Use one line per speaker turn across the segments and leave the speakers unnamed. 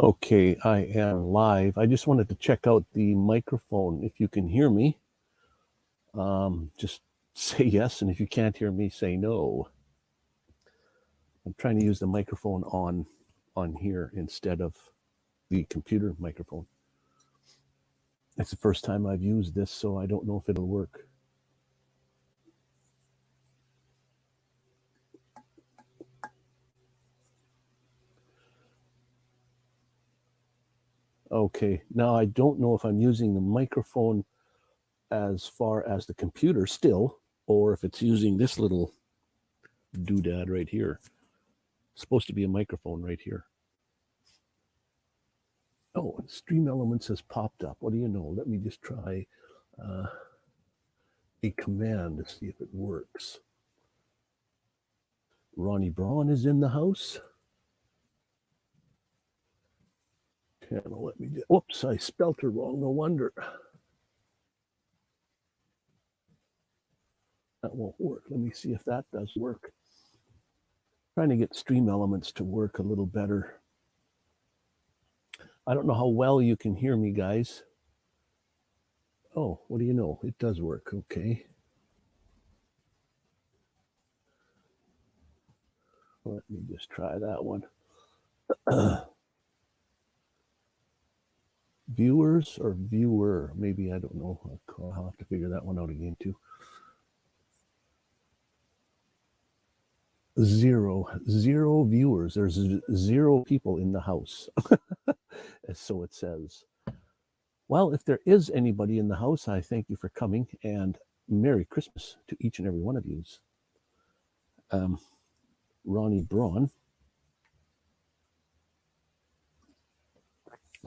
Okay, I am live. I just wanted to check out the microphone. If you can hear me, just say yes, and if you can't hear me, say no. I'm trying to use the microphone on here instead of the computer microphone. It's the first time I've used this, so I don't know if it'll work. Okay, now I don't know if I'm using the microphone as far as the computer still, or if it's using this little doodad right here. It's supposed to be a microphone right here. Oh, Stream Elements has popped up. What do you know? Let me just try a command to see if it works. Ronnie Braun is in the house. Channel, let me just, whoops, I spelt her wrong, no wonder. That won't work. Let me see if that does work. Trying to get Stream Elements to work a little better. I don't know how well you can hear me, guys. Oh, what do you know? It does work, okay. Let me just try that one. Viewers or viewer? Maybe, I don't know. I'll have to figure that one out again too. Zero viewers. There's 0 people in the house. So it says. Well, if there is anybody in the house, I thank you for coming, and Merry Christmas to each and every one of you. Ronnie Braun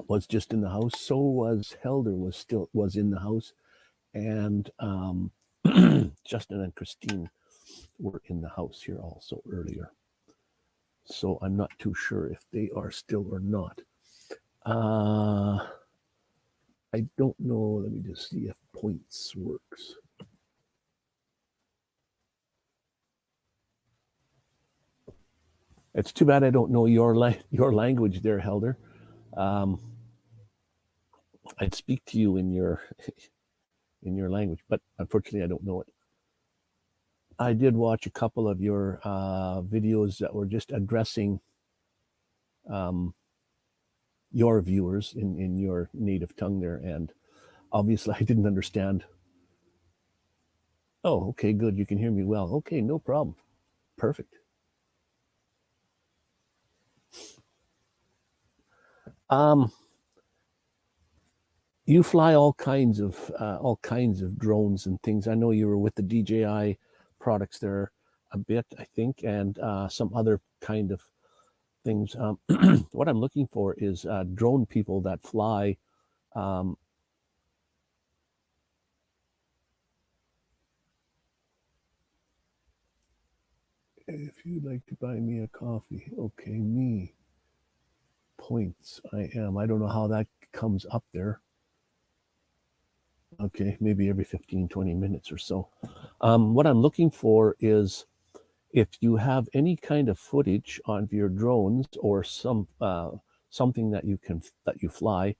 was just in the house. So was Helder was in the house, and Justin and Christine were in the house here also earlier. So I'm not too sure if they are still or not. I don't know. Let me just see if points works. It's too bad I don't know your language there, Helder. I'd speak to you in your language, but unfortunately I don't know it. I did watch a couple of your videos that were just addressing your viewers in your native tongue there, and obviously I didn't understand. Oh, okay, good. You can hear me well. Okay, no problem. Perfect. You fly all kinds of drones and things. I know you were with the DJI products there a bit, I think, and some other kind of things. What I'm looking for is drone people that fly. If you'd like to buy me a coffee, okay, me. Points, I don't know how that comes up there. Okay, maybe every 15, 20 minutes or so. What I'm looking for is if you have any kind of footage on your drones or something that you fly,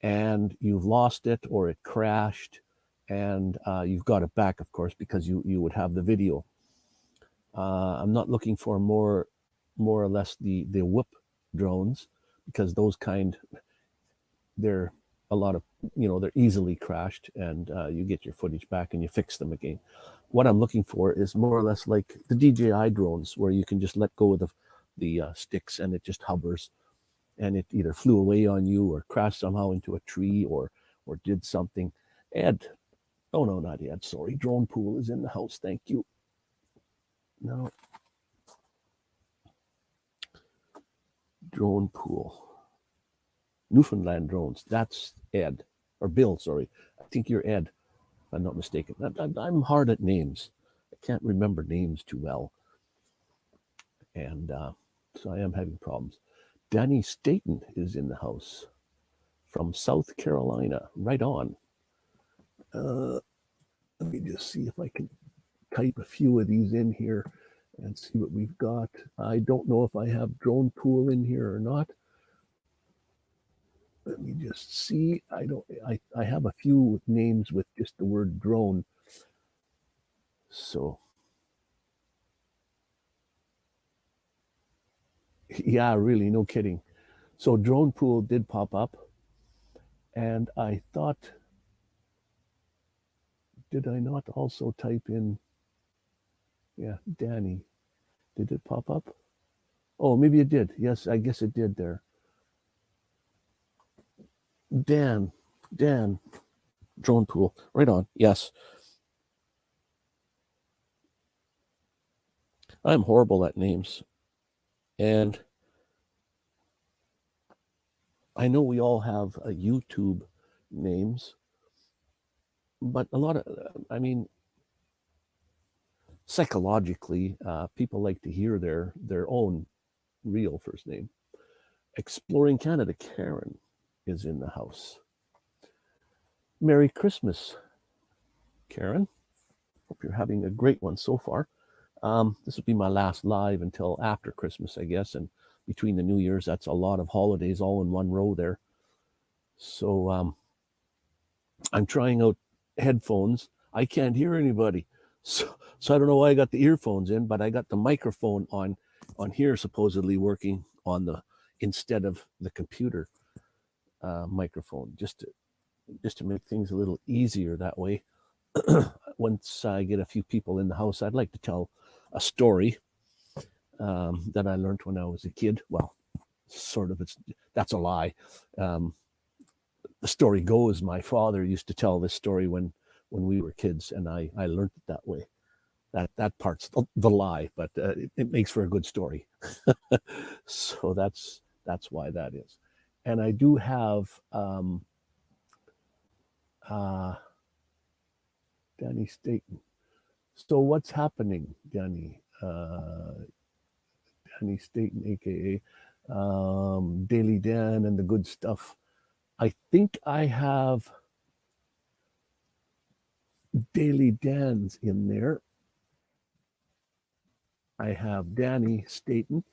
and you've lost it or it crashed, and you've got it back, of course, because you would have the video. I'm not looking for more or less the whoop drones, because those they're a lot of, they're easily crashed, and you get your footage back and you fix them again. What I'm looking for is more or less like the DJI drones, where you can just let go of the sticks and it just hovers, and it either flew away on you or crashed somehow into a tree or did something. Ed, oh no, not Ed, sorry. Drone Pool is in the house, thank you. No. Drone Pool. Newfoundland Drones, that's Ed, or Bill, sorry. I think you're Ed, if I'm not mistaken. I'm hard at names. I can't remember names too well. And so I am having problems. Danny Staten is in the house from South Carolina. Right on. Let me just see if I can type a few of these in here and see what we've got. I don't know if I have Drone Pool in here or not. Let me just see. I have a few names with just the word drone. So yeah, really, no kidding. So drone pool did pop up, and I thought, did I not also type in, yeah, Danny? Did it pop up? Oh, maybe it did. Yes, I guess it did there. Dan, drone pool. Right on. Yes. I'm horrible at names. And I know we all have YouTube names, but a lot of, I mean, psychologically, people like to hear their own real first name. Exploring Canada, Karen is in the house. Merry Christmas, Karen. Hope you're having a great one so far. This will be my last live until after Christmas, I guess, and between the New Year's, that's a lot of holidays all in one row there. So I'm trying out headphones. I can't hear anybody, so I don't know why I got the earphones in, but I got the microphone on here supposedly working on the instead of the computer microphone, just to make things a little easier that way. Once I get a few people in the house, I'd like to tell a story that I learned when I was a kid. Well, sort of. That's a lie. The story goes, my father used to tell this story when we were kids, and I learned it that way. That part's the lie, but it makes for a good story. So that's why that is. And I do have Danny Staten. So what's happening, Danny? Danny Staten, aka Daily Dan and the good stuff. I think I have Daily Dan's in there. I have Danny Staten.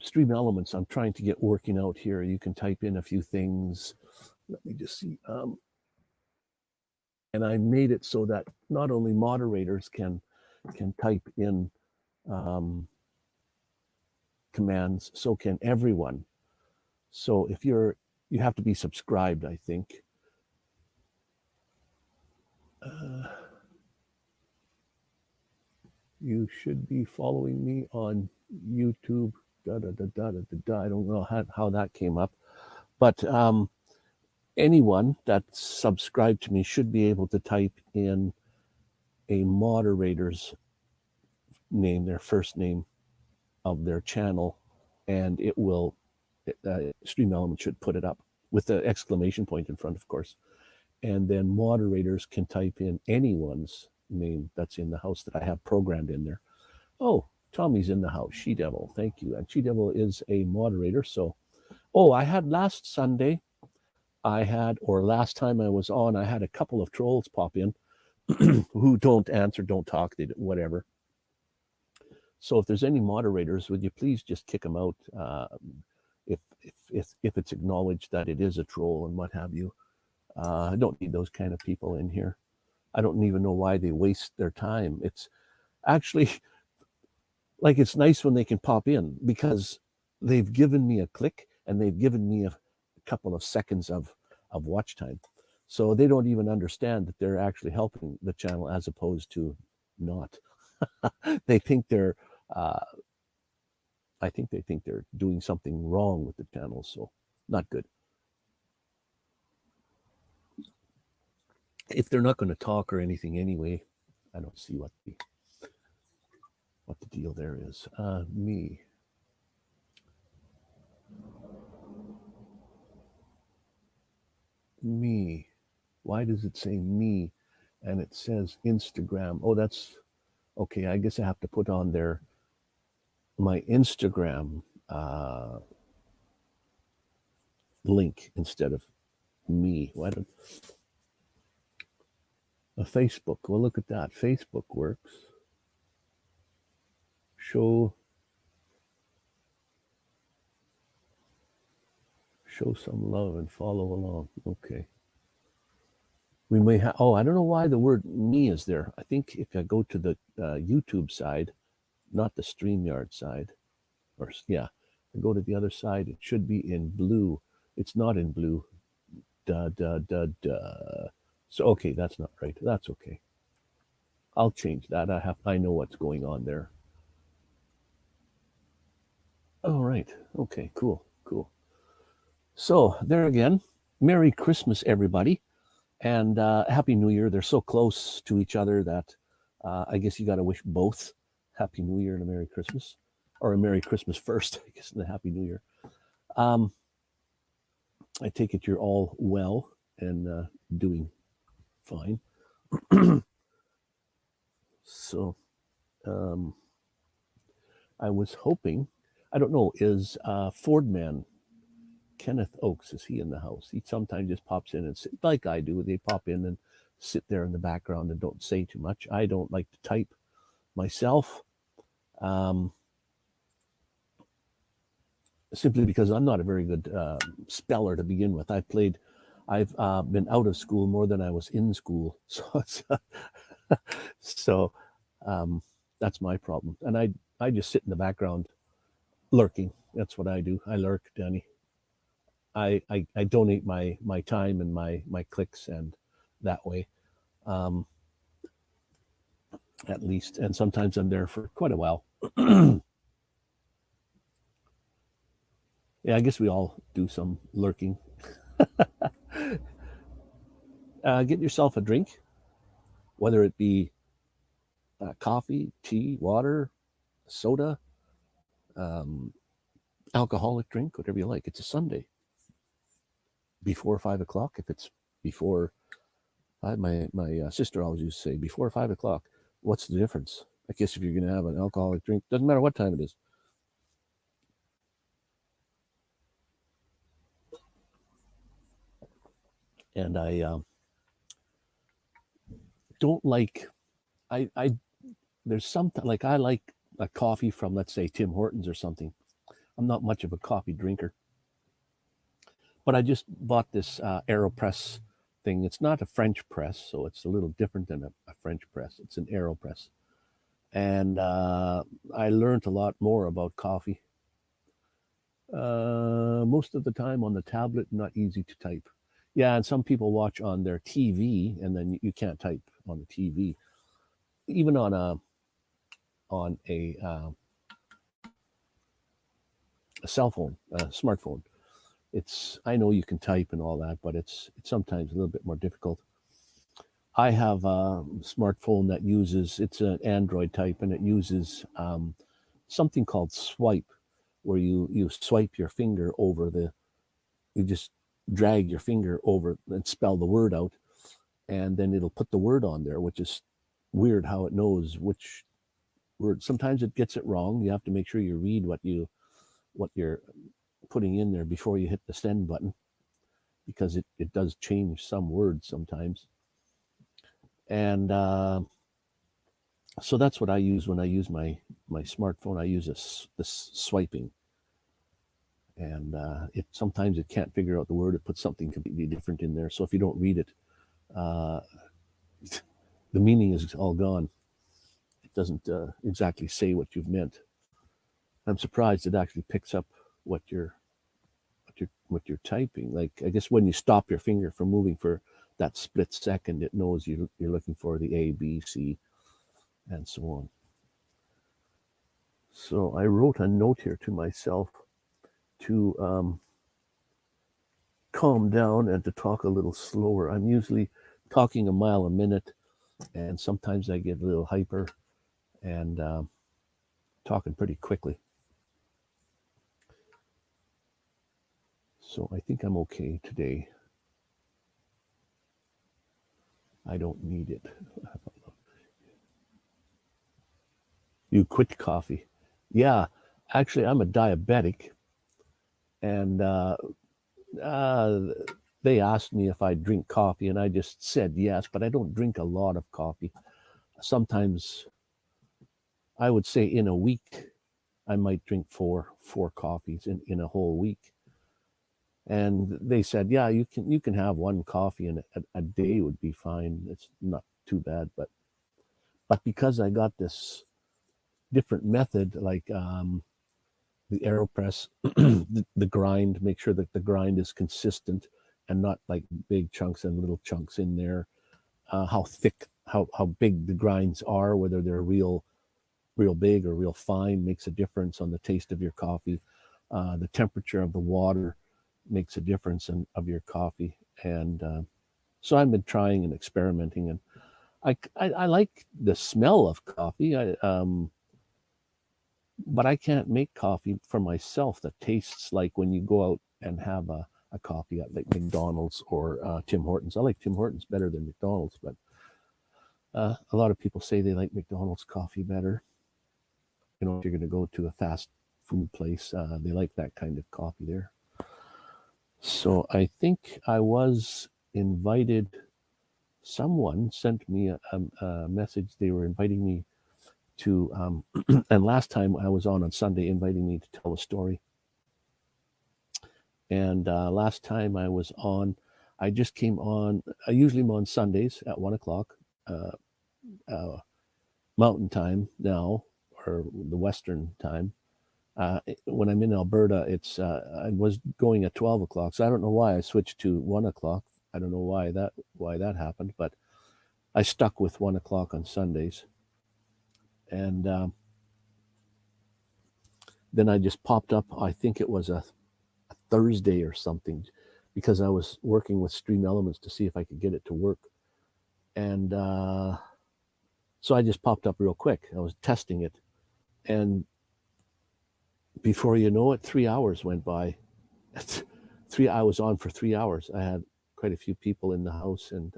Stream Elements, I'm trying to get working out here. You can type in a few things. Let me just see. And I made it so that not only moderators can type in commands, so can everyone. So if you have to be subscribed, I think. You should be following me on YouTube. I don't know how that came up, but anyone that's subscribed to me should be able to type in a moderator's name, their first name of their channel, and it will, Stream Element should put it up with the exclamation point in front, of course. And then moderators can type in anyone's name that's in the house that I have programmed in there. Oh, Tommy's in the house. She Devil, thank you. And She Devil is a moderator. So, I had last Sunday, or last time I was on, I had a couple of trolls pop in who don't answer, don't talk, whatever. So if there's any moderators, would you please just kick them out if it's acknowledged that it is a troll and what have you. I don't need those kind of people in here. I don't even know why they waste their time. It's actually like, it's nice when they can pop in because they've given me a click and they've given me a couple of seconds of watch time. So they don't even understand that they're actually helping the channel as opposed to not. They think they're, I think they think they're doing something wrong with the channel. So not good. If they're not going to talk or anything anyway, I don't see what the deal there is. Me. Why does it say me? And it says Instagram. Oh, that's okay. I guess I have to put on there my Instagram link instead of me. Why don't a Facebook? Well, look at that. Facebook works. Show Show some love and follow along. Okay. We may have, oh, I don't know why the word me is there. I think if I go to the YouTube side, not the StreamYard side, or yeah, I go to the other side, it should be in blue. It's not in blue. Da, da, da, da. So, okay, that's not right. That's okay. I'll change that. I know what's going on there. All right. Okay, cool. So there again, Merry Christmas, everybody. And Happy New Year. They're so close to each other that I guess you got to wish both Happy New Year and a Merry Christmas, or a Merry Christmas first, I guess, and a Happy New Year. I take it you're all well and doing fine. So I was hoping, I don't know, is Fordman, Kenneth Oakes, is he in the house? He sometimes just pops in and sit, like I do. They pop in and sit there in the background and don't say too much. I don't like to type myself, simply because I'm not a very good speller to begin with. I've been out of school more than I was in school, so that's my problem. And I just sit in the background lurking. That's what I do. I lurk, Danny. I donate my time and my clicks, and that way, at least. And sometimes I'm there for quite a while. Yeah, I guess we all do some lurking. Get yourself a drink, whether it be coffee, tea, water, soda, alcoholic drink, whatever you like. It's a Sunday. Before 5 o'clock, if it's before, my sister always used to say, before 5 o'clock, what's the difference? I guess if you're going to have an alcoholic drink, doesn't matter what time it is. And I don't like, there's something, like I like a coffee from, let's say, Tim Hortons or something. I'm not much of a coffee drinker. But I just bought this AeroPress thing. It's not a French press, so it's a little different than a French press. It's an AeroPress. And I learned a lot more about coffee. Most of the time on the tablet, not easy to type. Yeah, and some people watch on their TV, and then you can't type on the TV. Even on a cell phone, a smartphone, I know you can type and all that, but it's sometimes a little bit more difficult. I have a smartphone that it's an Android type, and it uses something called swipe, where you swipe your finger over you just drag your finger over and spell the word out, and then it'll put the word on there, which is weird how it knows which word. Sometimes it gets it wrong. You have to make sure you read what you're putting in there before you hit the send button, because it does change some words sometimes. And so that's what I use when I use my smartphone. I use this swiping, and sometimes it can't figure out the word. It puts something completely different in there. So if you don't read it, the meaning is all gone. It doesn't exactly say what you've meant. I'm surprised it actually picks up what you're typing. Like, I guess when you stop your finger from moving for that split second, it knows you're looking for the A, B, C, and so on. So I wrote a note here to myself to calm down and to talk a little slower. I'm usually talking a mile a minute, and sometimes I get a little hyper and talking pretty quickly. So I think I'm okay today. I don't need it. You quit coffee. Yeah, actually, I'm a diabetic, and they asked me if I drink coffee, and I just said yes, but I don't drink a lot of coffee. Sometimes, I would say in a week, I might drink four coffees in a whole week. And they said, yeah, you can have one coffee and a day would be fine. It's not too bad, but because I got this different method, like the AeroPress, the grind, make sure that the grind is consistent and not like big chunks and little chunks in there. How thick, how big the grinds are, whether they're real big or real fine, makes a difference on the taste of your coffee. The temperature of the water makes a difference of your coffee. And so I've been trying and experimenting, and I like the smell of coffee. But I can't make coffee for myself that tastes like when you go out and have a coffee at like McDonald's or Tim Hortons. I like Tim Hortons better than McDonald's, but a lot of people say they like McDonald's coffee better. You know, if you're going to go to a fast food place, they like that kind of coffee there. So I think I was invited. Someone sent me a message. They were inviting me to, and last time I was on Sunday, inviting me to tell a story. And last time I was on, I just came on. I usually am on Sundays at 1:00 Mountain Time now, or the Western Time. When I'm in Alberta, it's I was going at 12:00, so I don't know why I switched to 1:00. I don't know why that happened, but I stuck with 1:00 on Sundays, and then I just popped up. I think it was a Thursday or something, because I was working with Stream Elements to see if I could get it to work, and so I just popped up real quick. I was testing it, and before you know it, 3 hours went by. I was on for 3 hours. I had quite a few people in the house, and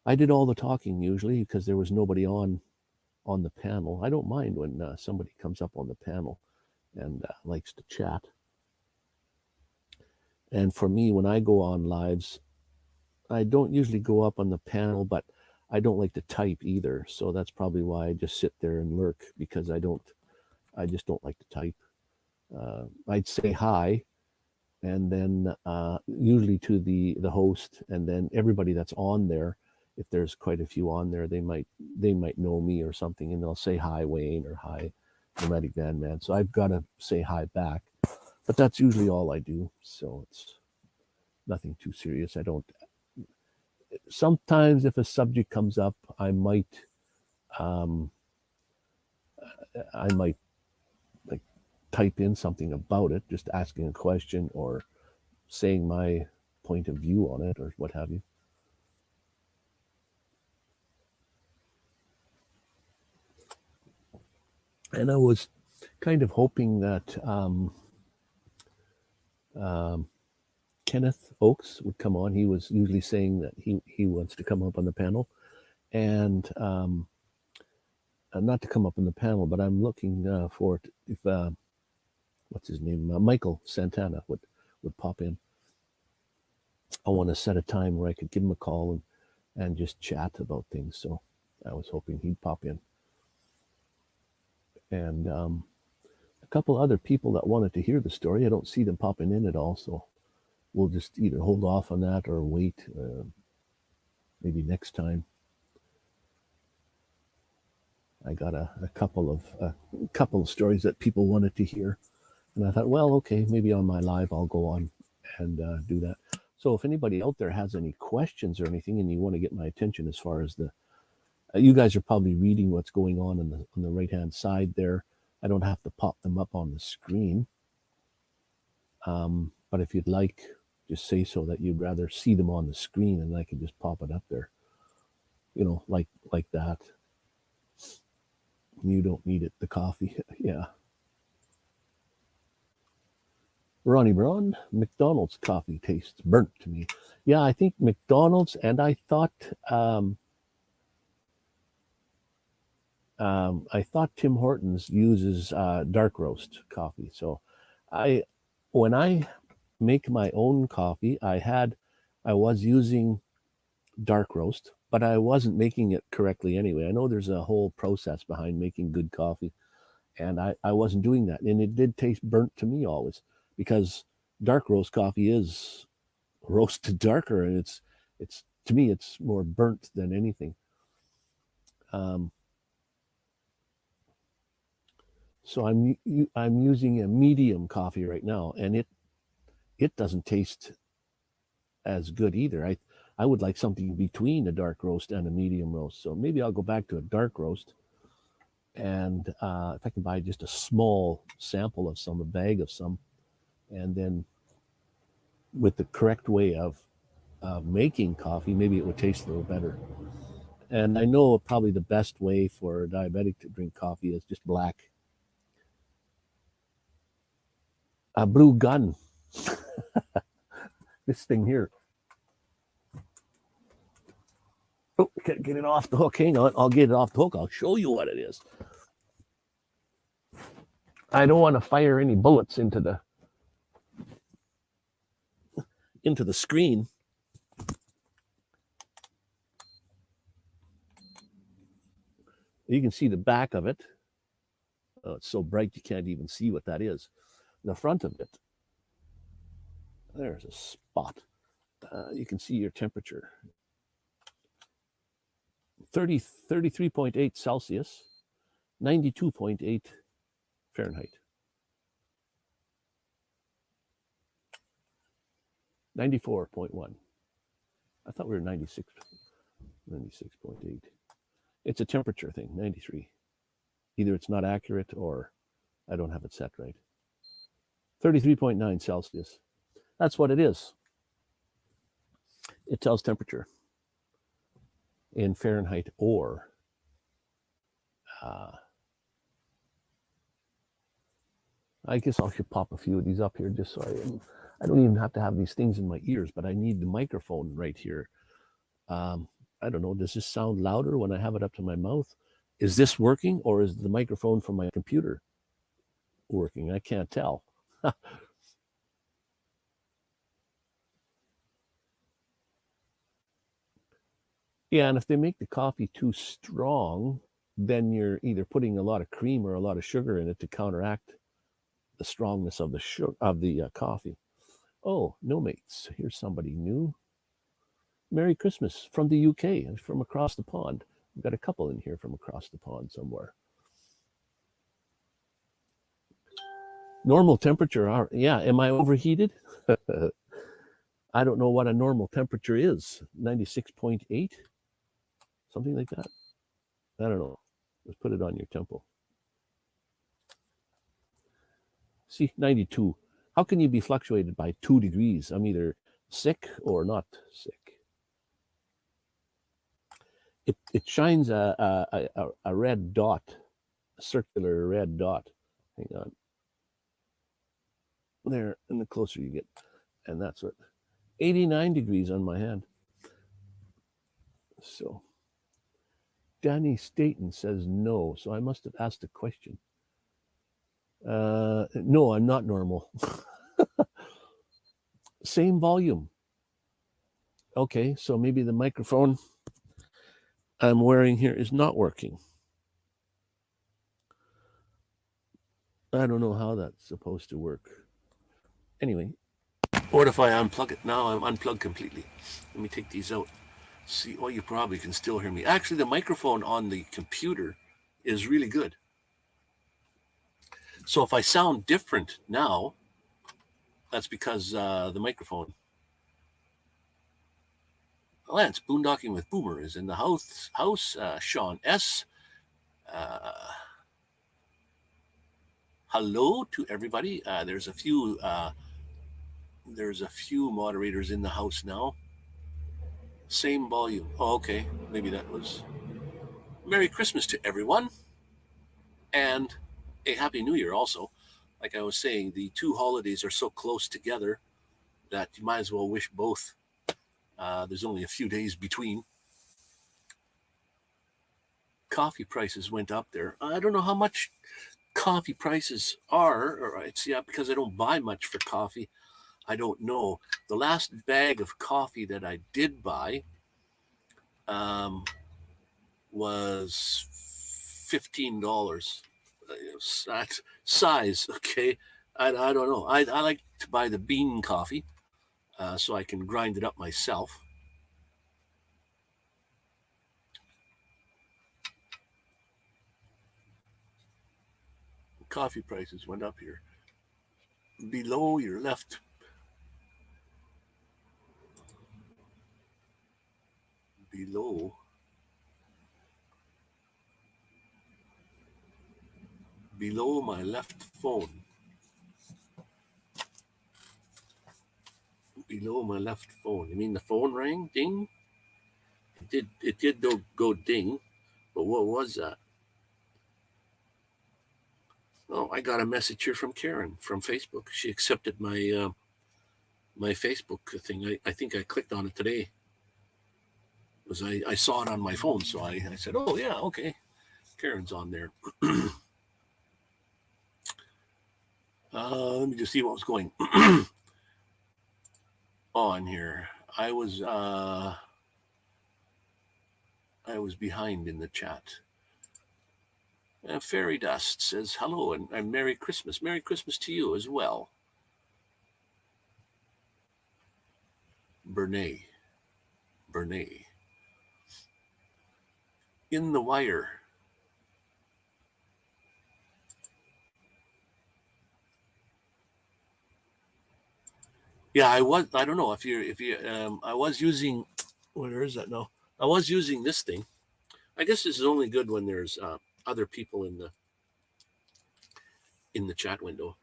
I did all the talking usually because there was nobody on the panel. I don't mind when somebody comes up on the panel and likes to chat. And for me, when I go on lives, I don't usually go up on the panel, but I don't like to type either. So that's probably why I just sit there and lurk, because I just don't like to type. I'd say hi, and then usually to the host, and then everybody that's on there. If there's quite a few on there, they might know me or something, and they'll say hi Wayne or hi Nomadic Vanman. So I've got to say hi back, but that's usually all I do. So it's nothing too serious. I don't. Sometimes if a subject comes up, I might like type in something about it, just asking a question or saying my point of view on it or what have you. And I was kind of hoping that Kenneth Oakes would come on. He was usually saying that he wants to come up on the panel, and not to come up on the panel, but I'm looking for it if what's his name, Michael Santana would pop in. I want to set a time where I could give him a call and just chat about things. So I was hoping he'd pop in, and a couple other people that wanted to hear the story. I don't see them popping in at all, so we'll just either hold off on that or wait, maybe next time. I got a couple of stories that people wanted to hear, and I thought, well, okay, maybe on my live I'll go on and do that. So if anybody out there has any questions or anything, and you want to get my attention as far as the, you guys are probably reading what's going on the right hand side there. I don't have to pop them up on the screen, but if you'd like, just say so that you'd rather see them on the screen, and I can just pop it up there. You know, like that. You don't need it, the coffee. Yeah. Ronnie Braun, McDonald's coffee tastes burnt to me. Yeah, I think McDonald's, and I thought Tim Hortons uses dark roast coffee. So when I make my own coffee, I was using dark roast, but I wasn't making it correctly anyway. I know there's a whole process behind making good coffee, and I wasn't doing that, and it did taste burnt to me always, because dark roast coffee is roasted darker, and it's to me it's more burnt than anything. So I'm using a medium coffee right now, and it doesn't taste as good either. I would like something between a dark roast and a medium roast. So maybe I'll go back to a dark roast, and if I can buy just a small sample of some, a bag of some, and then with the correct way of making coffee, maybe it would taste a little better. And I know probably the best way for a diabetic to drink coffee is just black. A Blue Gun. This thing here. Oh, can't get it off the hook. Hang on, I'll get it off the hook. I'll show you what it is. I don't want to fire any bullets into the screen. You can see the back of it. Oh, it's so bright you can't even see what that is. The front of it, there's a spot. You can see your temperature. 33.8 Celsius, 92.8 Fahrenheit. 94.1. I thought we were 96.8. It's a temperature thing, 93. Either it's not accurate or I don't have it set right. 33.9 Celsius. That's what it is. It tells temperature in Fahrenheit or I guess I should pop a few of these up here just so I don't even have to have these things in my ears, but I need the microphone right here. I don't know, does this sound louder when I have it up to my mouth? Is this working, or is the microphone from my computer working? I can't tell. Yeah, and if they make the coffee too strong, then you're either putting a lot of cream or a lot of sugar in it to counteract the strongness of the coffee. Oh, no mates. Here's somebody new. Merry Christmas from the UK, from across the pond. We've got a couple in here from across the pond somewhere. Normal temperature. Yeah, am I overheated? I don't know what a normal temperature is. 96.8? Something like that. I don't know. Let's put it on your temple. See, 92. How can you be fluctuated by 2 degrees? I'm either sick or not sick. It shines a red dot, a circular red dot. Hang on. There, and the closer you get. And that's what, 89 degrees on my hand. So, Danny Staten says no, so I must have asked a question. No, I'm not normal. Same volume. Okay, so maybe the microphone I'm wearing here is not working. I don't know how that's supposed to work. Anyway, what if I unplug it? Now I'm unplugged completely. Let me take these out. See, oh, you probably can still hear me. Actually, the microphone on the computer is really good. So if I sound different now, that's because the microphone. Lance, Boondocking with Boomer is in the house. Shawn S. Hello to everybody. There's a few moderators in the house now. Same volume. Oh, okay. Maybe that was. Merry Christmas to everyone. And a Happy New Year also. Like I was saying, the two holidays are so close together that you might as well wish both. There's only a few days between. Coffee prices went up there. I don't know how much coffee prices are. Or it's, yeah, because I don't buy much for coffee. I don't know. The last bag of coffee that I did buy was $15. That size, okay. I don't know. I like to buy the bean coffee so I can grind it up myself. Coffee prices went up here. Below your left. Below my left phone. Below my left phone. You mean the phone rang? Ding? It did go ding, but what was that? Oh, I got a message here from Karen from Facebook. She accepted my my Facebook thing. I think I clicked on it today. Because I saw it on my phone, so I said, oh yeah, okay. Karen's on there. Let me just see what was going on here. I was behind in the chat. Fairydust says hello and Merry Christmas. Merry Christmas to you as well. Bernay. In the wire. Yeah, I don't know if you. I was using. Where is that now? I was using this thing. I guess this is only good when there's other people in the chat window.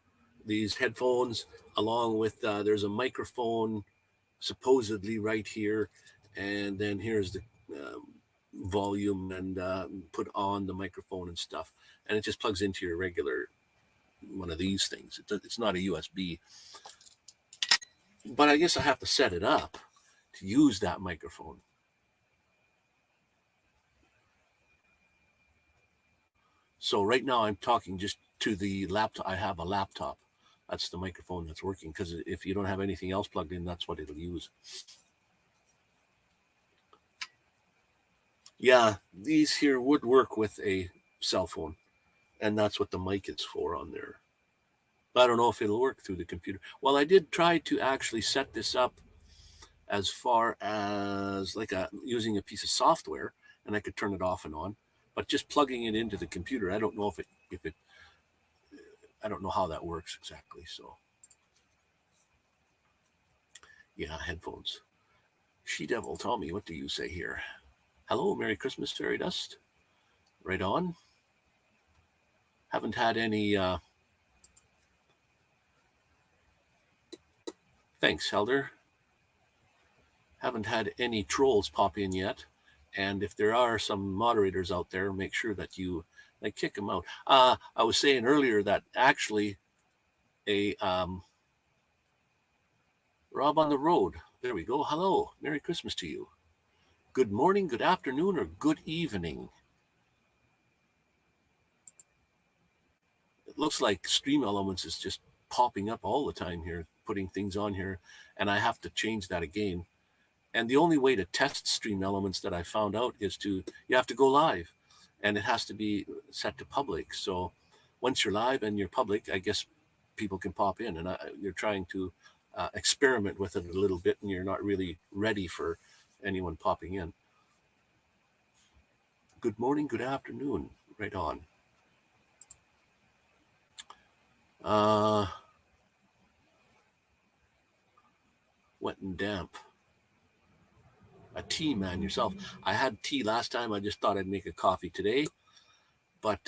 These headphones, along with there's a microphone, supposedly right here, and then here's the volume and put on the microphone and stuff, and it just plugs into your regular one of these things. It's not a USB. But I guess I have to set it up to use that microphone. So right now I'm talking just to the laptop. I have a laptop. That's the microphone that's working, because if you don't have anything else plugged in, that's what it'll use. Yeah, these here would work with a cell phone, and that's what the mic is for on there. I don't know if it'll work through the computer. Well, I did try to actually set this up as far as like using a piece of software, and I could turn it off and on, but just plugging it into the computer, I don't know if it I don't know how that works exactly. So yeah, headphones. She Devil, tell me, what do you say here? Hello, Merry Christmas, Fairydust. Right on. Haven't had any thanks, Helder. Haven't had any trolls pop in yet. And if there are some moderators out there, make sure that you kick them out. I was saying earlier that actually a Rob on the road. There we go. Hello. Merry Christmas to you. Good morning, good afternoon, or good evening. It looks like Stream Elements is just popping up all the time here, putting things on here, and I have to change that again. And the only way to test Stream Elements that I found out is you have to go live, and it has to be set to public. So once you're live and you're public, I guess people can pop in, and you're trying to experiment with it a little bit, and you're not really ready for anyone popping in. Good morning, good afternoon. Right on. Wet and damp. A tea man yourself. I had tea last time. I just thought I'd make a coffee today. But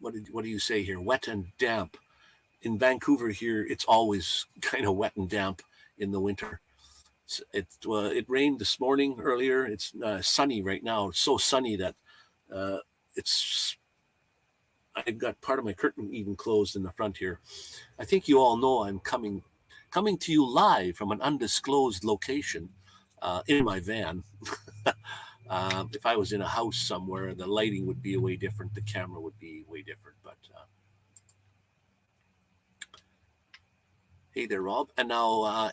what do you say here? Wet and damp. In Vancouver here, it's always kind of wet and damp in the winter. It rained this morning earlier. It's sunny right now. It's so sunny that I've got part of my curtain even closed in the front here. I think you all know I'm coming to you live from an undisclosed location in my van. If I was in a house somewhere, the lighting would be way different. The camera would be way different. But hey there, Rob. And now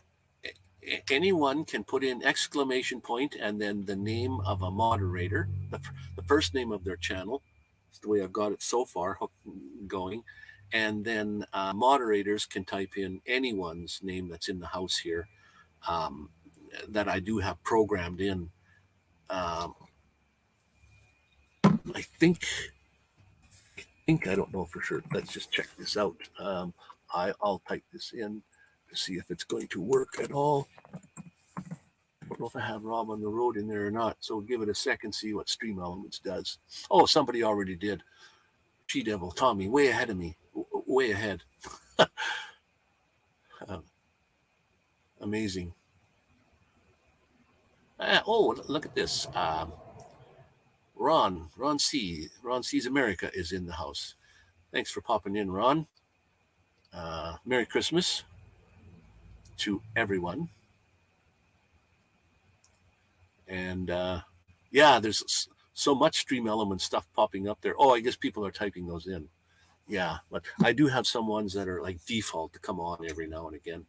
anyone can put in exclamation point and then the name of a moderator, the first name of their channel. That's the way I've got it so far going. And then moderators can type in anyone's name that's in the house here that I do have programmed in. I think I don't know for sure. Let's just check this out. I'll type this in to see if it's going to work at all. I don't know if I have Rob on the road in there or not, so give it a second, see what Stream Elements does. Oh, somebody already did. She-Devil, Tommy, way ahead of me. Way ahead. Amazing. Oh, look at this. Ron C's America is in the house. Thanks for popping in, Ron. Merry Christmas to everyone. And yeah, there's so much Stream Element stuff popping up there. Oh, I guess people are typing those in. Yeah, but I do have some ones that are like default to come on every now and again.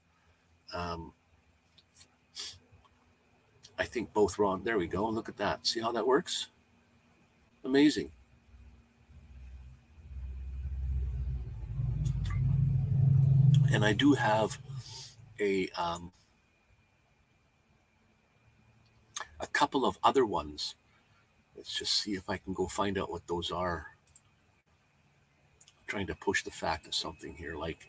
I think both Ron. There we go. Look at that. See how that works? Amazing. And I do have a couple of other ones. Let's just see if I can go find out what those are. I'm trying to push the fact of something here, like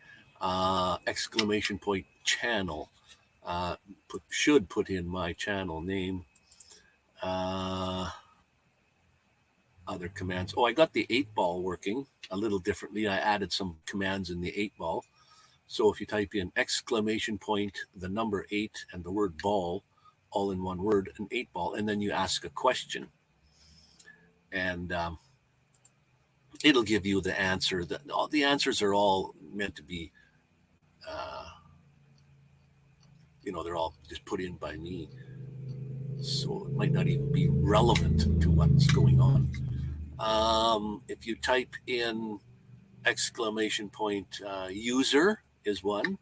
exclamation point channel. Should put in my channel name. Other commands. Oh, I got the 8-ball working a little differently. I added some commands in the 8-ball. So if you type in exclamation point, the number 8, and the word ball, all in one word, an 8-ball, and then you ask a question. And it'll give you the answer. The answers are all meant to be, they're all just put in by me. So it might not even be relevant to what's going on. If you type in exclamation point user is one,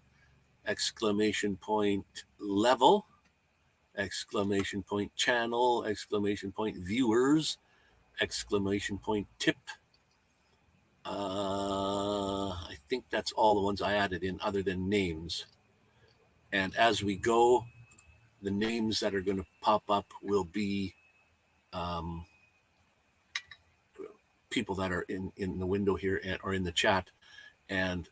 exclamation point level, exclamation point channel, exclamation point viewers, exclamation point tip. I think that's all the ones I added in other than names. And as we go, the names that are going to pop up will be people that are in the window here or in the chat. And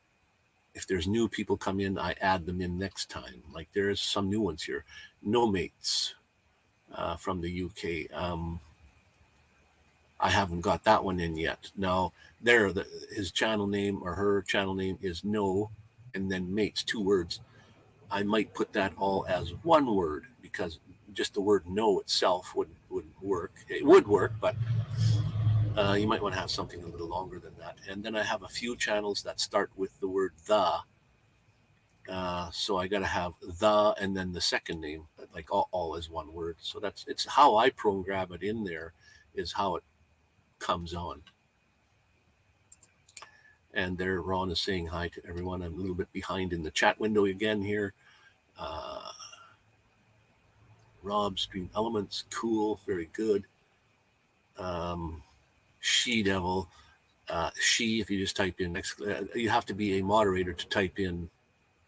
if there's new people come in, I add them in next time. Like there's some new ones here. No Mates from the UK. I haven't got that one in yet. Now, his channel name or her channel name is No, and then Mates, 2 words. I might put that all as one word because just the word no itself wouldn't work. It would work, but you might want to have something a little longer than that. And then I have a few channels that start with the word the. So I got to have the and then the second name, like all as one word. So it's how I program it in there is how it comes on. And there Ron is saying hi to everyone. I'm a little bit behind in the chat window again here. Rob, Stream Elements, cool, very good. She-Devil, if you just type in, you have to be a moderator to type in.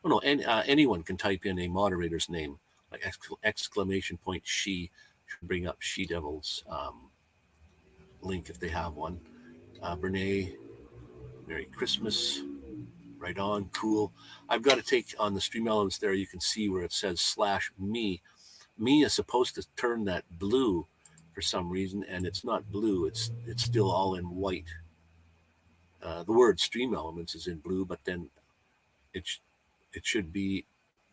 Oh no, anyone can type in a moderator's name, like exclamation point she, should bring up She-Devil's link if they have one. Brene, Merry Christmas. Right on, cool. I've got to take on the Stream Elements there. You can see where it says /me. Me is supposed to turn that blue for some reason, and it's not blue. It's still all in white. The word Stream Elements is in blue, but then it should be,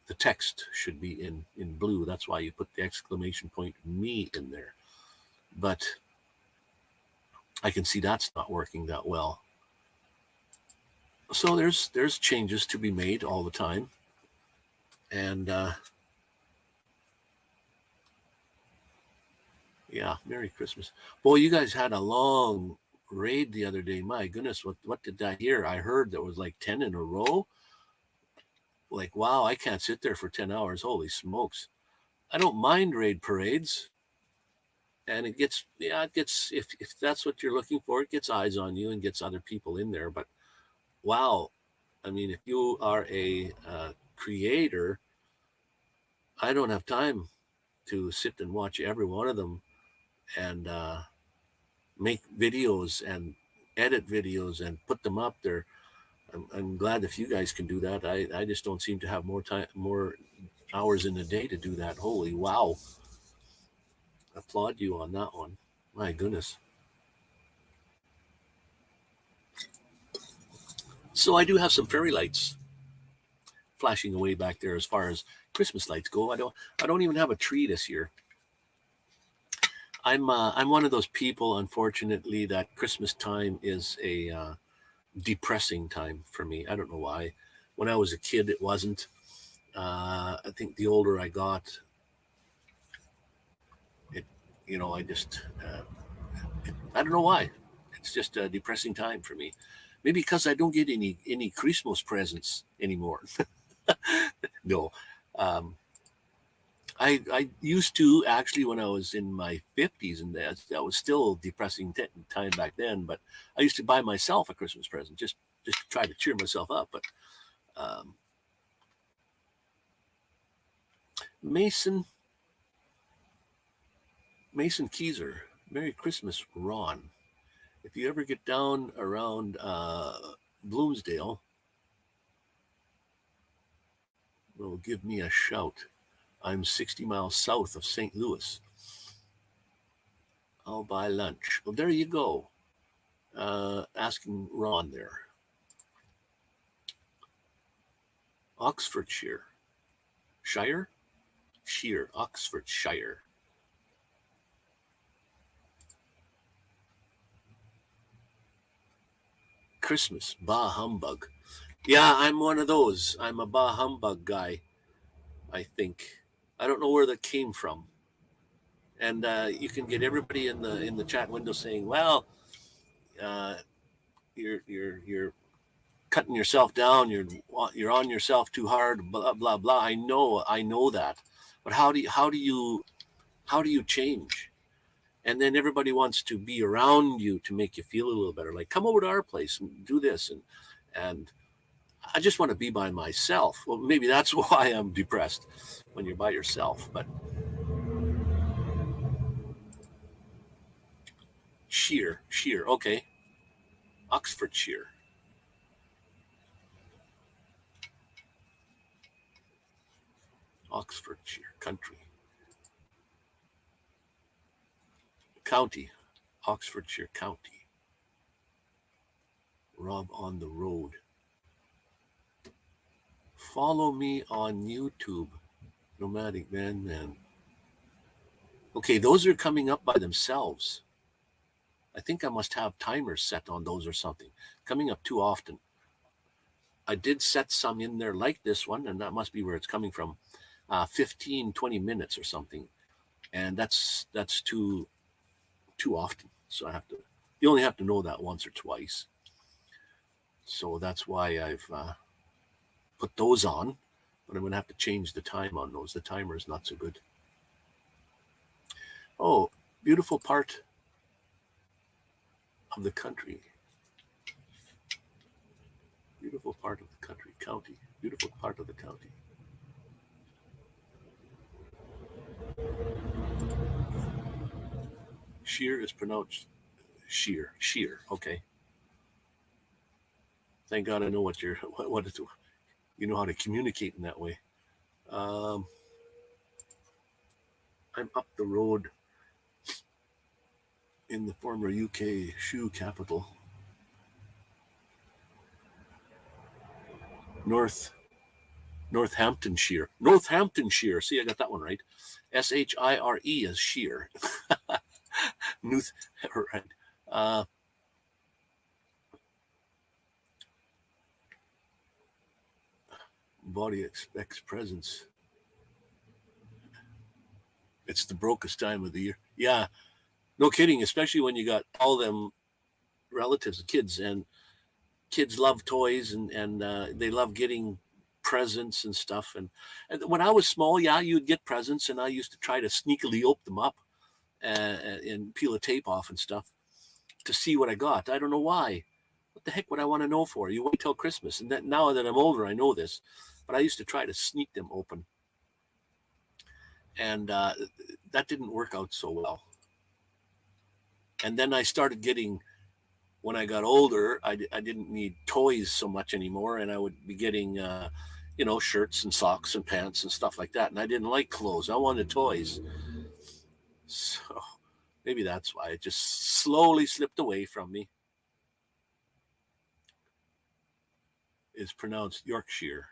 the text should be in blue. That's why you put the exclamation point me in there. But I can see that's not working that well. So there's changes to be made all the time. And yeah, Merry Christmas. Boy, you guys had a long raid the other day. My goodness, what did I hear? I heard there was like 10 in a row. Like, wow, I can't sit there for 10 hours. Holy smokes. I don't mind raid parades. And it gets, if that's what you're looking for, it gets eyes on you and gets other people in there. But wow. I mean, if you are a creator, I don't have time to sit and watch every one of them and make videos and edit videos and put them up there. I'm glad if you guys can do that. I just don't seem to have more time, more hours in the day to do that. Holy wow. Applaud you on that one. My goodness. So I do have some fairy lights flashing away back there as far as Christmas lights go. I don't even have a tree this year. I'm one of those people, unfortunately, that Christmas time is a depressing time for me. I don't know why. When I was a kid, it wasn't. I think the older I got, it, I just, I don't know why. It's just a depressing time for me. Maybe because I don't get any Christmas presents anymore. No, um, I used to actually when I was in my 50s, and that was still a depressing time back then. But I used to buy myself a Christmas present just to try to cheer myself up. But um, Mason Mason Keyser, Merry Christmas, Ron. If you ever get down around Bloomsdale, well, give me a shout. I'm 60 miles south of St. Louis. I'll buy lunch. Well, there you go. Asking Ron there. Oxfordshire. Shire? Sheer. Oxfordshire. Christmas. Bah humbug. Yeah, I'm one of those. I'm a bah humbug guy, I think. I don't know where that came from. And you can get everybody in the chat window saying, "Well, uh, you're cutting yourself down. You're on yourself too hard. Blah blah blah." I know that, but how do you change? And then everybody wants to be around you to make you feel a little better. Like, come over to our place and do this, and I just want to be by myself. Well, maybe that's why I'm depressed when you're by yourself. But sheer, okay, Oxfordshire, Oxfordshire country, county, Oxfordshire county. Rob on the road. Follow me on YouTube, Nomadic Vanman. Okay, those are coming up by themselves. I think I must have timers set on those or something. Coming up too often. I did set some in there like this one, and that must be where it's coming from. 15, 20 minutes or something. And that's too often. So you only have to know that once or twice. So that's why I've put those on, but I'm going to have to change the time on those. The timer is not so good. Oh, beautiful part of the country. Beautiful part of the country. County. Beautiful part of the county. Sheer is pronounced sheer. Sheer. Okay. Thank God I know what it's, you know how to communicate in that way. Um, I'm up the road in the former UK shoe capital, Northamptonshire. Northamptonshire. See, I got that one right. Shire is sheer. North, right. Body expects presence. It's the brokest time of the year. Yeah, no kidding. Especially when you got all them relatives, kids, and kids love toys and they love getting presents and stuff. And when I was small, yeah, you'd get presents, and I used to try to sneakily open them up and peel the tape off and stuff to see what I got. I don't know why. what the heck would I want to know for? You wait till Christmas. And now that I'm older, I know this. But I used to try to sneak them open. And that didn't work out so well. And then I started getting, when I got older, I didn't need toys so much anymore. And I would be getting, shirts and socks and pants and stuff like that. And I didn't like clothes. I wanted toys. So maybe that's why it just slowly slipped away from me. It's pronounced Yorkshire.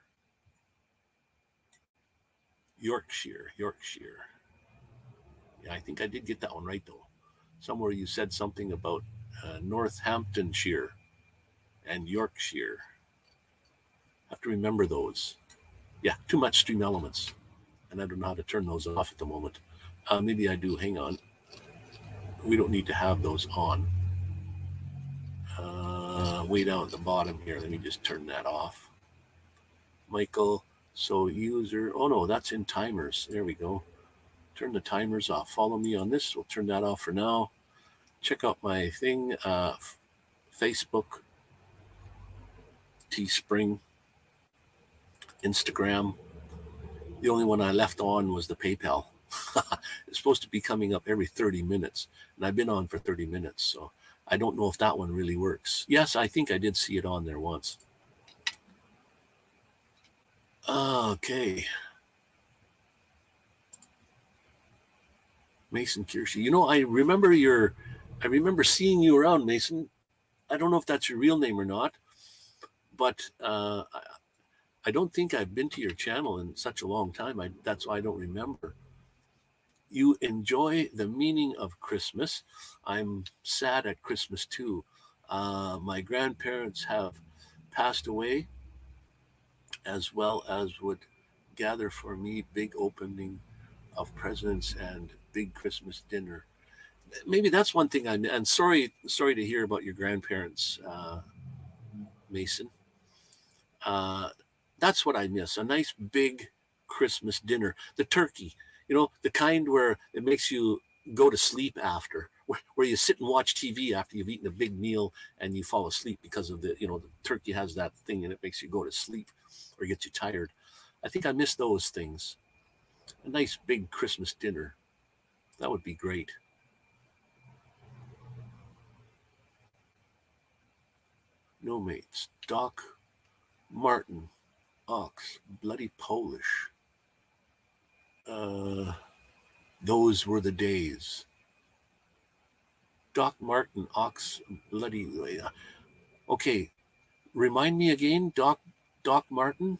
Yorkshire. Yeah, I think I did get that one right, though. Somewhere you said something about Northamptonshire and Yorkshire. I have to remember those. Yeah, too much Stream Elements. And I don't know how to turn those off at the moment. Maybe I do. Hang on. We don't need to have those on. Way down at the bottom here. Let me just turn that off. Michael, so user. Oh, no, that's in timers. There we go. Turn the timers off. Follow me on this. We'll turn that off for now. Check out my thing. Facebook, Teespring, Instagram. The only one I left on was the PayPal. It's supposed to be coming up every 30 minutes. And I've been on for 30 minutes. So I don't know if that one really works. Yes, I think I did see it on there once. Okay. Mason Kirsch. I remember seeing you around, Mason. I don't know if that's your real name or not, but I don't think I've been to your channel in such a long time. That's why I don't remember. You enjoy the meaning of Christmas. I'm sad at Christmas too. My grandparents have passed away, as well as would gather for me big opening of presents and big Christmas dinner. Maybe that's one thing and sorry to hear about your grandparents, Mason. That's what I miss. A nice big Christmas dinner. The turkey, the kind where it makes you go to sleep after, where you sit and watch TV after you've eaten a big meal and you fall asleep because of the turkey has that thing and it makes you go to sleep or gets you tired. I think I miss those things. A nice big Christmas dinner. That would be great. No mates. Doc Martin. Ox. Bloody Polish. Those were the days. Doc Martin. Ox. Bloody. Okay. Remind me again, Doc Martin.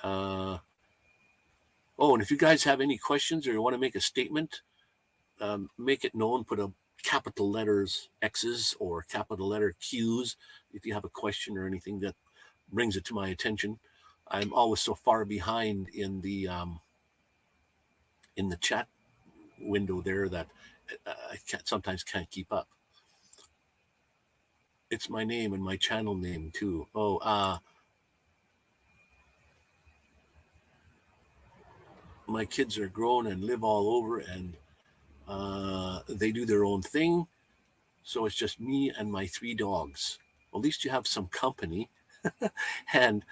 And if you guys have any questions or you want to make a statement, make it known. Put a capital letters X's or capital letter Q's if you have a question or anything that brings it to my attention. I'm always so far behind in the chat window there that I sometimes can't keep up. It's my name and my channel name too. My kids are grown and live all over, and they do their own thing. So it's just me and my 3 dogs. Well, at least you have some company. And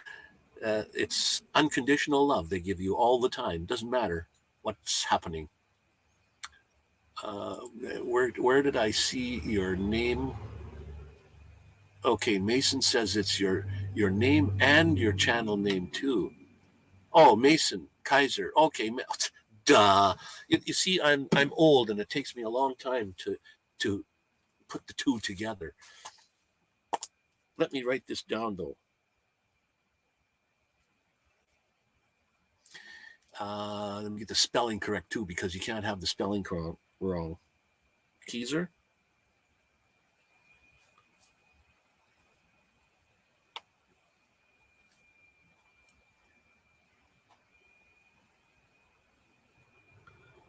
it's unconditional love they give you all the time. Doesn't matter what's happening. Where did I see your name? Okay, Mason says it's your name and your channel name too. Oh, Mason Kaiser. Okay, duh. You see, I'm old, and it takes me a long time to put the two together. Let me write this down, though. Let me get the spelling correct too, because you can't have the spelling wrong. Kaiser.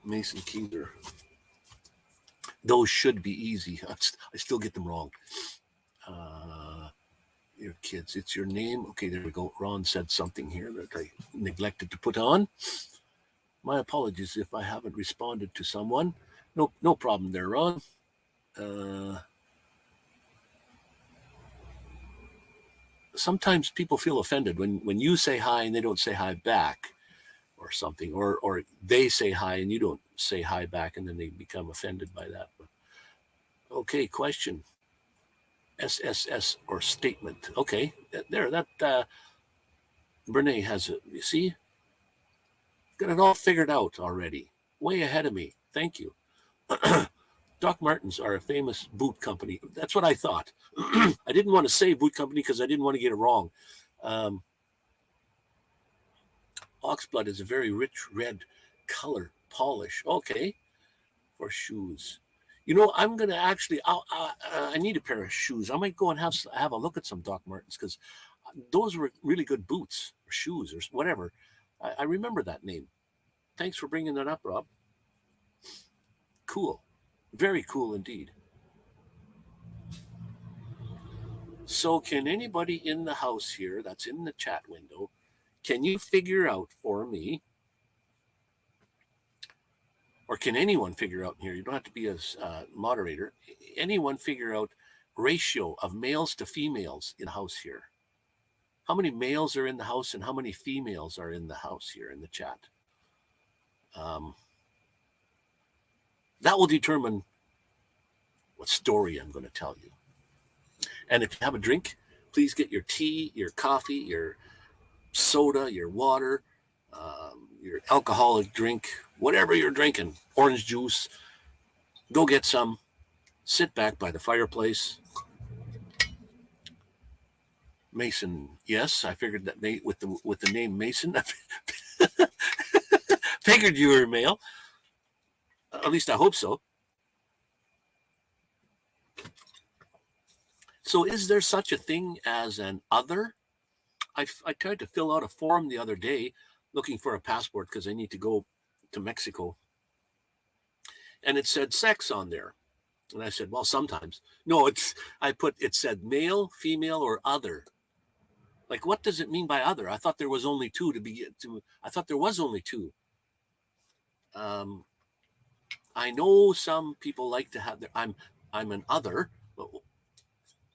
Mason Kaiser. Those should be easy. I still get them wrong. Your kids, it's your name. Okay, there we go. Ron said something here that I neglected to put on. My apologies if I haven't responded to someone. No problem there, Ron. Sometimes people feel offended when you say hi and they don't say hi back or something, or they say hi and you don't say hi back, and then they become offended by that. But, okay, question. SSS or statement. Okay, there, that Brene has it. You see? Got it all figured out already. Way ahead of me. Thank you. Doc Martens are a famous boot company. That's what I thought. I didn't want to say boot company because I didn't want to get it wrong. Oxblood is a very rich red color polish. Okay, for shoes. You know, I'm going to actually, I need a pair of shoes. I might go and have a look at some Doc Martens because those were really good boots or shoes or whatever. I remember that name. Thanks for bringing that up, Rob. Cool. Very cool indeed. So can anybody in the house here that's in the chat window, can you figure out for me, or can anyone figure out here, you don't have to be a moderator, anyone figure out ratio of males to females in the house here? How many males are in the house and how many females are in the house here in the chat? That will determine what story I'm going to tell you. And if you have a drink, please get your tea, your coffee, your soda, your water, your alcoholic drink, whatever you're drinking, orange juice, go get some, sit back by the fireplace. Mason, yes, I figured that with the name Mason, figured you were a male. At least I hope so. So is there such a thing as an other? I tried to fill out a form the other day looking for a passport because I need to go to Mexico. And it said sex on there. And I said, well, sometimes. No, it said male, female, or other. Like, what does it mean by other? I thought there was only two I thought there was only two. I know some people like to have I'm an other, but,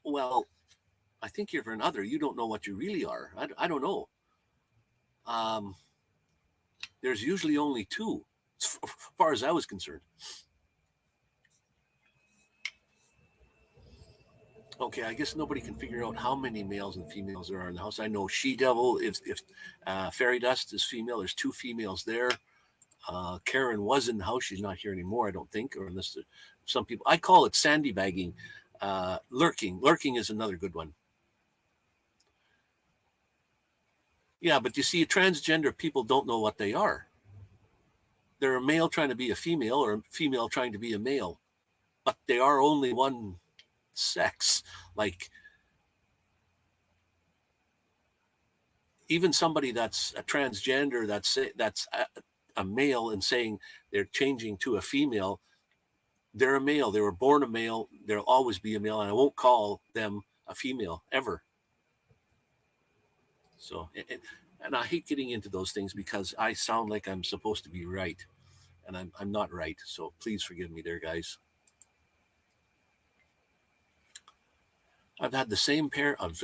well, I think you're an other. You don't know what you really are. I don't know. There's usually only two, as far as I was concerned. Okay, I guess nobody can figure out how many males and females there are in the house. I know She-Devil, if Fairydust is female, there's two females there. Karen was in the house. She's not here anymore, I don't think, or unless some people, I call it sandy-bagging. Lurking. Lurking is another good one. Yeah, but you see, transgender people don't know what they are. They're a male trying to be a female or a female trying to be a male, but they are only one sex. Like, even somebody that's a transgender, that's a male and saying they're changing to a female, they're a male. They were born a male. They'll always be a male, and I won't call them a female ever. So, and I hate getting into those things because I sound like I'm supposed to be right, and I'm not right. So please forgive me there, guys. I've had the same pair of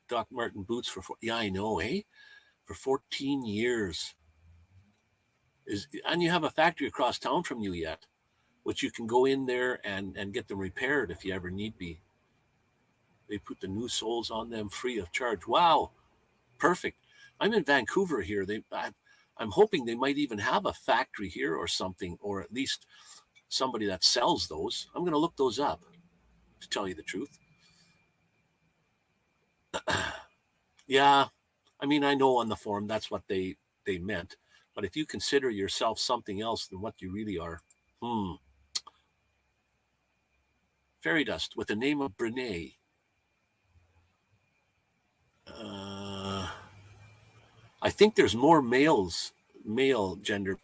Doc Marten boots yeah, I know, eh? For 14 years. And you have a factory across town from you yet, which you can go in there and get them repaired if you ever need be. They put the new soles on them free of charge. Wow, perfect. I'm in Vancouver here. I'm hoping they might even have a factory here or something, or at least somebody that sells those. I'm going to look those up, to tell you the truth. Yeah, I mean, I know on the form that's what they meant. But if you consider yourself something else than what you really are, Fairydust with the name of Brene. I think there's more male gender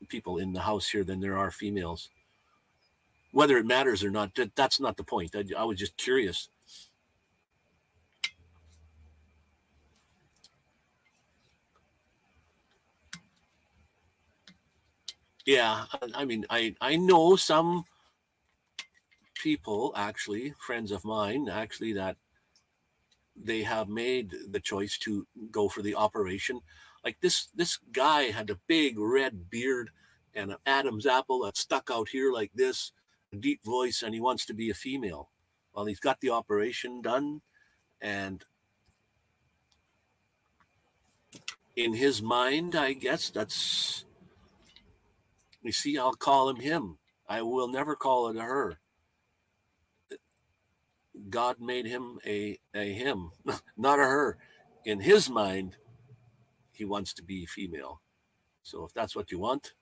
people in the house here than there are females. Whether it matters or not, that's not the point. I was just curious. Yeah, I mean, I know some people, actually, friends of mine, actually, that they have made the choice to go for the operation. Like this guy had a big red beard and an Adam's apple that stuck out here like this, a deep voice, and he wants to be a female. Well, he's got the operation done, and in his mind, I guess that's, you see, I'll call him him. I will never call it a her. God made him a him, not a her. In his mind, he wants to be female. So if that's what you want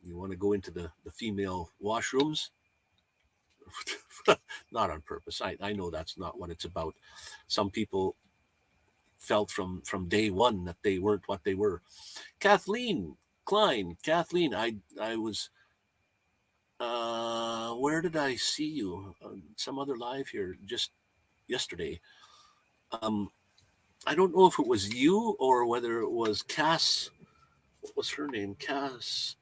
to go into the female washrooms, not on purpose. I know that's not what it's about. Some people felt from day one that they weren't what they were. Kathleen Klein, Kathleen, I was, where did I see you? Some other live here just yesterday. I don't know if it was you or whether it was Cass. What was her name? Cass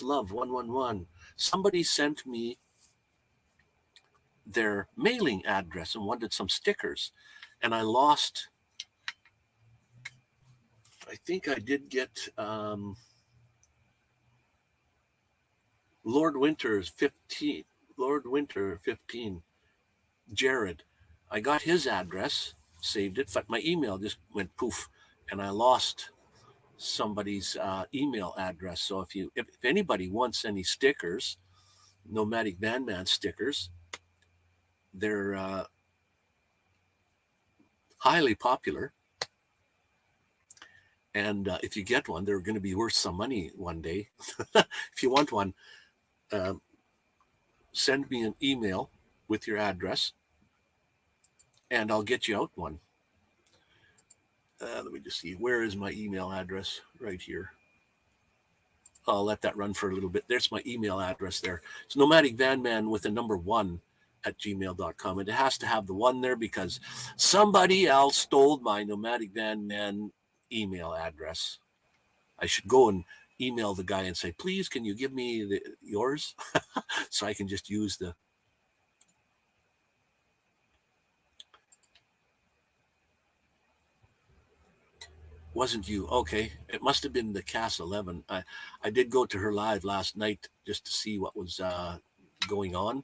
Love 111. Somebody sent me their mailing address and wanted some stickers, and I lost. I think I did get Lord Winter 15. Jared. I got his address, saved it, but my email just went poof, and I lost somebody's email address. So if anybody wants any stickers, Nomadic Vanman stickers, they're highly popular. And if you get one, they're going to be worth some money one day. If you want one, send me an email with your address, and I'll get you out one. Let me just see. Where is my email address? Right here. I'll let that run for a little bit. There's my email address there. It's Nomadic Vanman with a number 1 at gmail.com. And it has to have the 1 there because somebody else stole my Nomadic Vanman email address. I should go and email the guy and say, please, can you give me yours? So I can just use the. Wasn't you? Okay. It must have been the Cass 11. I did go to her live last night just to see what was going on.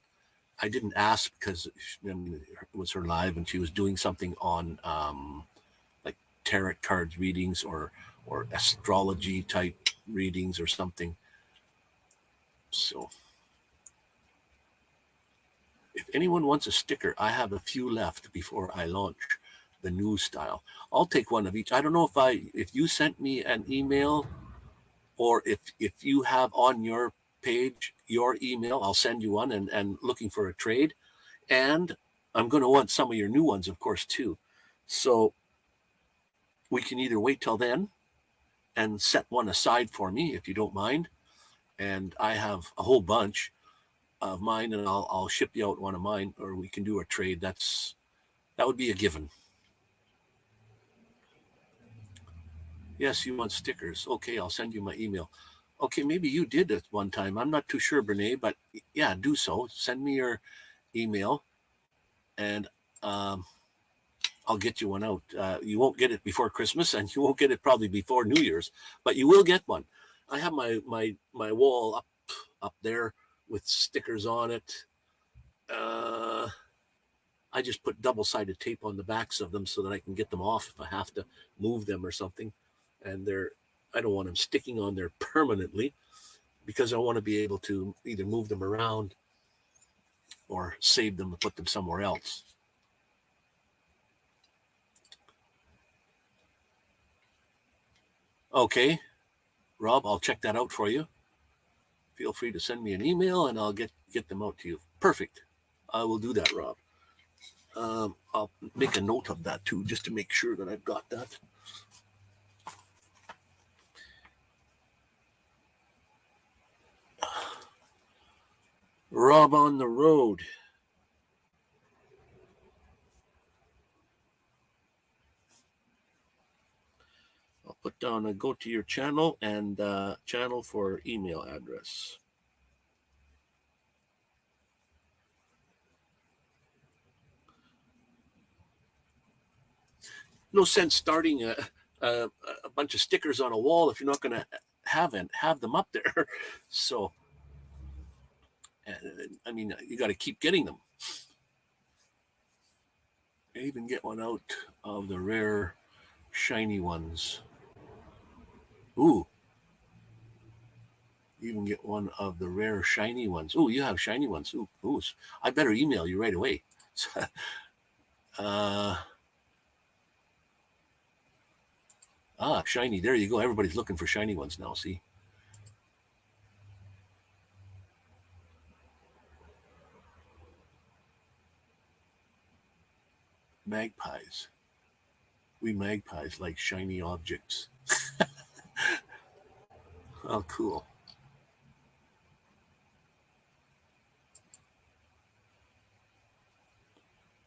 I didn't ask because it was her live and she was doing something on like tarot cards readings or astrology type readings or something. So if anyone wants a sticker, I have a few left before I launch the new style. I'll take one of each. I don't know if you sent me an email or if you have on your page your email, I'll send you one and looking for a trade. And I'm going to want some of your new ones, of course, too. So we can either wait till then and set one aside for me, if you don't mind. And I have a whole bunch of mine, and I'll ship you out one of mine, or we can do a trade. That would be a given. Yes, you want stickers. Okay, I'll send you my email. Okay, maybe you did it one time. I'm not too sure, Brene, but yeah, do so. Send me your email, and I'll get you one out. You won't get it before Christmas, and you won't get it probably before New Year's, but you will get one. I have my wall up there with stickers on it. I just put double-sided tape on the backs of them so that I can get them off if I have to move them or something. And I don't want them sticking on there permanently because I want to be able to either move them around or save them and put them somewhere else. Okay, Rob, I'll check that out for you. Feel free to send me an email and I'll get them out to you. Perfect. I will do that, Rob. I'll make a note of that too, just to make sure that I've got that. Rob on the road. I'll put down a go to your channel and channel for email address. no sense starting a bunch of stickers on a wall if you're not going to have them up there. So, I mean, you got to keep getting them. I even get one out of the rare shiny ones. Ooh. Even get one of the rare shiny ones. Ooh, you have shiny ones. Ooh. I better email you right away. Shiny. There you go. Everybody's looking for shiny ones now, see? Magpies. We magpies like shiny objects. Oh, cool.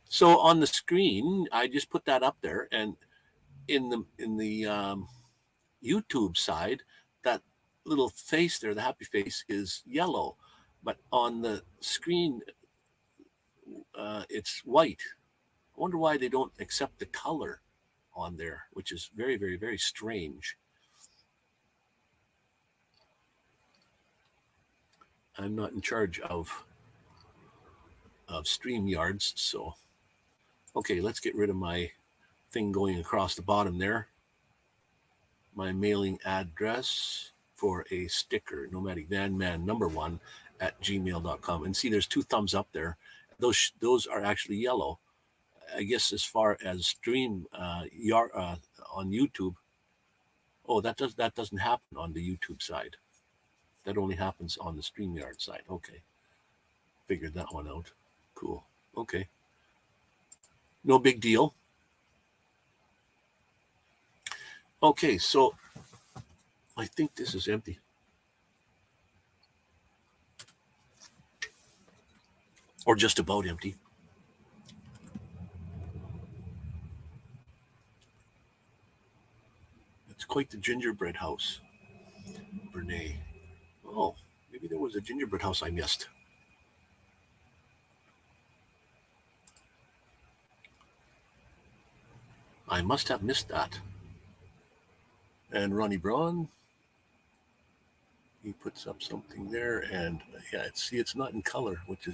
So on the screen, I just put that up there, and in the YouTube side, that little face there, the happy face, is yellow, but on the screen, it's white. I wonder why they don't accept the color on there, which is very, very, very strange. I'm not in charge of StreamYards, so okay, let's get rid of my thing going across the bottom there. My mailing address for a sticker, Nomadic Vanman #1 at gmail.com. And see, there's 2 thumbs up there. Those are actually yellow. I guess as far as stream on YouTube, that doesn't happen on the YouTube side. That only happens on the StreamYard side. Okay, figured that one out. Cool. Okay, no big deal. Okay, so I think this is empty. Or just about empty. It's quite the gingerbread house. Bernay. Oh, maybe there was a gingerbread house I missed. I must have missed that. And Ronnie Braun, he puts up something there, and yeah, it's not in color, which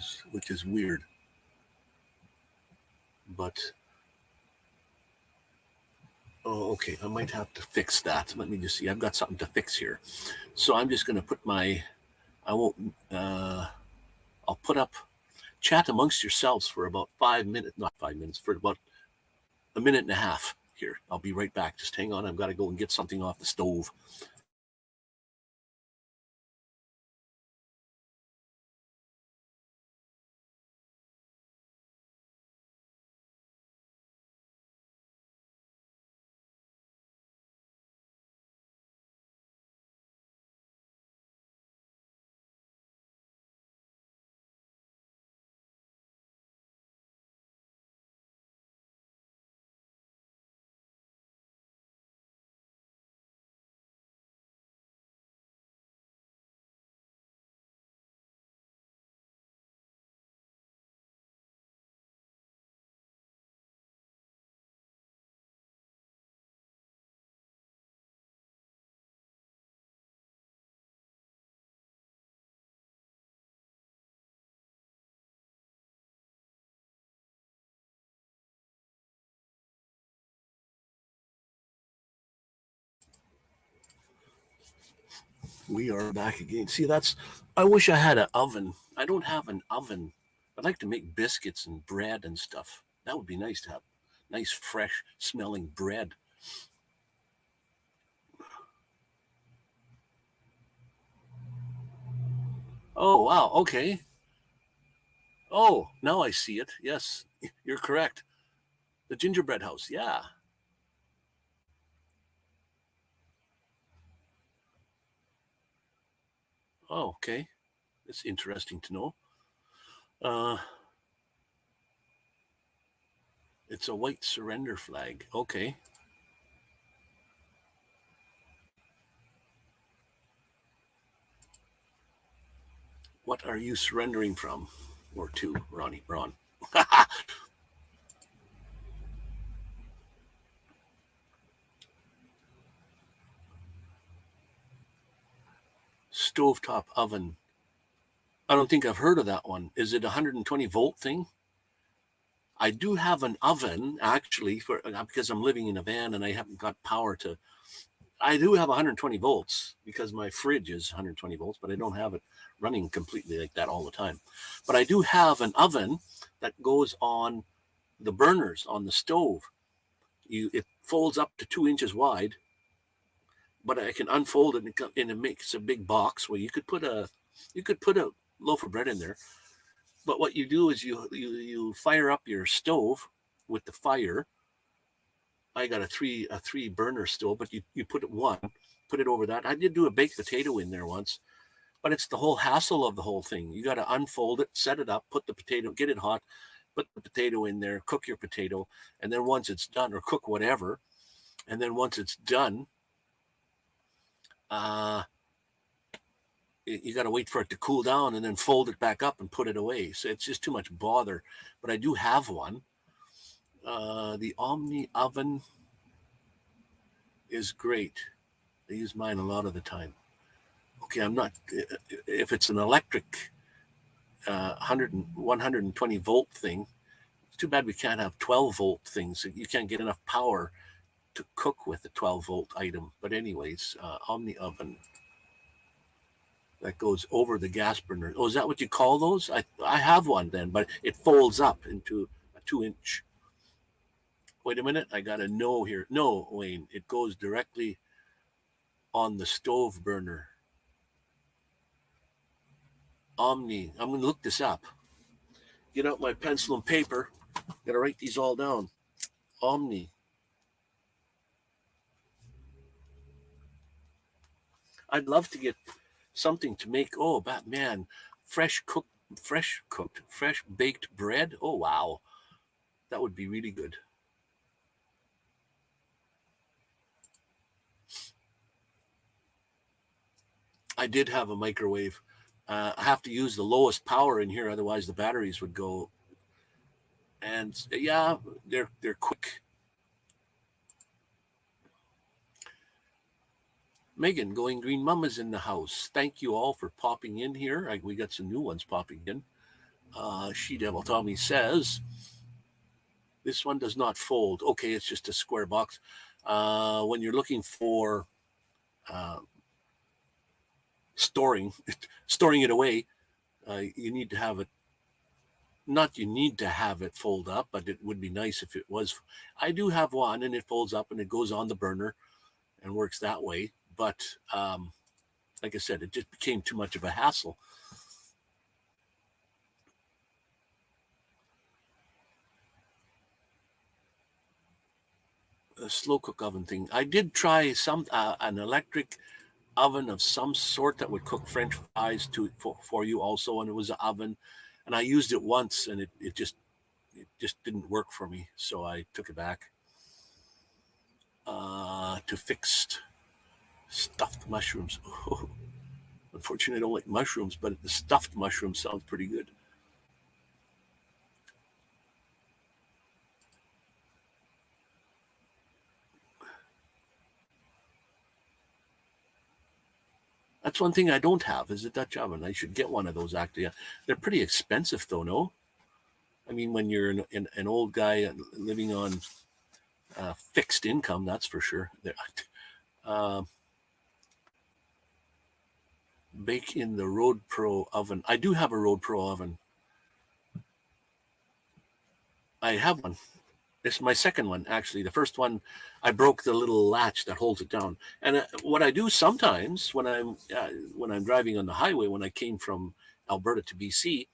is weird. But okay, I might have to fix that. Let me just see. I've got something to fix here, so I'm just going to put my. I won't. I'll put up. Chat amongst yourselves for about 5 minutes, not 5 minutes, for about a minute and a half. Here, I'll be right back. Just hang on. I've got to go and get something off the stove. We are back again. See, I wish I had an oven. I don't have an oven. I'd like to make biscuits and bread and stuff. That would be nice to have nice, fresh smelling bread. Oh, wow. Okay. Oh, now I see it. Yes, you're correct. The gingerbread house. Yeah. Oh, okay. It's interesting to know. It's a white surrender flag. Okay. What are you surrendering from or to, Ronnie Braun? stovetop oven. I don't think I've heard of that one. Is it a 120 volt thing? I do have an oven actually because I'm living in a van and I haven't got power to. I do have 120 volts because my fridge is 120 volts, but I don't have it running completely like that all the time. But I do have an oven that goes on the burners on the stove. It folds up to 2 inches wide, but I can unfold it and it makes a big box where you could put a loaf of bread in there. But what you do is you fire up your stove with the fire. I got a three burner stove, but you put it over that. I did do a baked potato in there once, but it's the whole hassle of the whole thing. You got to unfold it, set it up, put the potato, get it hot, put the potato in there, cook your potato, and then once it's done, or cook whatever, and then once it's done, you got to wait for it to cool down and then fold it back up and put it away. So it's just too much bother. But I do have one. The Omni oven is great. I use mine a lot of the time. Okay, I'm not. If it's an electric 120 volt thing, it's too bad we can't have 12 volt things. You can't get enough power to cook with a 12 volt item. But anyways, Omni oven. That goes over the gas burner. Oh, is that what you call those? I have one then, but it folds up into a 2-inch. Wait a minute, I got a no here. No, Wayne, it goes directly on the stove burner. Omni, I'm going to look this up. Get out my pencil and paper. Got to write these all down. Omni. I'd love to get something to make. Oh, man, fresh baked bread. Oh, wow. That would be really good. I did have a microwave. I have to use the lowest power in here, otherwise the batteries would go. And yeah, they're quick. Megan, Going Green Mama's in the house. Thank you all for popping in here. We got some new ones popping in. She Devil Tommy says, this one does not fold. Okay, it's just a square box. When you're looking for storing it away, you need to have it. Not you need to have it fold up, but it would be nice if it was. I do have one, and it folds up and it goes on the burner and works that way. But like I said, it just became too much of a hassle. A slow cook oven thing. I did try an electric oven of some sort that would cook French fries for you also, and it was an oven, and I used it once, and it just didn't work for me, so I took it back. To fixed stuffed mushrooms. Oh, unfortunately, I don't like mushrooms, but the stuffed mushroom sounds pretty good. That's one thing I don't have is a Dutch oven. I should get one of those, actually. They're pretty expensive, though, no? I mean, when you're an old guy living on fixed income, that's for sure. Bake in the Road Pro oven. I do have a Road Pro oven. I have one. It's my second one, actually. The first one, I broke the little latch that holds it down. And what I do sometimes when I'm driving on the highway, when I came from Alberta to BC,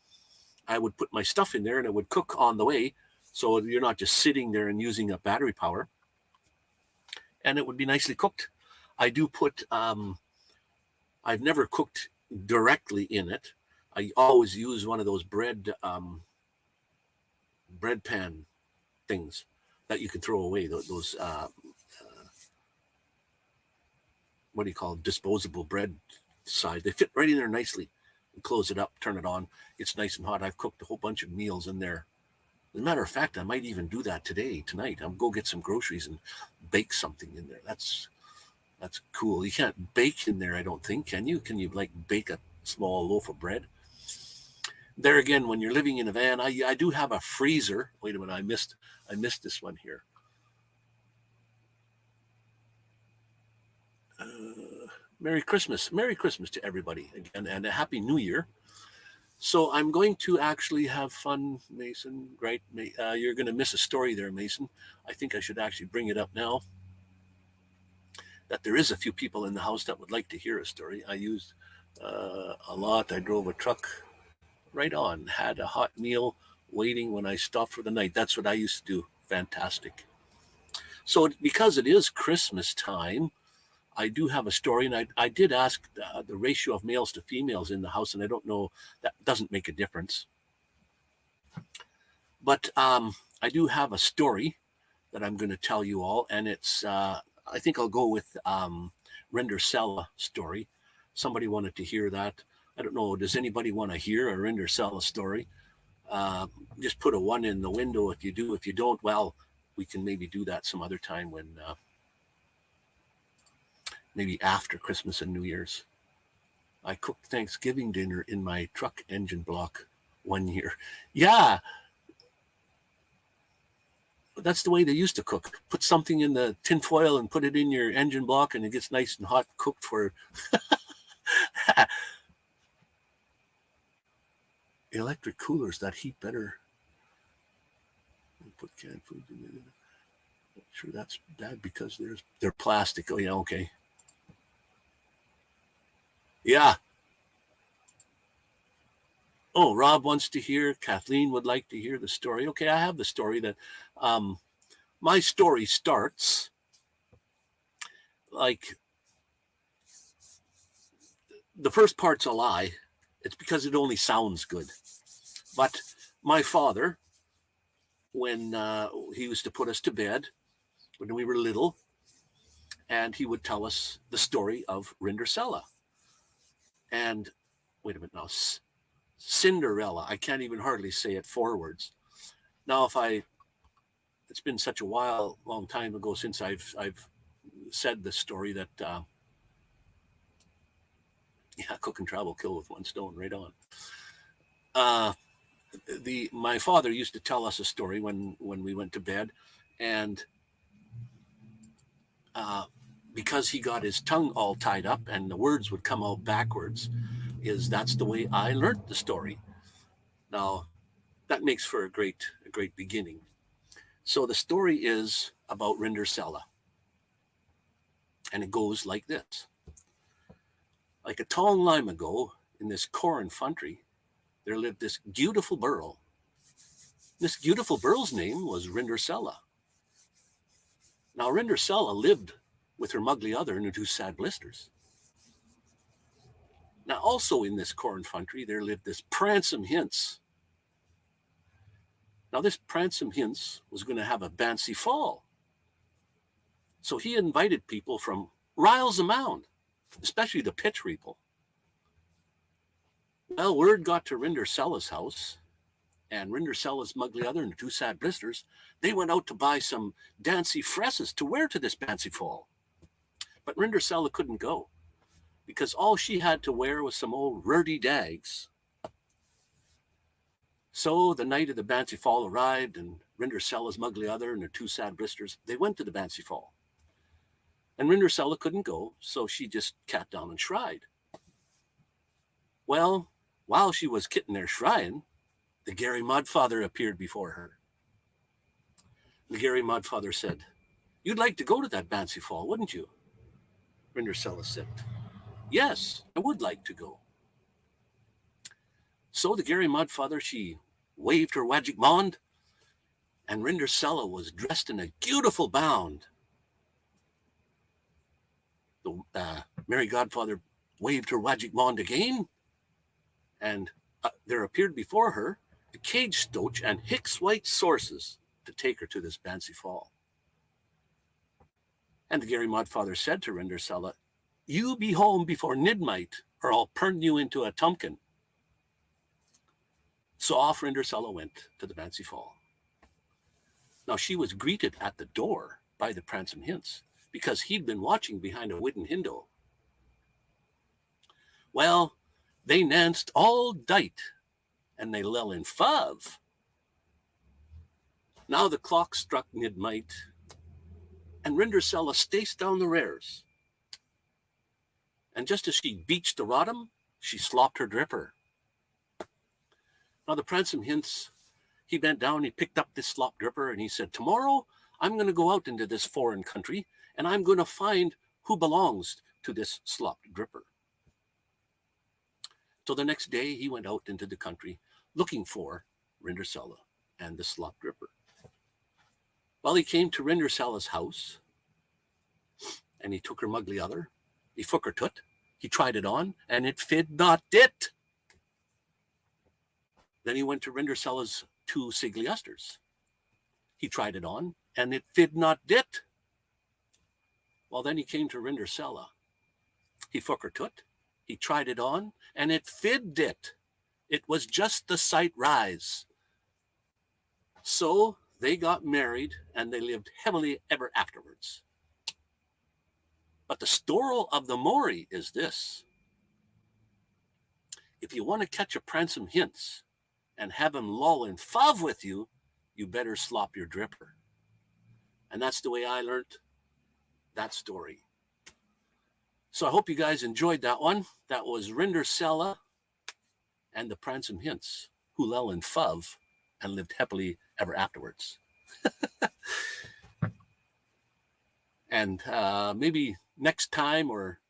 I would put my stuff in there and it would cook on the way. So you're not just sitting there and using up battery power. And it would be nicely cooked. I do put, I've never cooked directly in it. I always use one of those bread pan things that you can throw away. Those what do you call it? Disposable bread side. They fit right in there nicely. You close it up, turn it on. It's nice and hot. I've cooked a whole bunch of meals in there. As a matter of fact, I might even do that tonight. I'm go get some groceries and bake something in there. That's cool. You can't bake in there, I don't think, can you? Can you like bake a small loaf of bread? There again, when you're living in a van, I do have a freezer. Wait a minute, I missed this one here. Merry Christmas to everybody again, and a Happy New Year. So I'm going to actually have fun, Mason. Right? You're going to miss a story there, Mason. I think I should actually bring it up now. That there is a few people in the house that would like to hear a story. I used a lot. I drove a truck right on, had a hot meal waiting when I stopped for the night. That's what I used to do. Fantastic. So because it is Christmas time, I do have a story, and I did ask the ratio of males to females in the house, and I don't know, that doesn't make a difference. But I do have a story that I'm going to tell you all, and it's, I think I'll go with Rindersella story. Somebody wanted to hear that. I don't know, does anybody want to hear a Rindersella story? Just put a 1 in the window if you do. If you don't, well, we can maybe do that some other time when, maybe after Christmas and New Year's. I cooked Thanksgiving dinner in my truck engine block 1 year. Yeah, that's the way they used to cook. Put something in the tin foil and put it in your engine block, and it gets nice and hot, cooked for electric coolers that heat better. Put canned food in it. I'm sure that's bad because they're plastic. Oh yeah, okay. Yeah. Oh, Rob wants to hear. Kathleen would like to hear the story. Okay, I have the story that my story starts like the first part's a lie. It's because it only sounds good. But my father, when he used to put us to bed when we were little, and he would tell us the story of Rindersella. And wait a minute now, Cinderella. I can't even hardly say it forwards. Now, it's been such a long time ago since I've said this story that, yeah, cook and travel, kill with one stone, right on. My father used to tell us a story when we went to bed, and because he got his tongue all tied up and the words would come out backwards, that's the way I learned the story. Now, that makes for a great beginning. So the story is about Rindersella, and it goes like this. Like a tall time ago, in this corn country, there lived this beautiful girl. This beautiful girl's name was Rindersella. Now, Rindersella lived with her mugly other and her 2 sad blisters. Now, also in this corn country, there lived this pransome hints. Now, this pransome hints was going to have a bancy fall. So he invited people from riles amound, especially the pitch people. Well, word got to Rindersella's house, and Rindersella's mugly other and the 2 sad blisters, they went out to buy some dancy fresses to wear to this bancy fall. But Rindersella couldn't go, because all she had to wear was some old rurdy dags. So the night of the bancy fall arrived, and Rindersella's mugly other and her 2 sad blisters, they went to the bancy fall. And Rindersella couldn't go, so she just cat down and shried. Well, while she was kitting there shrying, the Gary Mudfather appeared before her. The Gary Mudfather said, "You'd like to go to that bancy fall, wouldn't you?" Rindersella said, "Yes, I would like to go." So the Gary Mudfather, she waved her wagic wand, and Rindersella was dressed in a beautiful bound. The Mary Godfather waved her wagic wand again, and there appeared before her a cage stoach and Hicks white sources to take her to this bancy fall. And the Gary Mudfather said to Rindersella, "You be home before midnight, or I'll turn you into a tumpkin." So off Rindersella went to the bancy fall. Now she was greeted at the door by the pransome hints, because he'd been watching behind a wooden window. Well, they nanced all dight, and they lell in fav. Now the clock struck midnight, and Rindersella staced down the rares. And just as she beached the rodham, she slopped her dripper. Now the Pransome Hints, he bent down, he picked up this slop dripper, and he said, tomorrow I'm going to go out into this foreign country, and I'm going to find who belongs to this slop dripper. So the next day he went out into the country looking for Rindersella and the slop dripper. Well, he came to Rindersella's house, and he took her mugly other, he fook her tut, he tried it on, and it fid not dit. Then he went to Rindersella's two sigliusters. He tried it on, and it fid not dit. Well, then he came to Rindersella. He fook her tut, he tried it on, and it fid dit. It was just the sight rise. So they got married, and they lived heavily ever afterwards. But the story of the Maury is this. If you want to catch a Pransome Hints and have him loll in fav with you, you better slop your dripper. And that's the way I learned that story. So I hope you guys enjoyed that one. That was Rindersella and the Pransome Hints, who lell in fav and lived happily ever afterwards. And maybe next time or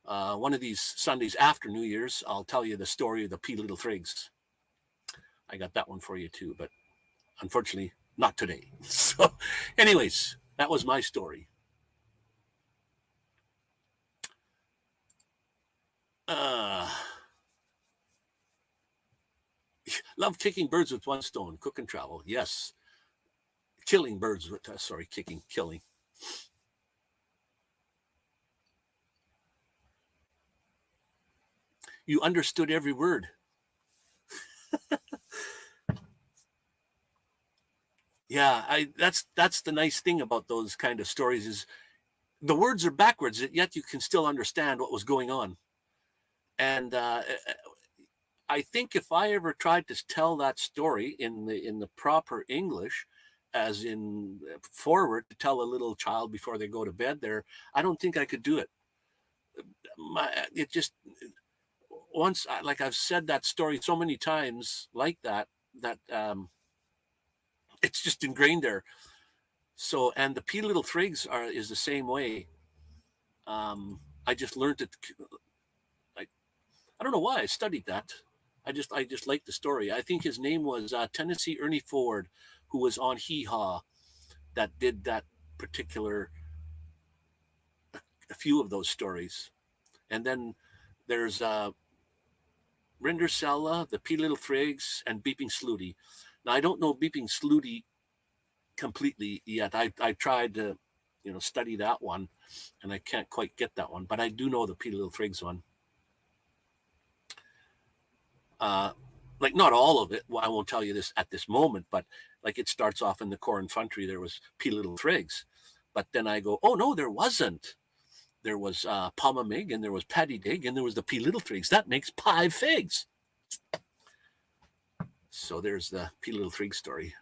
one of these Sundays after New Year's, I'll tell you the story of the P Little Thrigs. I got that one for you too, but unfortunately not today. So anyways, that was my story. Love kicking birds with one stone, cook and travel. Yes. Killing birds with, killing. You understood every word. Yeah, that's the nice thing about those kind of stories is the words are backwards, yet you can still understand what was going on. And I think if I ever tried to tell that story in the proper English, as in forward to tell a little child before they go to bed there, I don't think I could do it. It just, once, like I've said that story so many times like that it's just ingrained there. So, and the P Little Thrigs is the same way. I just learned it. I don't know why I studied that. I just liked the story. I think his name was Tennessee Ernie Ford, who was on Hee Haw, that did that particular, a few of those stories. And then there's Rindersella, the P Little Thrigs, and Beeping Slooty. Now, I don't know Beeping Slooty completely yet. I tried to, study that one, and I can't quite get that one. But I do know the P Little Thrigs one. Like not all of it. Well, I won't tell you this at this moment, but like it starts off in the Corn Country, there was P Little Thrigs. But then I go, oh no, there wasn't. There was Palma Mig, and there was Paddy Dig, and there was the P Little Thrigs. That makes 5 figs. So there's the P Little Thrig story.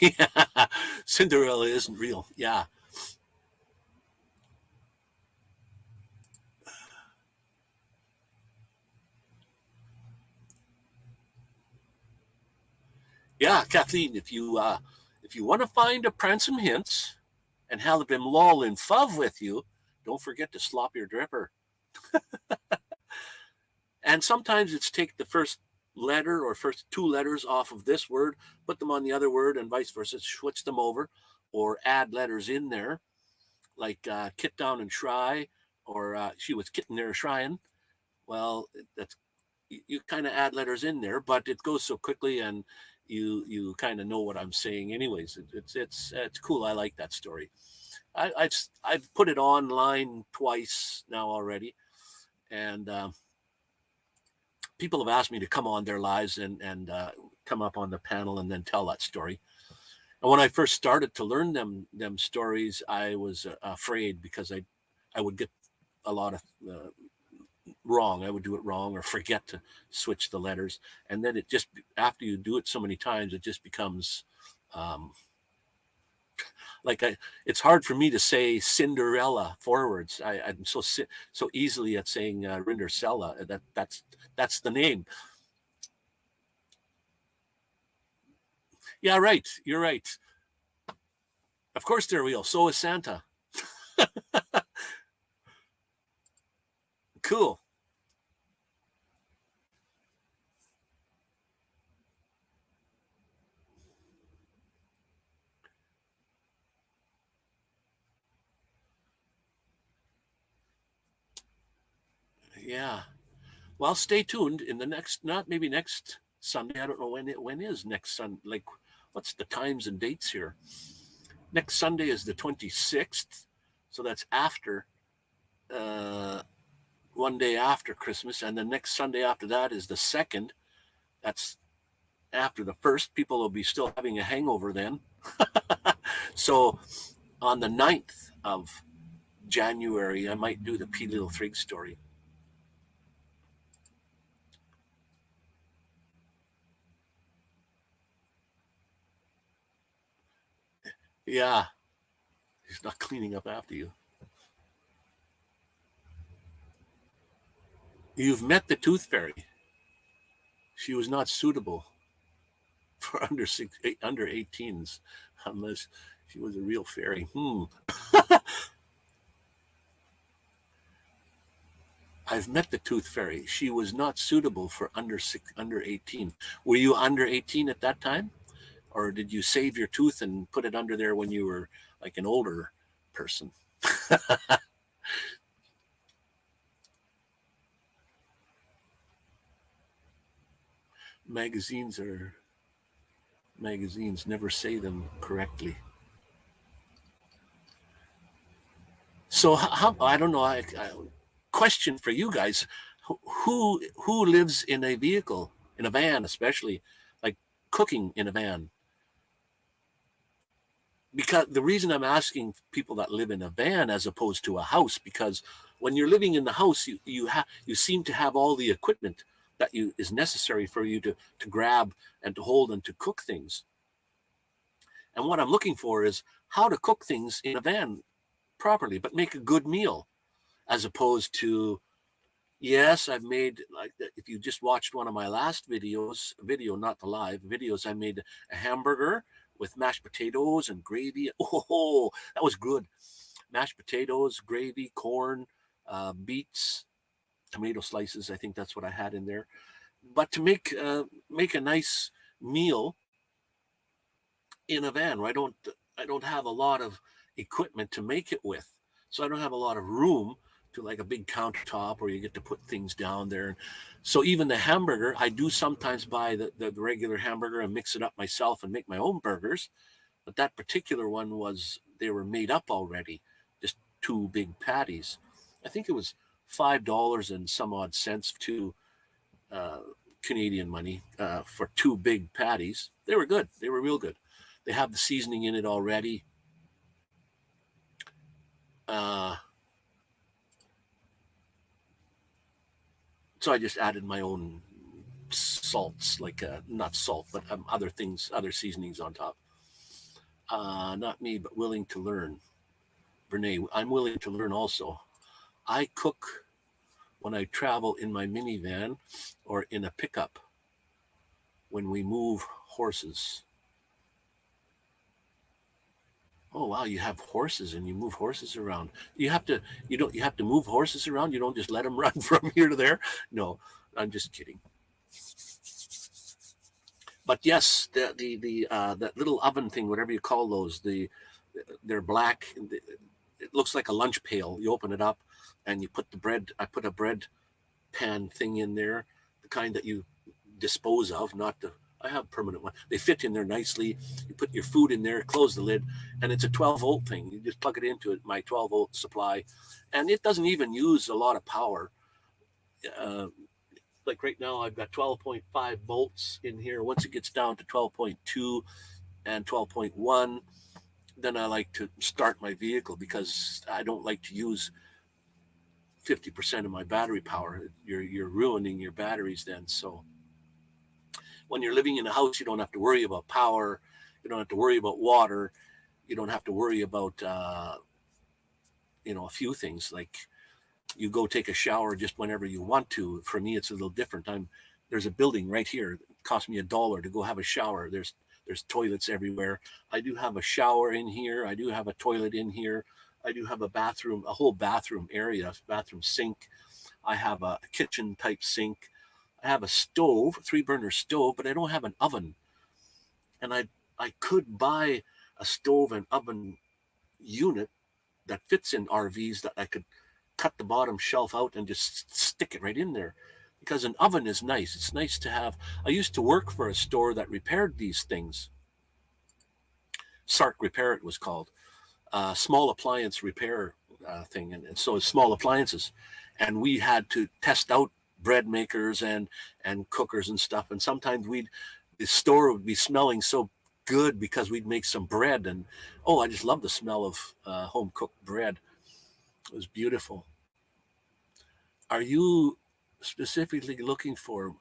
Yeah, Cinderella isn't real. Yeah. Yeah, Kathleen, if you want to find a Pransome Hints and have them loll in fav with you, don't forget to slop your dripper. And sometimes it's take the first letter or first 2 letters off of this word, put them on the other word, and vice versa, switch them over, or add letters in there, like kit down and shry, or she was kitting there shryin'. Well, that's, you kind of add letters in there, but it goes so quickly, and you kind of know what I'm saying. Anyways, it's cool. I like that story. I've put it online twice now already, and people have asked me to come on their lives and come up on the panel and then tell that story. And when I first started to learn them stories, I was afraid because I would get a lot of wrong. I would do it wrong or forget to switch the letters. And then it just, after you do it so many times, it just becomes it's hard for me to say Cinderella forwards. I'm so easily at saying Rindercella. That's the name. Yeah, right. You're right. Of course they're real. So is Santa. Cool. Yeah. Well, stay tuned in the next, not maybe next Sunday. I don't know when is next Sunday. Like, what's the times and dates here? Next Sunday is the 26th. So that's after, one day after Christmas. And the next Sunday after that is the 2nd. That's after the 1st. People will be still having a hangover then. So on the 9th of January, I might do the P. Little Frig story. Yeah. He's not cleaning up after you. You've met the Tooth Fairy. She was not suitable for under 18s unless she was a real fairy. I've met the Tooth Fairy. She was not suitable for under 18. Were you under 18 at that time? Or did you save your tooth and put it under there when you were like an older person? Magazines, never say them correctly. So how I don't know. I question for you guys: who lives in a vehicle, in a van, especially like cooking in a van? Because the reason I'm asking people that live in a van as opposed to a house, because when you're living in the house, you seem to have all the equipment that is necessary for you to grab and to hold and to cook things. And what I'm looking for is how to cook things in a van properly, but make a good meal, as opposed to, yes, I've made, like, if you just watched one of my last not the live videos, I made a hamburger with mashed potatoes and gravy. Oh, that was good. Mashed potatoes, gravy, corn, beets, tomato slices. I think that's what I had in there. But to make a nice meal in a van, I don't have a lot of equipment to make it with, so I don't have a lot of room to like a big countertop where you get to put things down there. So even the hamburger, I do sometimes buy the regular hamburger and mix it up myself and make my own burgers. But that particular one they were made up already, just 2 big patties. I think it was $5 and some odd cents to Canadian money for 2 big patties. They were good. They were real good. They have the seasoning in it already. So I just added my own salts, like not salt, but other things, other seasonings on top. Not me, but willing to learn. Renee, I'm willing to learn also. I cook when I travel in my minivan or in a pickup when we move horses. Oh wow, you have horses and you move horses around. You have to move horses around. You don't just let them run from here to there. No, I'm just kidding. But yes, that little oven thing, whatever you call those, they're black. It looks like a lunch pail. You open it up and you put the bread. I put a bread pan thing in there, the kind that you dispose of, not the. I have a permanent one. They fit in there nicely. You put your food in there, close the lid, and it's a 12-volt thing. You just plug it into it, my 12-volt supply, and it doesn't even use a lot of power. like right now I've got 12.5 volts in here. Once it gets down to 12.2 and 12.1, then I like to start my vehicle because I don't like to use 50% of my battery power. You're ruining your batteries then. So when you're living in a house, you don't have to worry about power. You don't have to worry about water. You don't have to worry about a few things like you go take a shower just whenever you want to. For me, it's a little different. There's a building right here. It cost me $1 to go have a shower. There's toilets everywhere. I do have a shower in here. I do have a toilet in here. I do have a bathroom, a whole bathroom area, bathroom sink. I have a kitchen type sink. I have a stove, 3-burner stove, but I don't have an oven. And I could buy a stove and oven unit that fits in RVs that I could cut the bottom shelf out and just stick it right in there. Because an oven is nice. It's nice to have. I used to work for a store that repaired these things. Sark Repair, it was called. Small appliance repair thing. And so it's small appliances. And we had to test out bread makers and cookers and stuff. And sometimes the store would be smelling so good because we'd make some bread. And, I just love the smell of home cooked bread. It was beautiful. Are you specifically looking for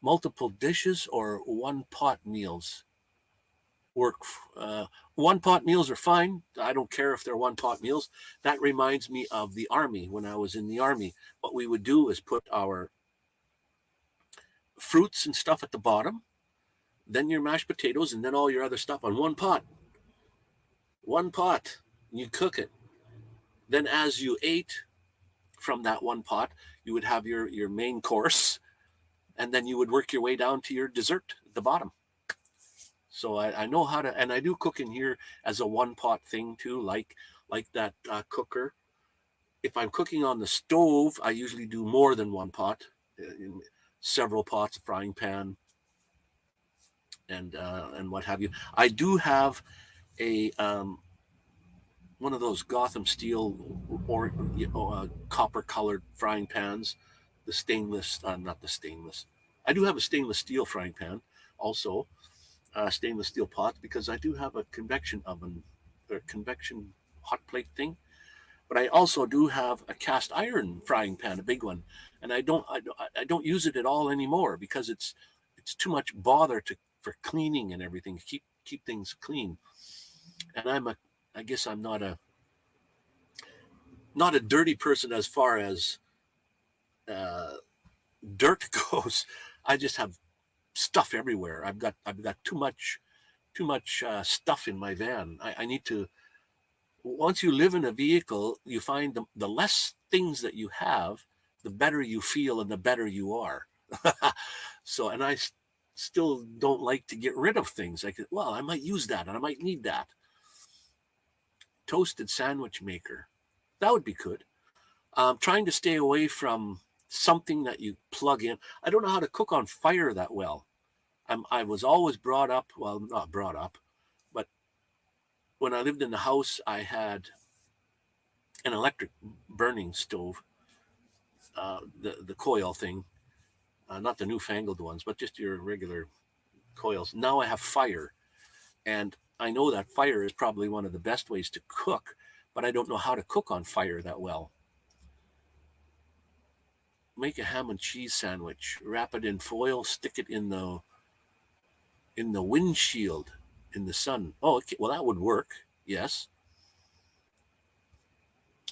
multiple dishes or one pot meals? One pot meals are fine. I don't care if they're one pot meals. That reminds me of the Army. When I was in the Army, what we would do is put our fruits and stuff at the bottom, then your mashed potatoes, and then all your other stuff on one pot. One pot. You cook it. Then as you ate from that one pot, you would have your main course, and then you would work your way down to your dessert at the bottom. So I know how to, and I do cook in here as a one pot thing too, like that cooker. If I'm cooking on the stove, I usually do more than one pot, in several pots, frying pan, and what have you. I do have a one of those Gotham steel or copper colored frying pans, the stainless, not the stainless. I do have a stainless steel frying pan, also stainless steel pot, because I do have a convection oven or convection hot plate thing. But I also do have a cast iron frying pan, a big one, and I don't use it at all anymore because it's too much bother for cleaning and everything. Keep things clean. And I guess I'm not a dirty person as far as uh, dirt goes. I just have stuff everywhere. I've got too much stuff in my van. I need to. Once you live in a vehicle, you find the less things that you have, the better you feel and the better you are. So, and I still don't like to get rid of things. I might use that and I might need that. Toasted sandwich maker. That would be good. Trying to stay away from something that you plug in. I don't know how to cook on fire that well. I was always brought up, well, not brought up, but when I lived in the house, I had an electric burning stove, the coil thing, not the newfangled ones, but just your regular coils. Now I have fire, and I know that fire is probably one of the best ways to cook, but I don't know how to cook on fire that well. Make a ham and cheese sandwich, wrap it in foil, stick it in the windshield in the sun. Oh, okay. Well, that would work. Yes.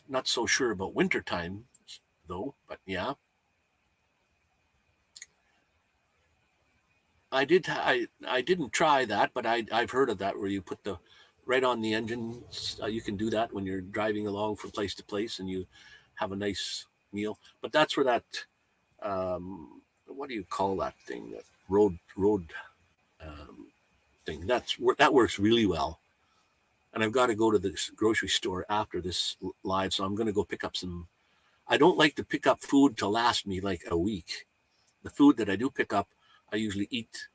Not so sure about wintertime, though, but yeah. I didn't try that, but I've heard of that where you put the right on the engine. You can do that when you're driving along from place to place and you have a nice meal. But that's where that what do you call that thing? That road um, thing. That works really well. And I've got to go to the grocery store after this live, so I'm going to go pick up some. I don't like to pick up food to last me like a week. The food that I do pick up, I usually eat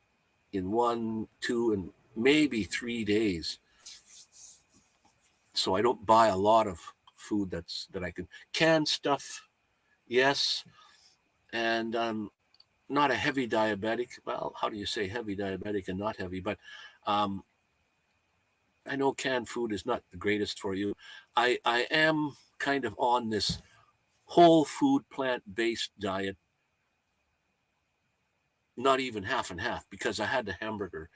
in 1, 2, and maybe 3 days. So I don't buy a lot of food that I can. Canned stuff, yes. And not a heavy diabetic. Well, how do you say heavy diabetic and not heavy? But um, I know canned food is not the greatest for you. I am kind of on this whole food plant-based diet, not even half and half, because I had the hamburger.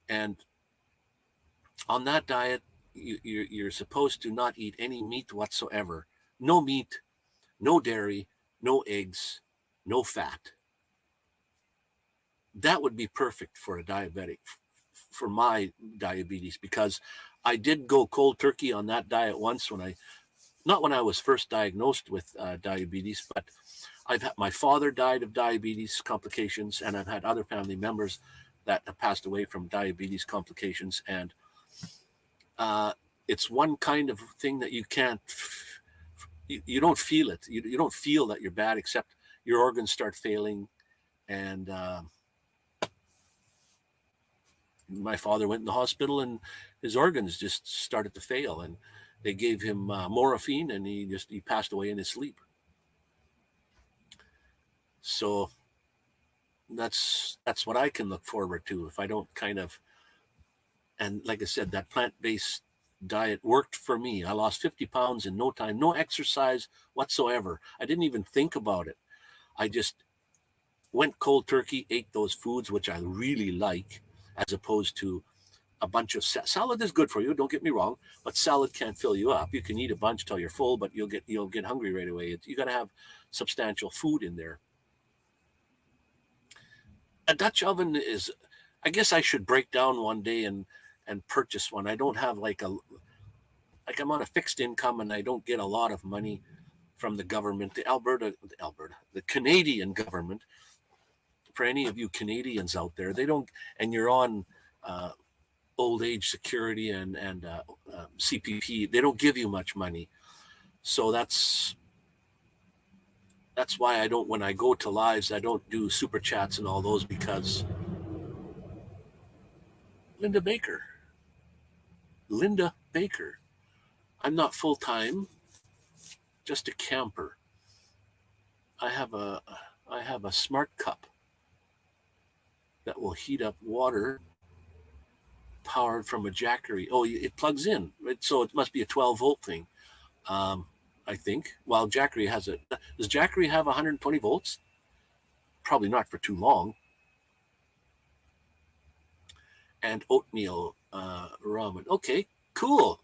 And on that diet, you're supposed to not eat any meat whatsoever. No meat, no dairy, no eggs, no fat. That would be perfect for a diabetic, for my diabetes, because I did go cold turkey on that diet once not when I was first diagnosed with diabetes, but I've had, my father died of diabetes complications, and I've had other family members that have passed away from diabetes complications, and uh, it's one kind of thing that you can't, you don't feel it. You don't feel that you're bad, except your organs start failing, and my father went in the hospital, and his organs just started to fail, and they gave him morphine, and he passed away in his sleep. So that's what I can look forward to if I don't kind of, and like I said, that plant-based diet worked for me. I lost 50 pounds in no time, no exercise whatsoever. I didn't even think about it. I just went cold turkey, ate those foods which I really like, as opposed to a bunch of salad is good for you. Don't get me wrong, but salad can't fill you up. You can eat a bunch till you're full, but you'll get hungry right away. You got to have substantial food in there. A Dutch oven is, I guess I should break down one day and purchase one. I don't have like I'm on a fixed income, and I don't get a lot of money from the government, the Canadian government. For any of you Canadians out there, they don't, and you're on uh, old age security and CPP. They don't give you much money, so that's why I don't. When I go to lives, I don't do super chats and all those, because Linda Baker, Linda Baker. I'm not full time, just a camper. I have a I have a smart cup that will heat up water powered from a Jackery. Oh, it plugs in, so it must be a 12-volt thing. Um, I think. While Jackery has it, does Jackery have 120 volts? Probably not for too long. And oatmeal ramen. Okay, cool,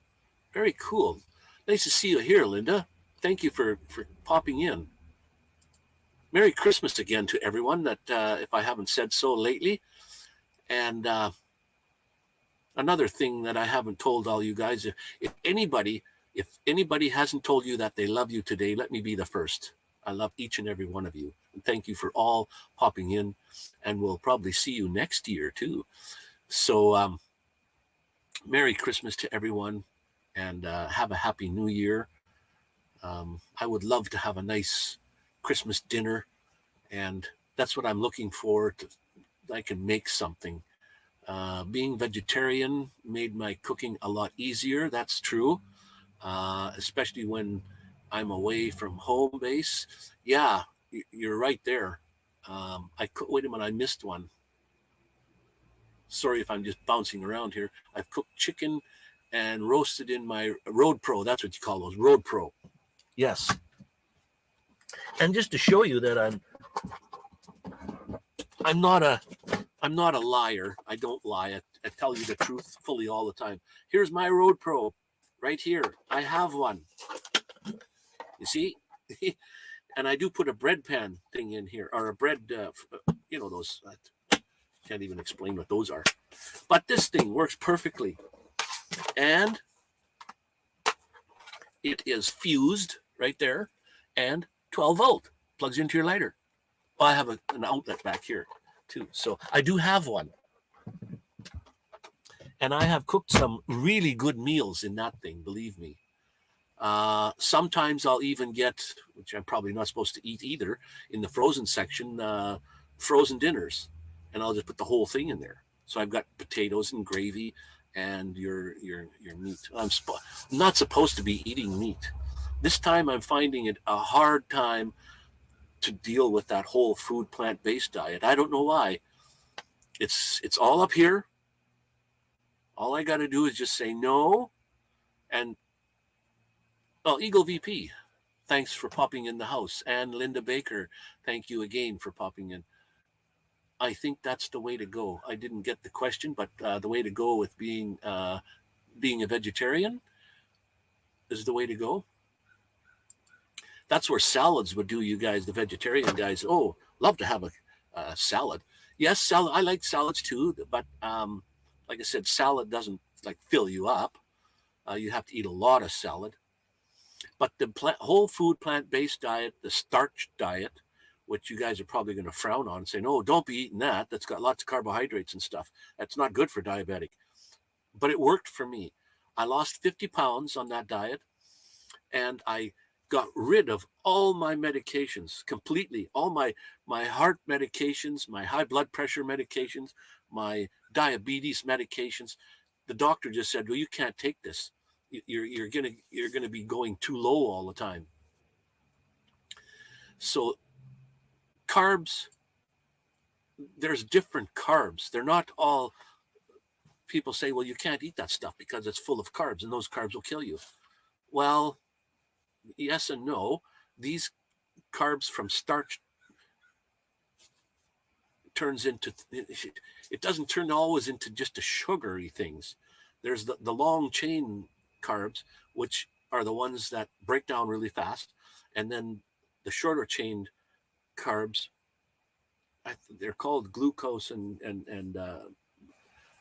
very cool. Nice to see you here, Linda. Thank you for popping in. Merry Christmas again to everyone. That if I haven't said so lately, and another thing that I haven't told all you guys, if anybody hasn't told you that they love you today, let me be the first. I love each and every one of you. And thank you for all popping in. And we'll probably see you next year too. So Merry Christmas to everyone, and have a happy new year. I would love to have a nice Christmas dinner, and that's what I'm looking for. I can make something. Being vegetarian made my cooking a lot easier. That's true, especially when I'm away from home base. Yeah, you're right there. Wait a minute, I missed one. Sorry if I'm just bouncing around here. I've cooked chicken and roasted in my Road Pro. That's what you call those, Road Pro. Yes. And just to show you that I'm not a liar. I don't lie. I tell you the truth fully all the time. Here's my Road Pro right here. I have one. You see? And I do put a bread pan thing in here, or a bread, those. Can't even explain what those are. But this thing works perfectly. And it is fused right there, and 12 volt plugs into your lighter. Well, I have an outlet back here too, so I do have one. And I have cooked some really good meals in that thing, believe me. Sometimes I'll even get, which I'm probably not supposed to eat either, in the frozen section, frozen dinners, and I'll just put the whole thing in there. So I've got potatoes and gravy and your meat. I'm not supposed to be eating meat. This time I'm finding it a hard time to deal with that whole food plant-based diet. I don't know why. It's all up here. All I got to do is just say no. And, well, Eagle VP, thanks for popping in the house. And Linda Baker, thank you again for popping in. I think that's the way to go. I didn't get the question, but the way to go with being a vegetarian is the way to go. That's where salads would do, you guys, the vegetarian guys. Oh, love to have a salad. Yes, salad. I like salads too, but like I said, salad doesn't like fill you up. You have to eat a lot of salad. But the whole food plant-based diet, the starch diet, which you guys are probably going to frown on and say, no, don't be eating that. That's got lots of carbohydrates and stuff. That's not good for diabetic. But it worked for me. I lost 50 pounds on that diet, and I got rid of all my medications completely, all my heart medications, my high blood pressure medications, my diabetes medications. The doctor just said, well, you can't take this. You're gonna be going too low all the time. So carbs, there's different carbs. They're not all, people say, well, you can't eat that stuff because it's full of carbs and those carbs will kill you. Well, yes and no. These carbs from starch it doesn't turn always into just the sugary things. There's the long chain carbs, which are the ones that break down really fast. And then the shorter chain carbs, they're called glucose and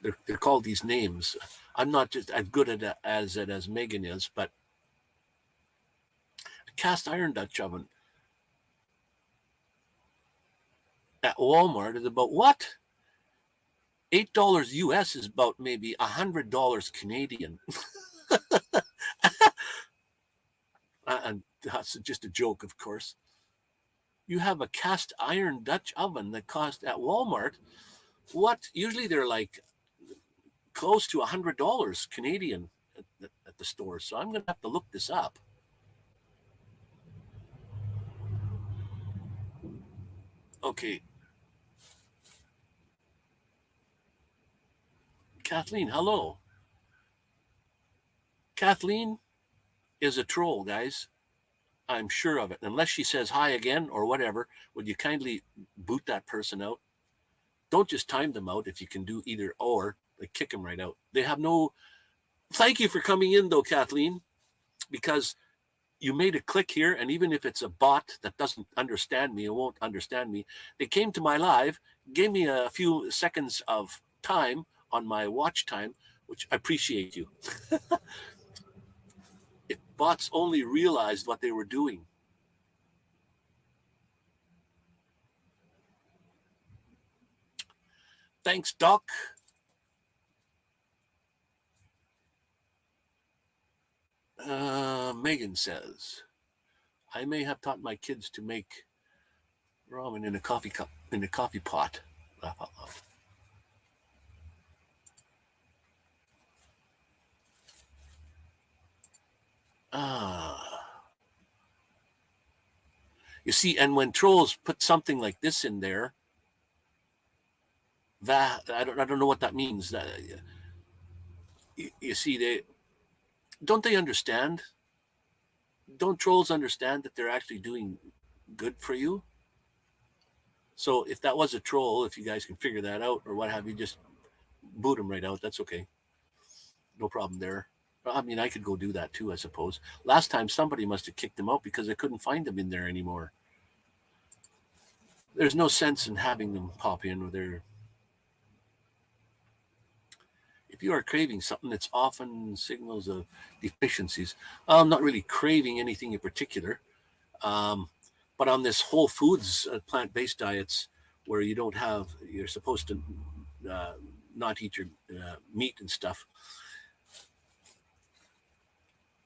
they're called these names. I'm not just as good at it as Megan is, but a cast iron Dutch oven at Walmart is about what? $8 US is about maybe $100 Canadian. And that's just a joke, of course. You have a cast iron Dutch oven that costs at Walmart, what? Usually they're like close to $100 Canadian at the store. So I'm going to have to look this up. Okay. Kathleen, hello. Kathleen is a troll, guys. I'm sure of it. Unless she says hi again or whatever, would you kindly boot that person out? Don't just time them out if you can do either or. Like kick them right out. They have no... Thank you for coming in, though, Kathleen, because you made a click here, and even if it's a bot that doesn't understand me, it won't understand me. They came to my live, gave me a few seconds of time on my watch time, which I appreciate you. If bots only realized what they were doing. Thanks, Doc. Megan says, I may have taught my kids to make ramen in a coffee cup, in a coffee pot. Laugh out loud. You see, and when trolls put something like this in there, that I don't know what that means. You see, they understand? Don't trolls understand that they're actually doing good for you? So if that was a troll, if you guys can figure that out or what have you, just boot them right out. That's okay. No problem there. I mean, I could go do that too, I suppose. Last time somebody must have kicked them out because I couldn't find them in there anymore. There's no sense in having them pop in or they're... If you are craving something, it's often signals of deficiencies. I'm not really craving anything in particular. But on this whole foods, plant-based diets, where you're supposed to not eat your meat and stuff.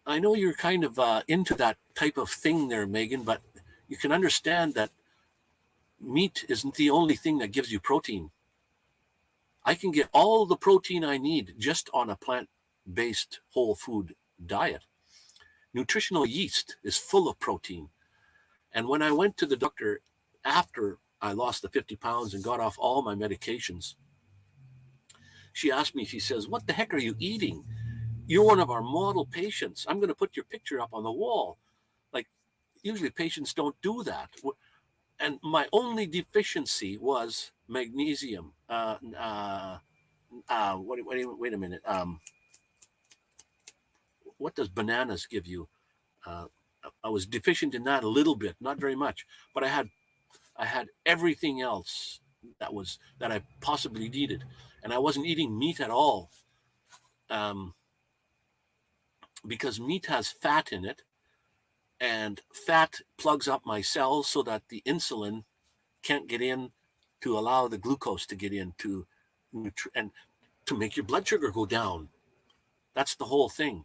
I know you're kind of into that type of thing there, Megan, but you can understand that meat isn't the only thing that gives you protein. I can get all the protein I need just on a plant-based whole food diet. Nutritional yeast is full of protein. And when I went to the doctor
after I lost the 50 pounds and got off all my medications, she asked me, she says, "What the heck are you eating? You're one of our model patients. I'm going to put your picture up on the wall." Like, usually patients don't do that. And my only deficiency was magnesium. Wait a minute. What does bananas give you? Uh, I was deficient in that a little bit, not very much, but I had everything else that I possibly needed, and I wasn't eating meat at all, um, because meat has fat in it, and fat plugs up my cells so that the insulin can't get in to allow the glucose to get in and to make your blood sugar go down. That's the whole thing.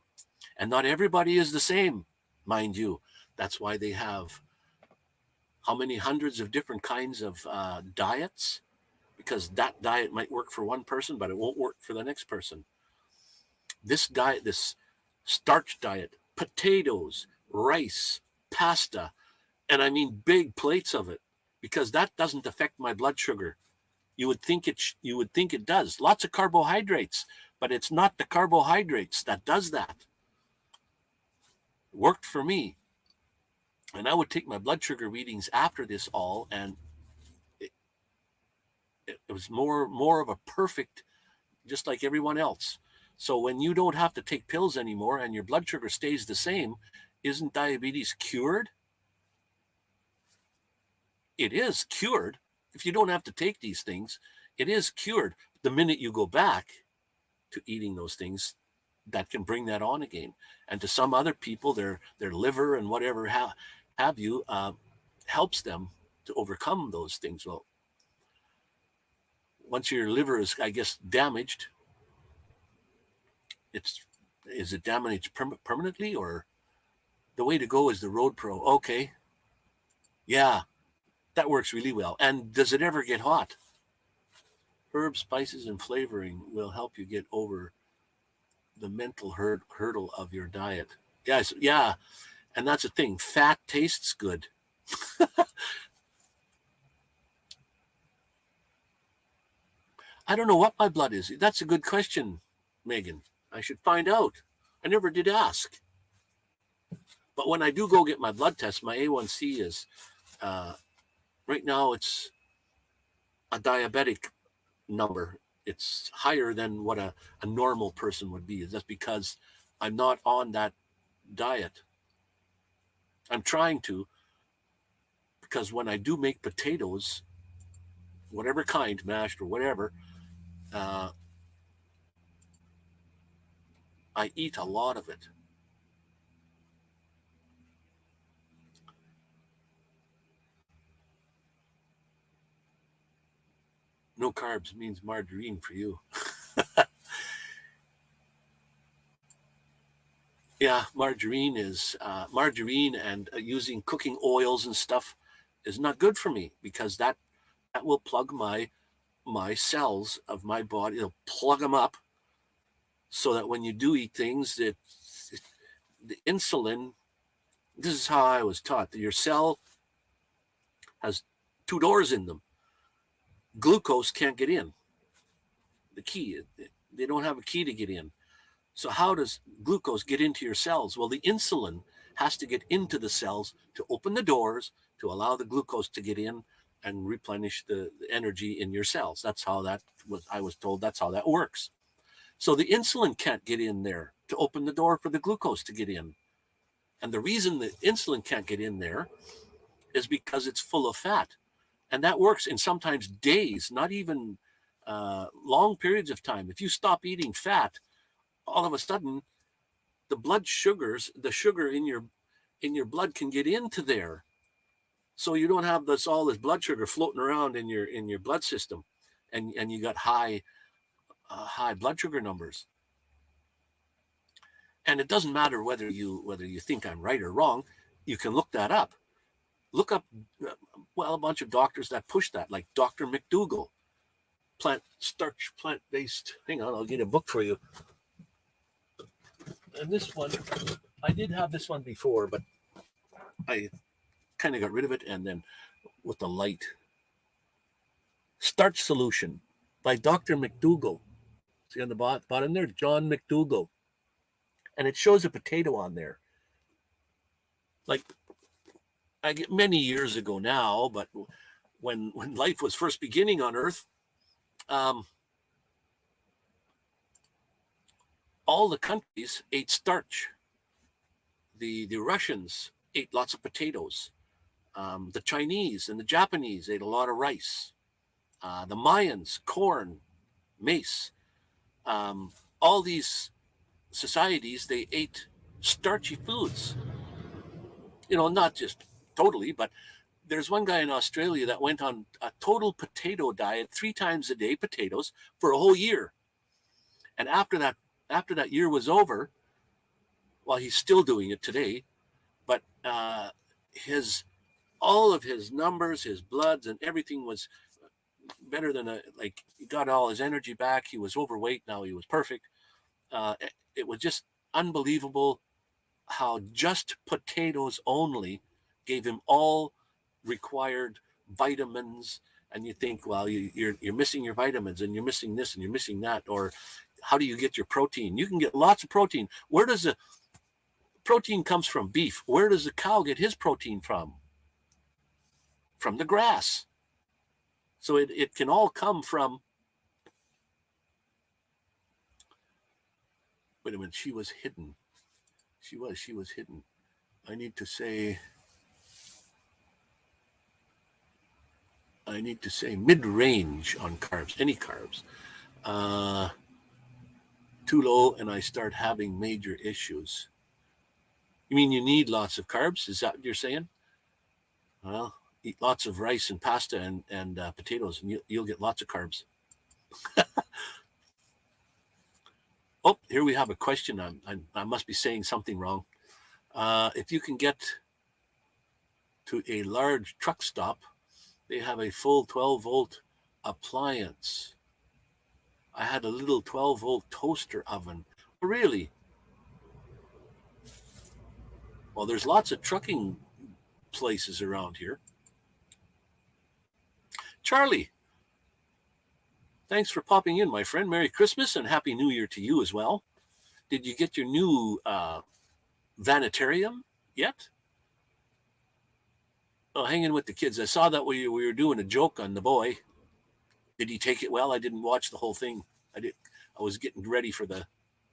And not everybody is the same, mind you. That's why they have how many hundreds of different kinds of diets, because that diet might work for one person, but it won't work for the next person. This diet, this starch diet, potatoes, rice, pasta, and I mean big plates of it, because that doesn't affect my blood sugar. You would think it does. Lots of carbohydrates, but it's not the carbohydrates that does that. It worked for me. And I would take my blood sugar readings after this all, and it, it was more of a perfect, just like everyone else. So when you don't have to take pills anymore and your blood sugar stays the same, isn't diabetes cured? It is cured. If you don't have to take these things, it is cured. The minute you go back to eating those things, that can bring that on again. And to some other people, their liver and whatever have you helps them to overcome those things. Well, once your liver is, I guess, damaged, it's is it damaged permanently, or the way to go is the Road Pro? Okay, yeah, that works really well. And does it ever get hot? Herbs, spices, and flavoring will help you get over the mental hurdle of your diet. Yes, yeah, and that's the thing. Fat tastes good. I don't know what my blood is. That's a good question, Megan. I should find out. I never did ask. But when I do go get my blood test, my A1C is uh, right now it's a diabetic number. It's higher than what a normal person would be. That's because I'm not on that diet. I'm trying to, because when I do make potatoes, whatever kind, mashed or whatever, uh, I eat a lot of it. No carbs means margarine for you. Yeah, margarine and using cooking oils and stuff is not good for me, because that will plug my cells of my body. It'll plug them up so that when you do eat things, the insulin. This is how I was taught that your cell has two doors in them. Glucose can't get in. The key, they don't have a key to get in. So how does glucose get into your cells? Well, the insulin has to get into the cells to open the doors to allow the glucose to get in and replenish the energy in your cells. That's how I was told that's how that works. So the insulin can't get in there to open the door for the glucose to get in. And the reason the insulin can't get in there is because it's full of fat. And that works in sometimes days, not even long periods of time. If you stop eating fat, all of a sudden the sugar in your blood can get into there. So you don't have all this blood sugar floating around in your blood system, and you got high blood sugar numbers. And it doesn't matter whether you think I'm right or wrong. You can look that up. Look up, a bunch of doctors that push that, like Dr. McDougall, plant based. Hang on, I'll get a book for you. And this one, I did have this one before, but I kind of got rid of it. And then with the light. Starch Solution by Dr. McDougall. See on the bottom there, John McDougall. And it shows a potato on there. Like, I get many years ago now, but when life was first beginning on Earth, all the countries ate starch. The Russians ate lots of potatoes. The Chinese and the Japanese ate a lot of rice. The Mayans, corn, maize. All these societies, they ate starchy foods. You know, not just totally, but there's one guy in Australia that went on a total potato diet, 3 times a day potatoes for a whole year. And after that year was over, well, he's still doing it today, but all of his numbers, his bloods, and everything was better than he got all his energy back. He was overweight. Now he was perfect. It was just unbelievable how just potatoes only gave him all required vitamins. And you think, well, you're missing your vitamins, and you're missing this, and you're missing that. Or how do you get your protein? You can get lots of protein. Where does the protein comes from? Beef. Where does the cow get his protein from? From the grass. So it can all come from. Wait a minute, she was hidden. She was hidden. I need to say mid-range on carbs, any carbs. Too low, and I start having major issues. You mean you need lots of carbs? Is that what you're saying? Well, eat lots of rice and pasta and potatoes, and you'll get lots of carbs. Oh, here we have a question. I must be saying something wrong. If you can get to a large truck stop, they have a full 12-volt appliance. I had a little 12-volt toaster oven. Really? Well, there's lots of trucking places around here. Charlie, thanks for popping in, my friend. Merry Christmas and Happy New Year to you as well. Did you get your new vanitarium yet? Oh, hanging with the kids. I saw that we were doing a joke on the boy. Did he take it well? I didn't watch the whole thing. I was getting ready for the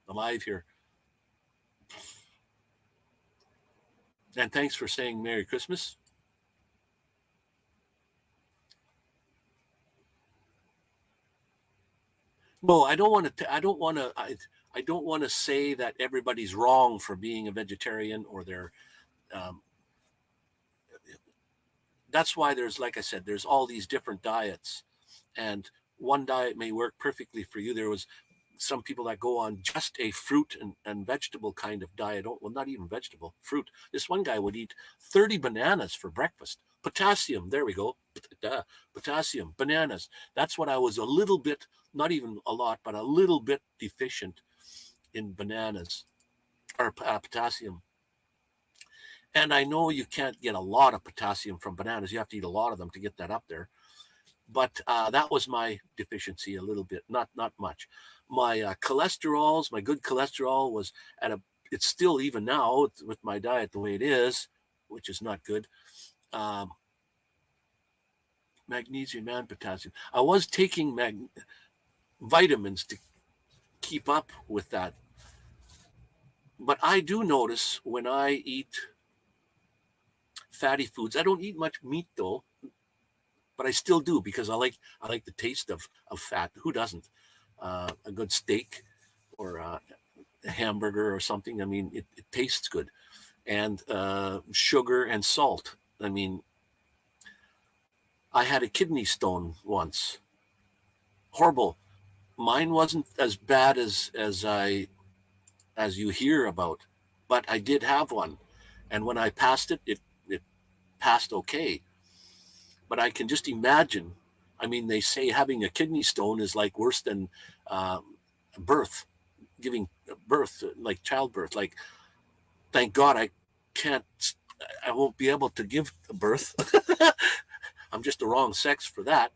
live here. And thanks for saying Merry Christmas. No, I don't want to say that everybody's wrong for being a vegetarian or they're. That's why there's, like I said, there's all these different diets, and one diet may work perfectly for you. There was some people that go on just a fruit and vegetable kind of diet. Well, not even vegetable, fruit. This one guy would eat 30 bananas for breakfast. Potassium, there we go. Potassium, bananas. That's what I was a little bit, not even a lot, but a little bit deficient in bananas or potassium. And I know you can't get a lot of potassium from bananas. You have to eat a lot of them to get that up there. But that was my deficiency a little bit, not much. My cholesterols, my good cholesterol was it's still even now with my diet the way it is, which is not good. Magnesium and potassium. I was taking vitamins to keep up with that. But I do notice when I eat fatty foods, I don't eat much meat though, but I still do because I like the taste of fat. Who doesn't? A good steak or a hamburger or something. I mean, it tastes good. And sugar and salt. I mean, I had a kidney stone once. Horrible. Mine wasn't as bad as you hear about, but I did have one. And when I passed it, it passed okay. But I can just imagine. I mean, they say having a kidney stone is like worse than birth, giving birth, like childbirth. Like, thank God I won't be able to give birth. I'm just the wrong sex for that.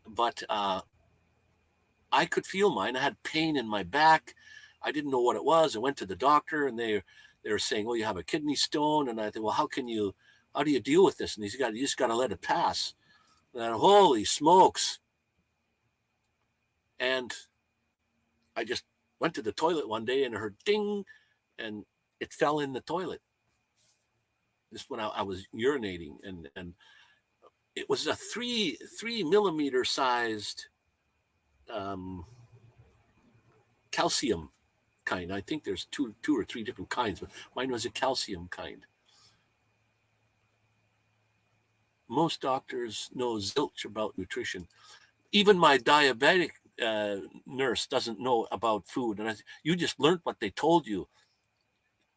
But I could feel mine. I had pain in my back. I didn't know what it was. I went to the doctor, and they were saying, "Oh, you have a kidney stone." And I thought, "Well, how do you deal with this?" And you just got to let it pass. And holy smokes! And I just went to the toilet one day and I heard ding, and it fell in the toilet. Just when I was urinating, and it was a 3 millimeter sized calcium kind. I think there's two or three different kinds, but mine was a calcium kind. Most doctors know zilch about nutrition. Even my diabetic nurse doesn't know about food. And you just learned what they told you.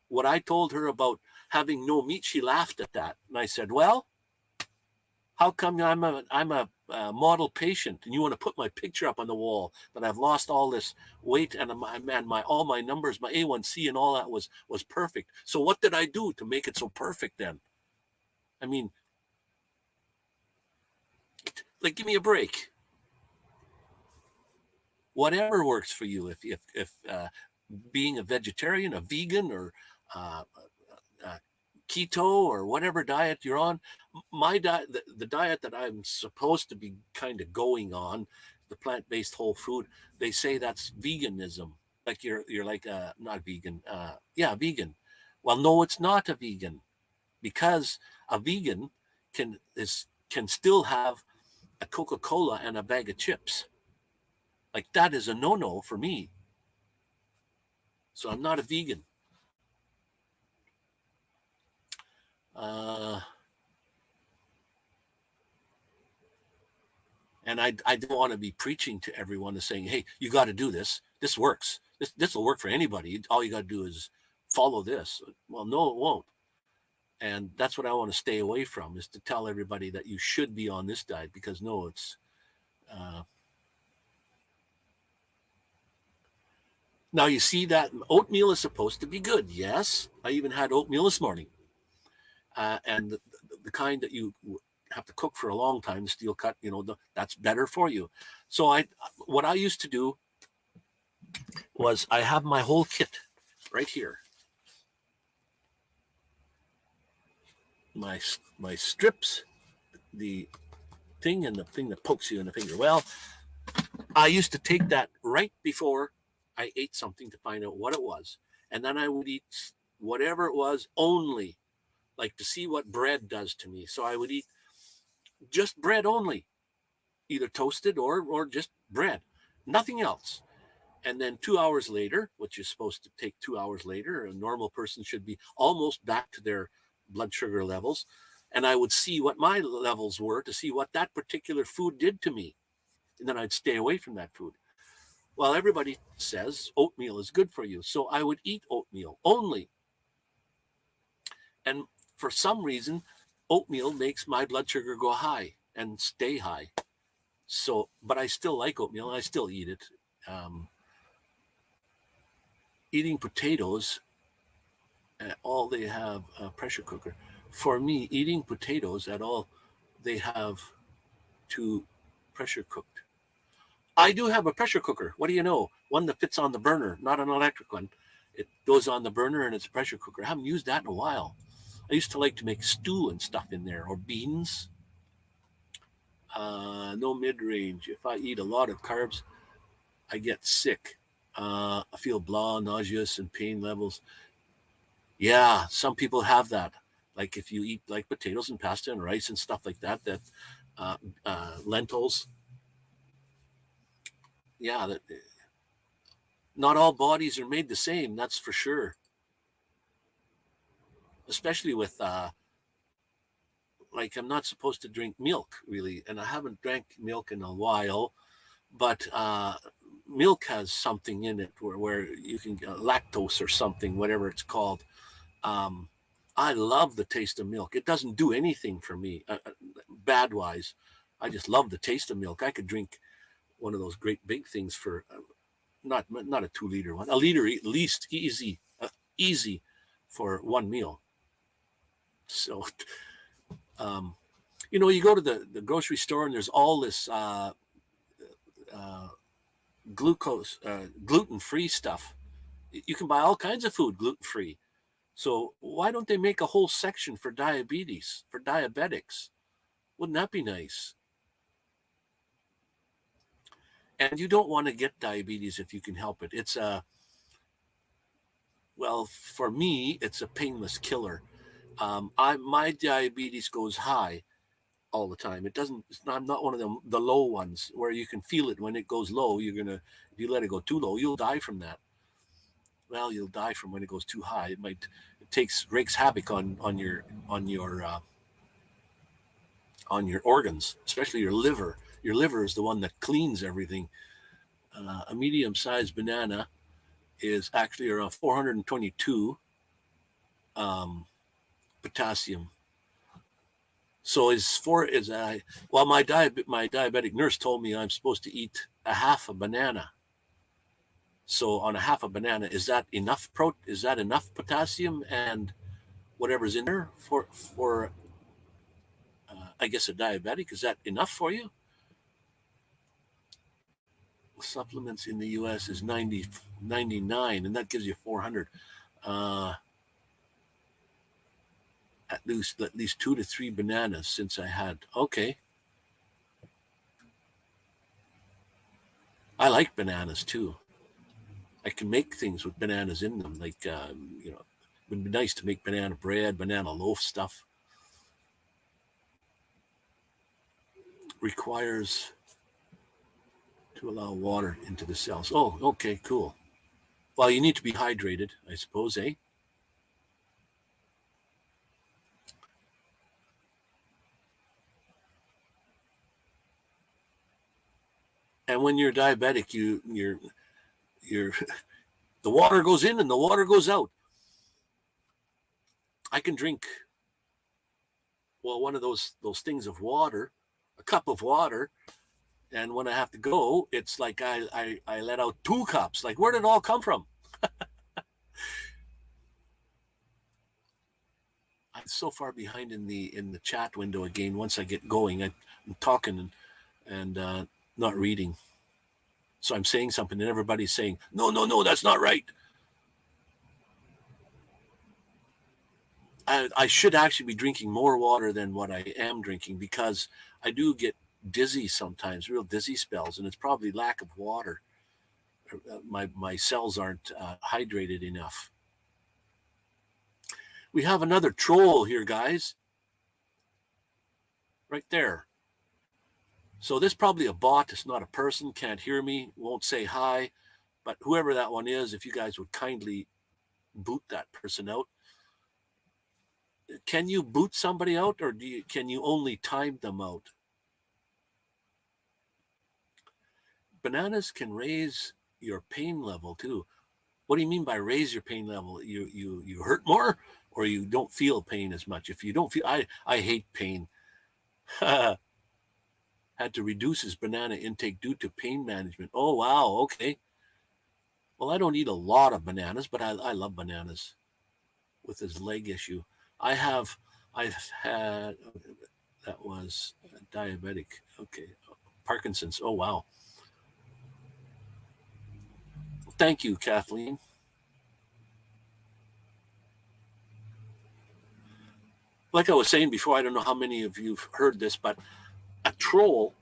What I told her about having no meat, she laughed at that. And I said, "Well, how come I'm a model patient and you want to put my picture up on the wall that I've lost all this weight and all my numbers, my A1C and all that was perfect. So what did I do to make it so perfect then? I mean, like, give me a break. Whatever works for you. If being a vegetarian, a vegan, or keto, or whatever diet you're on, my diet, the diet that I'm supposed to be kind of going on, the plant-based whole food, they say that's veganism. Like you're like not vegan, vegan. Well, no, it's not a vegan, because a vegan can still have a Coca-Cola and a bag of chips. Like, that is a no-no for me. So I'm not a vegan. And I don't want to be preaching to everyone and saying, "Hey, you got to do this. This works. This will work for anybody. All you got to do is follow this." Well, no, it won't. And that's what I want to stay away from, is to tell everybody that you should be on this diet, because no, it's now you see that oatmeal is supposed to be good. Yes, I even had oatmeal this morning, and the kind that you have to cook for a long time, the steel cut, that's better for you. So what I used to do was I have my whole kit right here. My strips, the thing, and the thing that pokes you in the finger. Well, I used to take that right before I ate something to find out what it was. And then I would eat whatever it was, only like to see what bread does to me. So I would eat just bread only, either toasted or just bread, nothing else. And then 2 hours later, which is supposed to take 2 hours later, a normal person should be almost back to their blood sugar levels. And I would see what my levels were to see what that particular food did to me. And then I'd stay away from that food. Well, everybody says oatmeal is good for you. So I would eat oatmeal only. And for some reason, oatmeal makes my blood sugar go high and stay high. So, but I still like oatmeal. I still eat it. Eating potatoes, all they have a pressure cooker. For me, eating potatoes at all, they have to pressure cooked. I do have a pressure cooker. What do you know? One that fits on the burner, not an electric one. It goes on the burner and it's a pressure cooker. I haven't used that in a while. I used to like to make stew and stuff in there, or beans. No mid-range. If I eat a lot of carbs, I get sick. I feel blah, nauseous, and pain levels. Yeah, some people have that. Like if you eat like potatoes and pasta and rice and stuff like that, lentils. Yeah, not all bodies are made the same. That's for sure. Especially with like, I'm not supposed to drink milk really, and I haven't drank milk in a while. But milk has something in it where you can get lactose or something, whatever it's called. I love the taste of milk. It doesn't do anything for me, bad wise. I just love the taste of milk. I could drink one of those great big things for not a 2 liter one, a liter at least, easy for one meal. So, You know, you go to the grocery store and there's all this gluten-free stuff. You can buy all kinds of food gluten-free. So why don't they make a whole section for diabetes, for diabetics? Wouldn't that be nice? And you don't want to get diabetes if you can help it. It's well, for me, it's a painless killer. My diabetes goes high all the time. It doesn't. I'm not one of the low ones where you can feel it when it goes low. If you let it go too low, you'll die from that. Well, you'll die from when it goes too high. It wreaks havoc on your organs, especially your liver. Your liver is the one that cleans everything. A medium-sized banana is actually around 422 potassium. So well, my diabetic nurse told me I'm supposed to eat a half a banana. So on a half a banana, is that enough potassium and whatever's in there for I guess a diabetic? Is that enough for you? Supplements in the U.S. is 99, and that gives you 400. At least 2 to 3 bananas since I had. Okay. I like bananas too. I can make things with bananas in them. Like, it would be nice to make banana bread, banana loaf stuff. Requires to allow water into the cells. Oh, okay, cool. Well, you need to be hydrated, I suppose, eh? And when you're diabetic, you're the water goes in and the water goes out. I can drink, well, one of those things of water, a cup of water, and when I have to go, it's like I let out 2 cups. Like, where did it all come from? I'm so far behind in the chat window again. Once I get going, I'm talking and not reading. So I'm saying something and everybody's saying, no, that's not right. I should actually be drinking more water than what I am drinking, because I do get dizzy sometimes, real dizzy spells, and it's probably lack of water. My cells aren't hydrated enough. We have another troll here, guys. Right there. So this is probably a bot. It's not a person. Can't hear me. Won't say hi. But whoever that one is, if you guys would kindly boot that person out. Can you boot somebody out, or can you only time them out? Bananas can raise your pain level too. What do you mean by raise your pain level? You hurt more, or you don't feel pain as much? If you don't feel, I hate pain. Had to reduce his banana intake due to pain management. Oh, wow. Okay. Well, I don't eat a lot of bananas, but I love bananas. With his leg issue, I've had, that was diabetic. Okay. Parkinson's. Oh, wow. Thank you, Kathleen. Like I was saying before, I don't know how many of you've heard this, but a troll,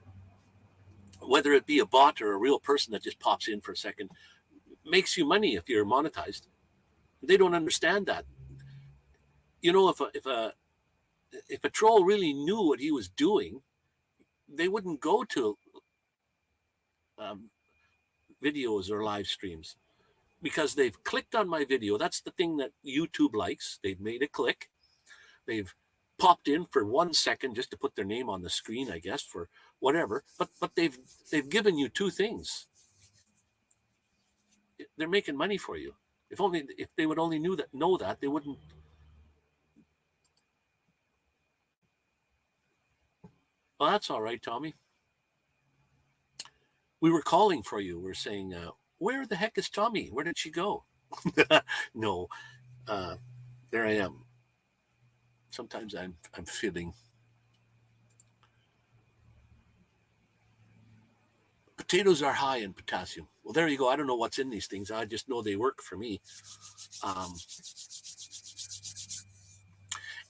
whether it be a bot or a real person that just pops in for a second, makes you money if you're monetized. They don't understand that. You know, if a troll really knew what he was doing, they wouldn't go to videos or live streams, because they've clicked on my video. That's the thing that YouTube likes. They've made a click. They've popped in for 1 second just to put their name on the screen, I guess, for whatever. But they've given you 2 things. They're making money for you. If they would only know that, they wouldn't. Well, that's all right, Tommy. We were calling for you. We're saying, where the heck is Tommy? Where did she go? No, there I am. Sometimes I'm feeling potatoes are high in potassium. Well, there you go. I don't know what's in these things. I just know they work for me.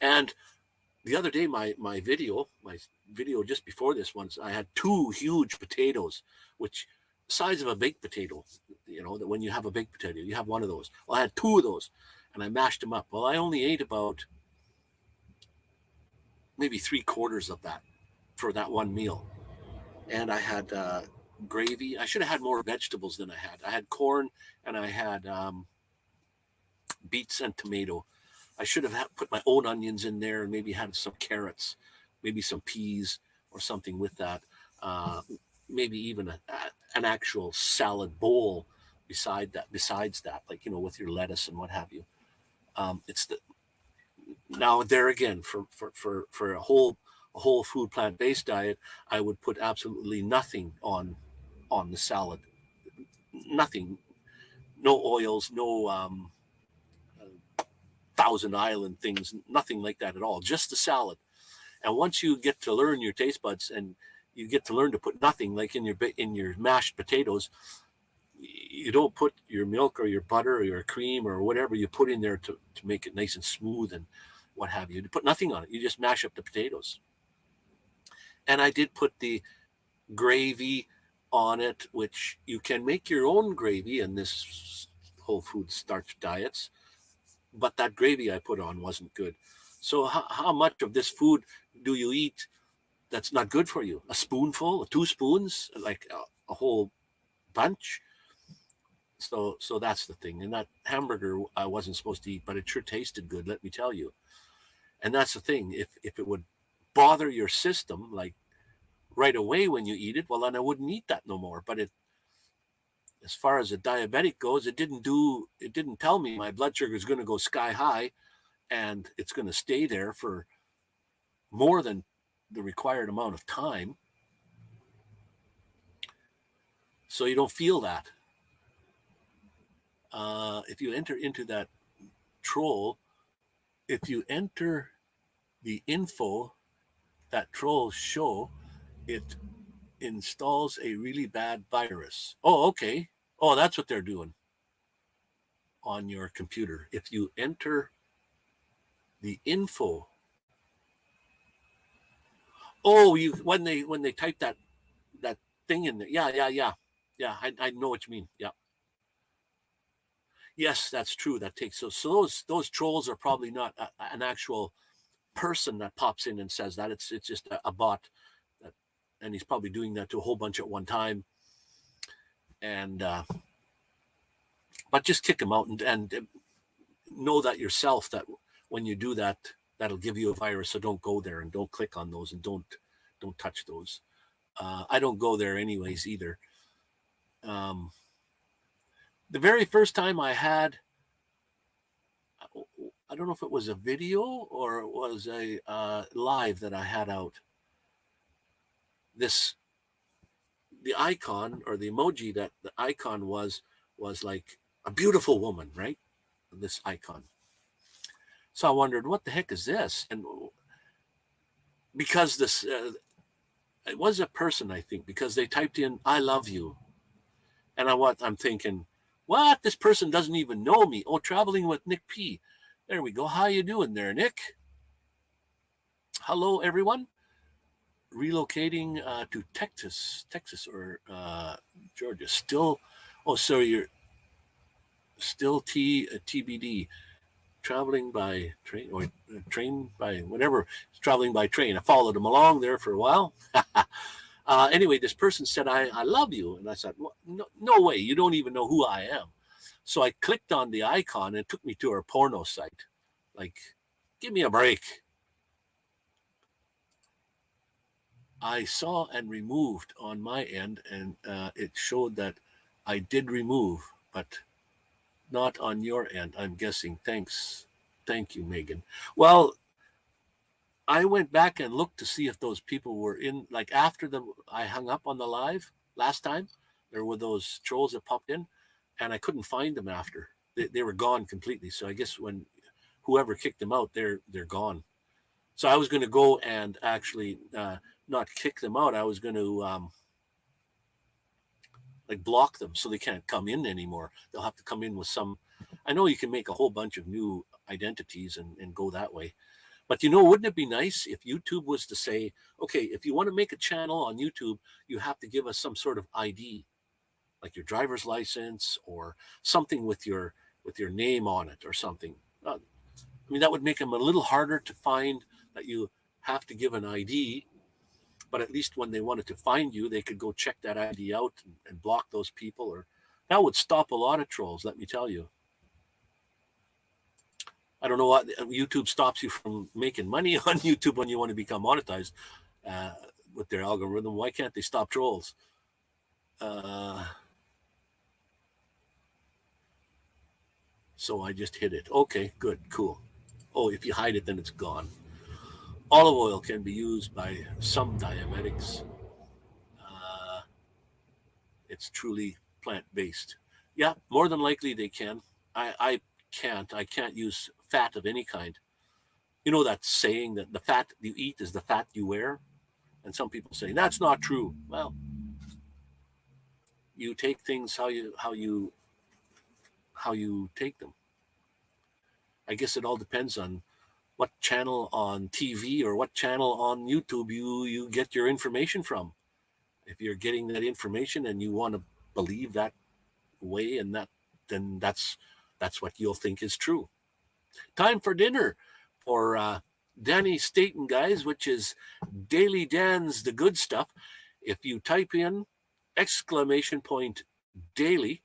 And the other day, my video just before this one, I had 2 huge potatoes, which size of a baked potato. You know, that when you have a baked potato, you have one of those. Well, I had 2 of those, and I mashed them up. Well, I only ate about maybe 3/4 of that for that one meal. And I had gravy. I should have had more vegetables than I had. I had corn, and I had beets and tomato. I should have put my own onions in there and maybe had some carrots, maybe some peas or something with that. Maybe even an actual salad bowl besides that, like, you know, with your lettuce and what have you. It's the now there again for a whole food plant-based diet, I would put absolutely nothing on the salad. Nothing, no oils, no Thousand Island things, nothing like that at all. Just the salad. And once you get to learn your taste buds and you get to learn to put nothing, like in your mashed potatoes, you don't put your milk or your butter or your cream or whatever you put in there to make it nice and smooth and what have you. You put nothing on it. You just mash up the potatoes. And I did put the gravy on it, which you can make your own gravy in this whole food starch diets. But that gravy I put on wasn't good. So how much of this food do you eat that's not good for you? A spoonful, 2 spoons, like a whole bunch? So that's the thing. And that hamburger I wasn't supposed to eat, but it sure tasted good, let me tell you. And that's the thing. If it would bother your system, like right away when you eat it, well, then I wouldn't eat that no more. But as far as a diabetic goes, it didn't tell me my blood sugar is going to go sky high and it's going to stay there for more than the required amount of time. So you don't feel that. If you enter into that troll, if you enter the info that trolls show, it installs a really bad virus. Oh, okay. Oh, that's what they're doing on your computer. If you enter the info, when they type that thing in there, yeah, I know what you mean. Yeah, yes, that's true. That takes so those trolls are probably not an actual person that pops in and says that. It's just a bot, and he's probably doing that to a whole bunch at one time. And but just kick him out and know that yourself, that when you do that, that'll give you a virus. So don't go there and don't click on those and don't touch those. I don't go there anyways either. The very first time I had, I don't know if it was a video or it was a live that I had out. The icon or the emoji, that the icon was like a beautiful woman, right? This icon. So I wondered, what the heck is this? And because this, it was a person, I think, because they typed in, "I love you." And I'm thinking, what? This person doesn't even know me. Oh, traveling with Nick P. There we go. How you doing there, Nick? Hello, everyone. Relocating to Texas or Georgia. Still, so you're still TBD. Traveling by train or train by whatever. Traveling by train. I followed them along there for a while. Anyway, this person said, I love you. And I said, well, no way. You don't even know who I am. So I clicked on the icon and it took me to her porno site. Like, give me a break. I saw and removed on my end, and it showed that I did remove, but not on your end, I'm guessing. Thanks. Thank you, Megan. Well, I went back and looked to see if those people were in, like after I hung up on the live last time, there were those trolls that popped in, and I couldn't find them after. They were gone completely. So I guess when whoever kicked them out, they're gone. So I was going to go and actually not kick them out. I was going to like block them so they can't come in anymore. They'll have to come in with some. I know you can make a whole bunch of new identities and go that way. But wouldn't it be nice if YouTube was to say, okay, if you want to make a channel on YouTube, you have to give us some sort of ID, like your driver's license or something with your name on it or something. I mean, that would make them a little harder to find, that you have to give an ID, but at least when they wanted to find you, they could go check that ID out and block those people. Or that would stop a lot of trolls, let me tell you. I don't know what YouTube stops you from making money on YouTube when you want to become monetized with their algorithm. Why can't they stop trolls? So I just hit it. Okay, good, cool. Oh, if you hide it, then it's gone. Olive oil can be used by some diabetics. It's truly plant-based. Yeah, more than likely they can. I can't use fat of any kind. You know that saying that the fat you eat is the fat you wear? And some people say that's not true. Well, you take things how you take them. I guess it all depends on what channel on TV or what channel on YouTube you get your information from. If you're getting that information and you want to believe that way, and then that's what you'll think is true. Time for dinner for Danny Staten, guys, which is Daily Dan's The Good Stuff. If you type in !daily,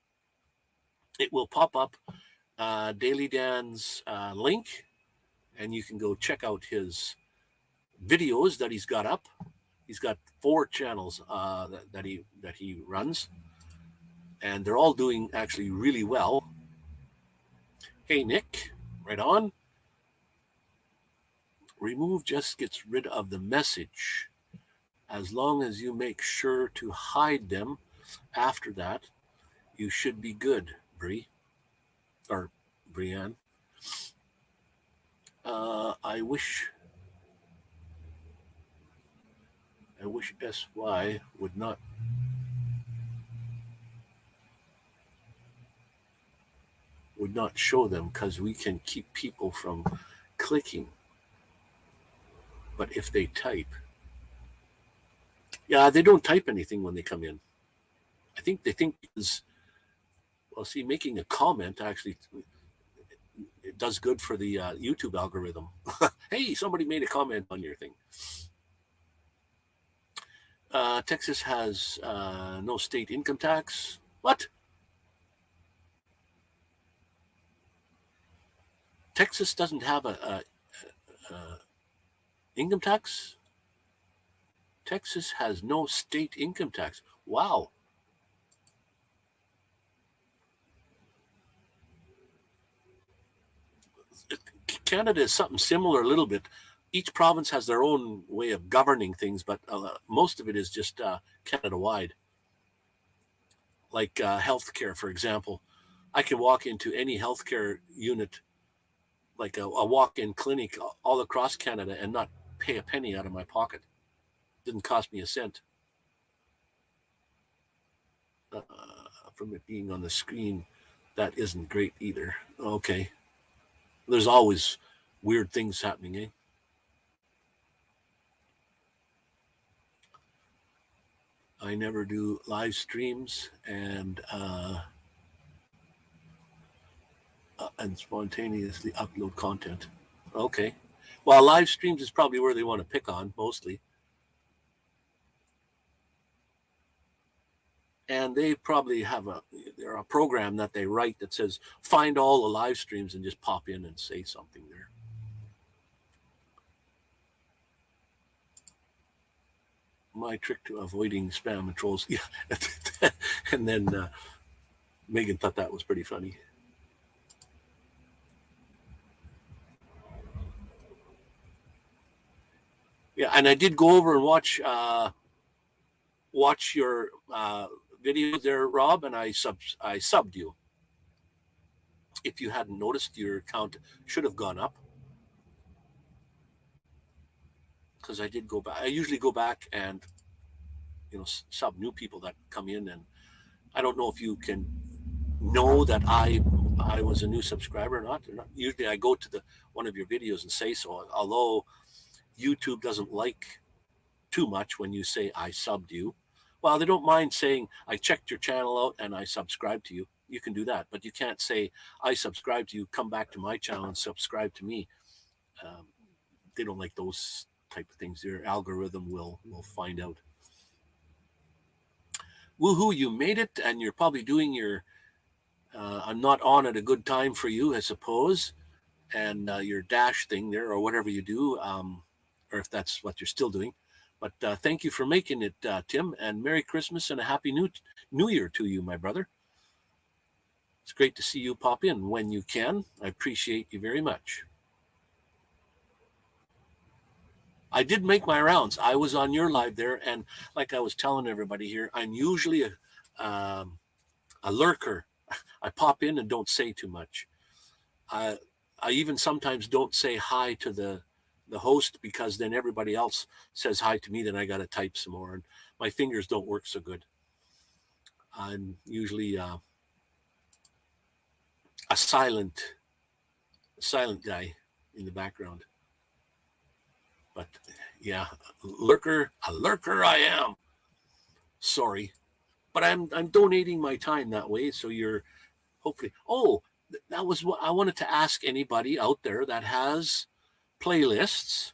it will pop up Daily Dan's link, and you can go check out his videos that he's got up. He's got 4 channels that he runs, and they're all doing actually really well. Hey, Nick, right on. Remove just gets rid of the message. As long as you make sure to hide them after that, you should be good, Bree. Or Brianne. I wish SY would not show them, because we can keep people from clicking. But if they type, yeah, they don't type anything when they come in. I think they think is, well, see, making a comment actually, it does good for the YouTube algorithm. Hey, somebody made a comment on your thing. Texas has no state income tax. What? Texas doesn't have a income tax? Texas has no state income tax. Wow. Canada is something similar a little bit. Each province has their own way of governing things, but most of it is just Canada-wide. Like healthcare, for example. I can walk into any healthcare unit, like a walk-in clinic all across Canada, and not pay a penny out of my pocket. Didn't cost me a cent. From it being on the screen, that isn't great either. Okay. There's always weird things happening, eh? I never do live streams and spontaneously upload content. Okay. Well, live streams is probably where they want to pick on mostly. And they probably have a program that they write that says, find all the live streams, and just pop in and say something there. My trick to avoiding spam and trolls. Yeah. And then Megan thought that was pretty funny. Yeah, and I did go over and watch your video there, Rob, and I subbed you. If you hadn't noticed, your account should have gone up, because I did go back. I usually go back and sub new people that come in, and I don't know if you can know that I was a new subscriber or not. Usually I go to one of your videos and say so, although YouTube doesn't like too much when you say I subbed you. Well, they don't mind saying I checked your channel out and I subscribed to you. You can do that, but you can't say I subscribed to you, come back to my channel and subscribe to me. They don't like those type of things. Their algorithm will find out. Woohoo, you made it, and you're probably doing your I'm not on at a good time for you, I suppose, and your dash thing there, or whatever you do, or if that's what you're still doing. But thank you for making it, Tim, and Merry Christmas and a Happy New Year to you, my brother. It's great to see you pop in when you can. I appreciate you very much. I did make my rounds. I was on your live there, and like I was telling everybody here, I'm usually a lurker. I pop in and don't say too much. I even sometimes don't say hi to the host, because then everybody else says hi to me, then I got to type some more, and my fingers don't work so good. I'm usually a silent guy in the background. But yeah, a lurker I am. Sorry, but I'm donating my time that way, so you're hopefully. Oh, that was what I wanted to ask anybody out there that has playlists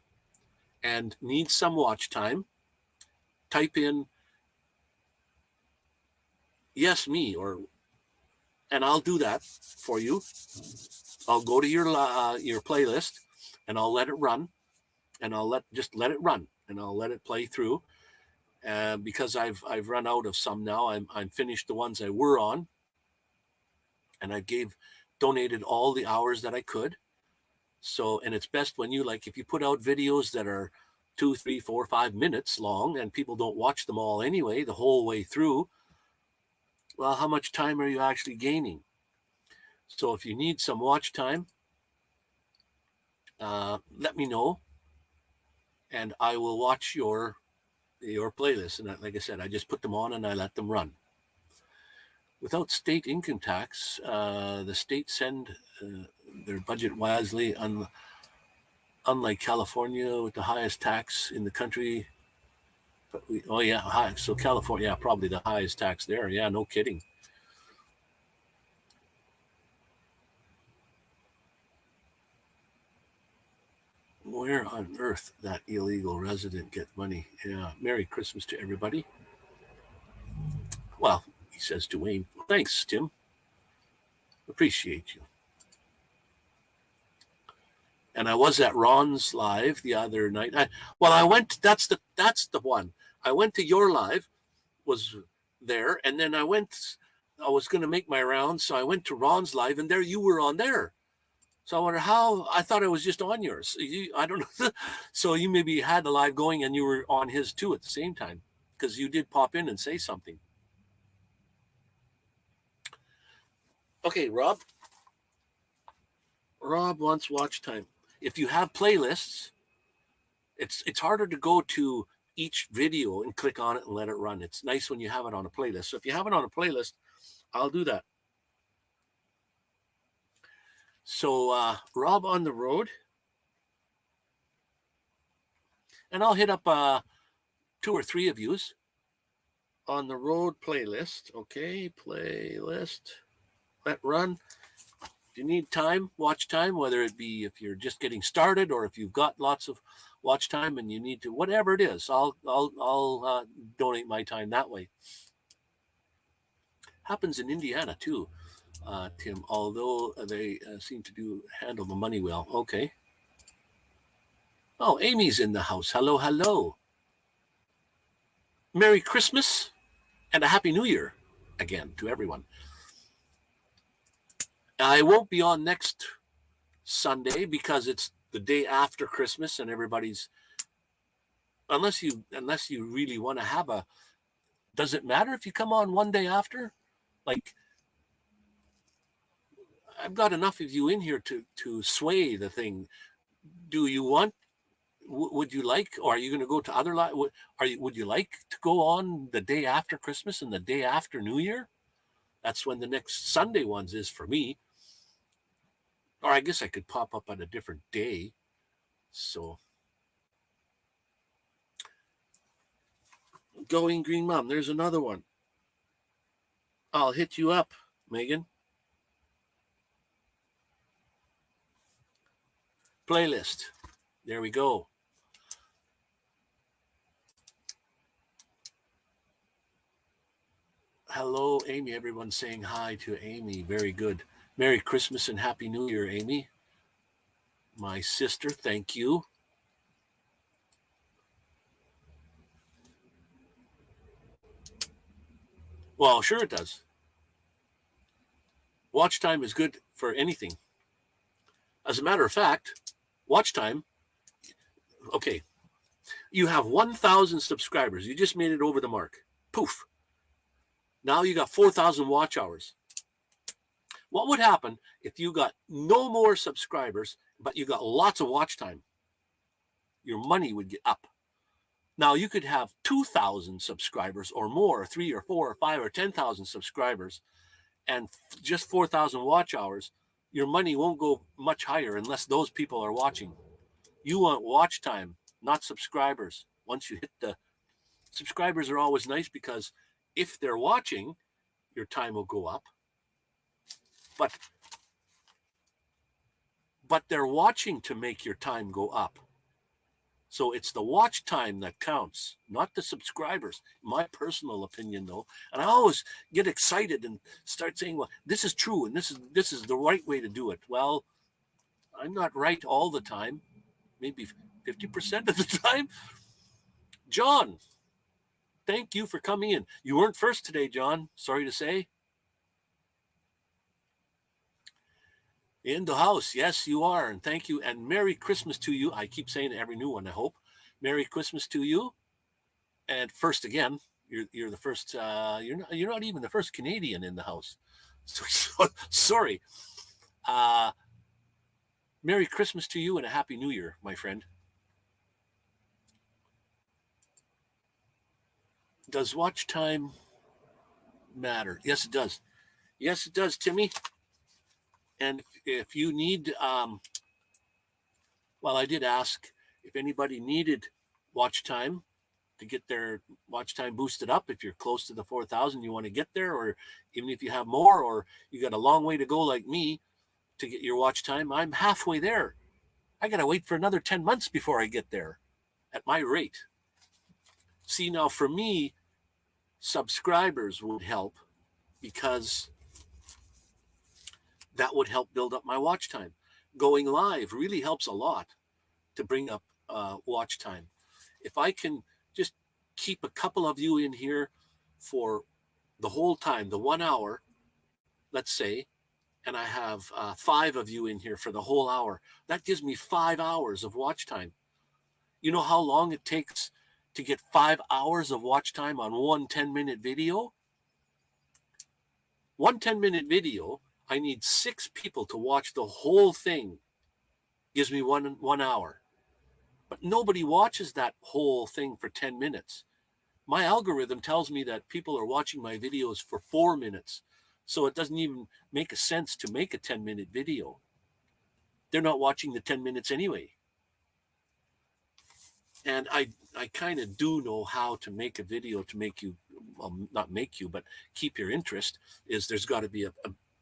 and needs some watch time. Type in yes me, and I'll do that for you. I'll go to your playlist and I'll let it run, and I'll just let it run, and I'll let it play through. Because I've run out of some now. I'm finished the ones I were on, and I donated all the hours that I could. So, and it's best when if you put out videos that are 2, 3, 4, 5 minutes long, and people don't watch them all anyway, the whole way through. Well, how much time are you actually gaining? So if you need some watch time, let me know, and I will watch your playlist. And like I said, I just put them on and I let them run. Without state income tax, the state send their budget wisely, unlike California with the highest tax in the country. But high. So California, probably the highest tax there. Yeah, no kidding. Where on earth that illegal resident get money? Yeah, Merry Christmas to everybody. Well, he says to Wayne, thanks, Tim. Appreciate you. And I was at Ron's live the other night. I went. That's the one. I went to your live, was there, and then I was going to make my rounds, so I went to Ron's live, and there you were on there. So I wonder how. I thought I was just on yours. I don't know. So you maybe had the live going, and you were on his too at the same time, because you did pop in and say something. Okay, Rob. Rob wants watch time. If you have playlists, it's harder to go to each video and click on it and let it run. It's nice when you have it on a playlist. So if you have it on a playlist, I'll do that. So Rob on the road, and I'll hit up 2 or 3 of yous on the road playlist. Okay, playlist, let run. If you need time, watch time, whether it be if you're just getting started or if you've got lots of watch time and you need to, whatever it is, I'll donate my time that way. Happens in Indiana too, Tim, although they seem to handle the money well. Okay. Oh, Amy's in the house. Hello, hello. Merry Christmas and a Happy New Year again to everyone. I won't be on next Sunday because it's the day after Christmas, and everybody's, unless you really want to have does it matter if you come on one day after? Like, I've got enough of you in here to sway the thing. Do you want, would you like, or are you going to go to other would you like to go on the day after Christmas and the day after New Year? That's when the next Sunday ones is for me. Or I guess I could pop up on a different day. So, Going Green Mom, there's another one. I'll hit you up, Megan. Playlist. There we go. Hello, Amy. Everyone's saying hi to Amy. Very good. Merry Christmas and Happy New Year, Amy. My sister, thank you. Well, sure it does. Watch time is good for anything. As a matter of fact, watch time, okay, you have 1,000 subscribers. You just made it over the mark. Poof. Now you got 4,000 watch hours. What would happen if you got no more subscribers, but you got lots of watch time? Your money would get up. Now you could have 2,000 subscribers or more, 3 or 4 or 5 or 10,000 subscribers, and just 4,000 watch hours. Your money won't go much higher unless those people are watching. You want watch time, not subscribers. Once you hit the subscribers are always nice because if they're watching, your time will go up. But they're watching to make your time go up. So it's the watch time that counts, not the subscribers. My personal opinion, though, and I always get excited and start saying, "Well, this is true, and this is the right way to do it." Well, I'm not right all the time. Maybe 50% of the time. John, thank you for coming in. You weren't first today, John. Sorry to say. In the house. Yes, you are. And thank you. And Merry Christmas to you. I keep saying it every new one, I hope. Merry Christmas to you. And first again, you're the first. You're not even the first Canadian in the house. So sorry. Merry Christmas to you and a Happy New Year, my friend. Does watch time matter? Yes, it does. Yes, it does, Timmy. And if you need, well, I did ask if anybody needed watch time to get their watch time boosted up. If you're close to the 4,000, you want to get there, or even if you have more, or you got a long way to go like me to get your watch time, I'm halfway there. I got to wait for another 10 months before I get there at my rate. See, now for me, subscribers would help because that would help build up my watch time. Going live really helps a lot to bring up watch time. If I can just keep a couple of you in here for the whole time, the 1 hour, let's say, and I have 5 of you in here for the whole hour, that gives me 5 hours of watch time. You know how long it takes to get 5 hours of watch time on one 10-minute video? One 10-minute video, I need 6 people to watch the whole thing. Gives me one hour. But nobody watches that whole thing for 10 minutes. My algorithm tells me that people are watching my videos for 4 minutes. So it doesn't even make a sense to make a 10-minute video. They're not watching the 10 minutes anyway. And I kind of do know how to make a video to make you, well, not make you, but keep your interest, is there's got to be a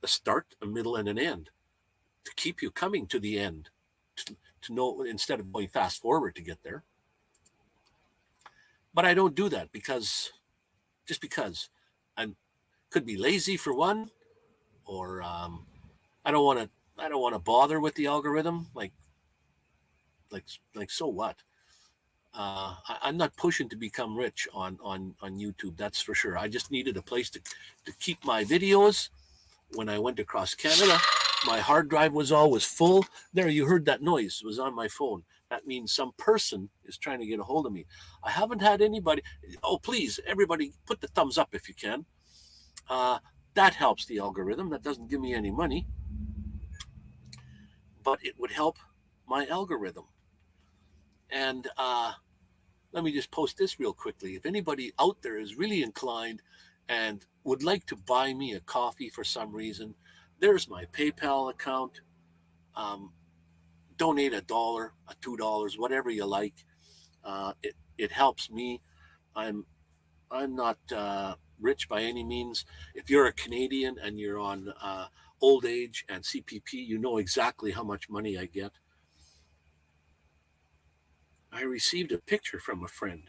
start, a middle, and an end to keep you coming to the end, to know, instead of going fast forward to get there. But I don't do that because I could be lazy for one, or I don't want to bother with the algorithm. Like so what? I'm not pushing to become rich on YouTube. That's for sure. I just needed a place to keep my videos. When I went across Canada, my hard drive was always full. There, you heard that noise. It was on my phone. That means some person is trying to get a hold of me. I haven't had anybody. Oh, please, everybody, put the thumbs up if you can. That helps the algorithm. That doesn't give me any money, but it would help my algorithm. And let me just post this real quickly. If anybody out there is really inclined and would like to buy me a coffee for some reason, there's my PayPal account. Donate $1, $2, whatever you like. It helps me. I'm not rich by any means. If you're a Canadian and you're on old age and CPP, you know exactly how much money I get. I received a picture from a friend.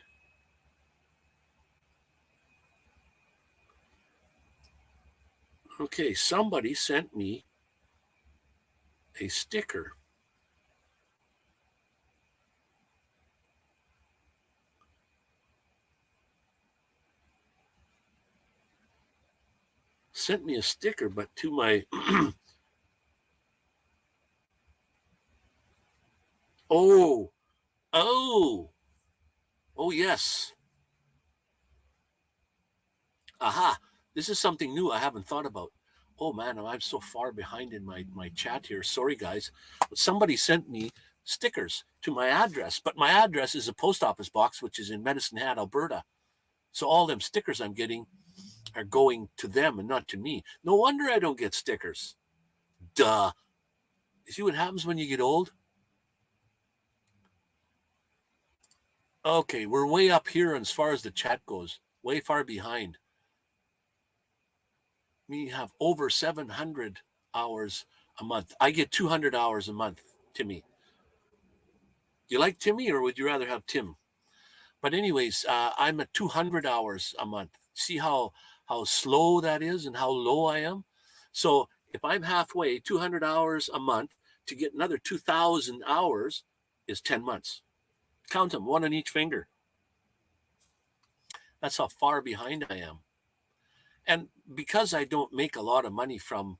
Okay, somebody sent me a sticker. Sent me a sticker, but to my oh yes. Aha, this is something new I haven't thought about. Oh man, I'm so far behind in my chat here. Sorry guys. But somebody sent me stickers to my address, but my address is a post office box, which is in Medicine Hat, Alberta. So all them stickers I'm getting are going to them and not to me. No wonder I don't get stickers. Duh. You see what happens when you get old? Okay, we're way up here as far as the chat goes. Way far behind. We have over 700 hours a month. I get 200 hours a month, Timmy. You like Timmy, or would you rather have Tim? But anyways, I'm at 200 hours a month. See how slow that is and how low I am? So if I'm halfway, 200 hours a month, to get another 2,000 hours is 10 months. Count them, one on each finger. That's how far behind I am. And because I don't make a lot of money from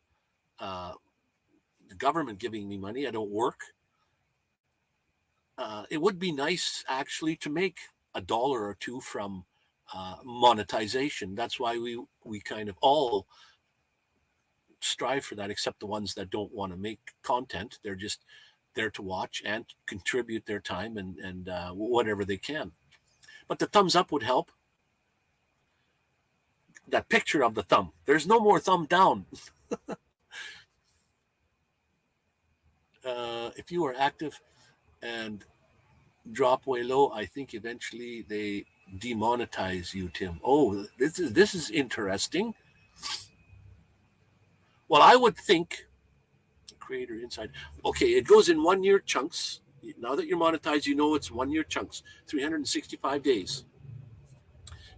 the government giving me money, I don't work. It would be nice actually to make $1 or $2 from monetization. That's why we kind of all strive for that, except the ones that don't want to make content. They're just there to watch and contribute their time and whatever they can. But the thumbs up would help. That picture of the thumb. There's no more thumb down. If you are active and drop way low, I think eventually they demonetize you, Tim. Oh, this is interesting. Well, I would think creator inside. Okay, it goes in 1 year chunks. Now that you're monetized, you know it's 1 year chunks, 365 days.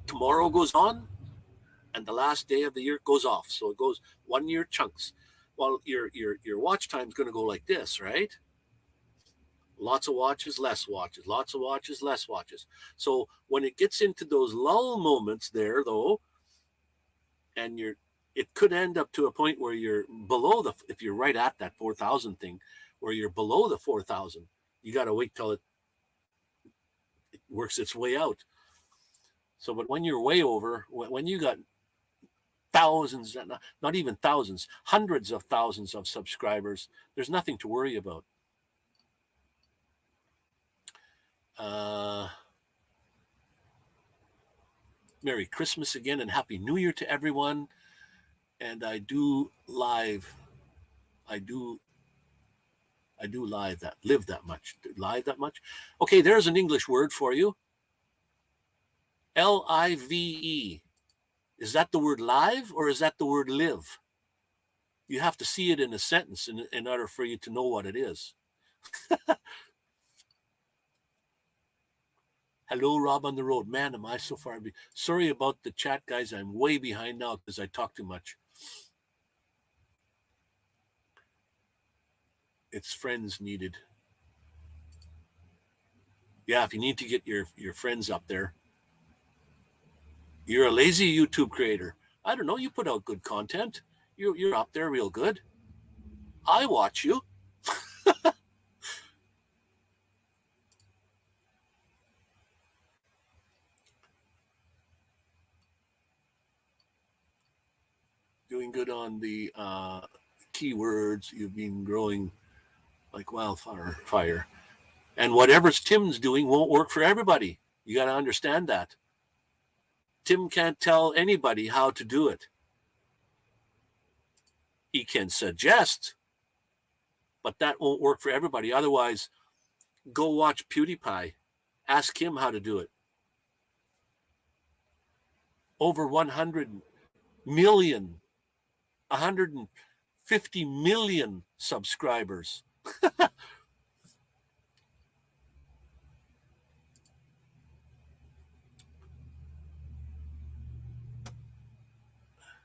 Tomorrow goes on, and the last day of the year goes off. So it goes 1 year chunks. Well, your watch time is going to go like this, right? Lots of watches, less watches, lots of watches, less watches. So when it gets into those lull moments there, though, and it could end up to a point where you're below if you're right at that 4,000 thing, where you're below the 4,000, you got to wait till it works its way out. So, but when you're way over, when you got thousands, not even thousands, hundreds of thousands of subscribers, there's nothing to worry about. Merry Christmas again and Happy New Year to everyone. And I do live that much. Okay, there's an English word for you. Live. Is that the word live or is that the word live? You have to see it in a sentence in order for you to know what it is. Hello, Rob on the road. Man, am I so far behind. Sorry about the chat, guys. I'm way behind now because I talk too much. It's friends needed. Yeah, if you need to get your friends up there. You're a lazy YouTube creator. I don't know. You put out good content. You're up there real good. I watch you. Doing good on the keywords. You've been growing like wildfire. And whatever Tim's doing won't work for everybody. You got to understand that. Tim can't tell anybody how to do it. He can suggest, but that won't work for everybody. Otherwise, go watch PewDiePie. Ask him how to do it. Over 100 million, 150 million subscribers.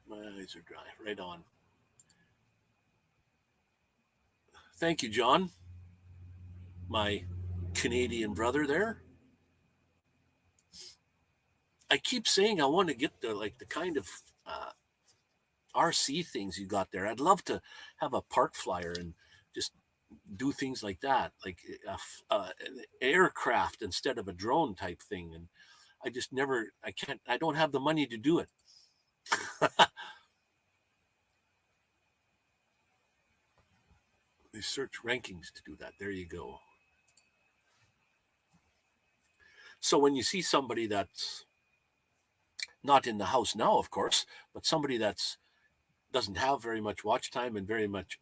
My eyes are dry. Right on. Thank you, John. My Canadian brother there. I keep saying I want to get the kind of RC things you got there. I'd love to have a park flyer and just do things like that, like an aircraft instead of a drone type thing. And I don't have the money to do it. They search rankings to do that. There you go. So when you see somebody that's not in the house now, of course, but somebody that's doesn't have very much watch time and very much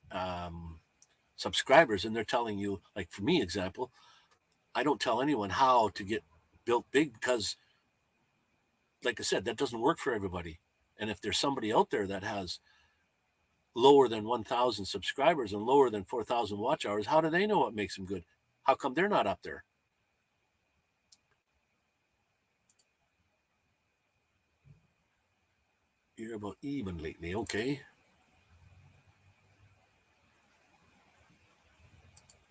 subscribers, and they're telling you, like for me, example, I don't tell anyone how to get built big because, like I said, that doesn't work for everybody. And if there's somebody out there that has lower than 1,000 subscribers and lower than 4,000 watch hours, how do they know what makes them good? How come they're not up there? You're about even lately, okay.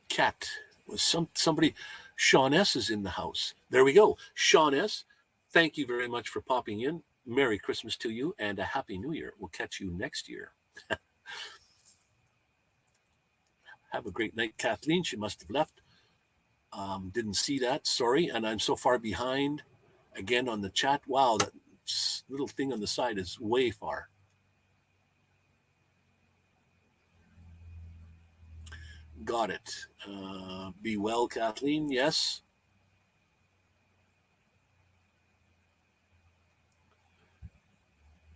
Cat was somebody. Shawn S is in the house. There we go. Shawn S, thank you very much for popping in. Merry Christmas to you and a Happy New Year. We'll catch you next year. Have a great night, Kathleen. She must have left. Didn't see that. Sorry. And I'm so far behind again on the chat. Wow, that little thing on the side is way far. Got it. Be well, Kathleen. Yes.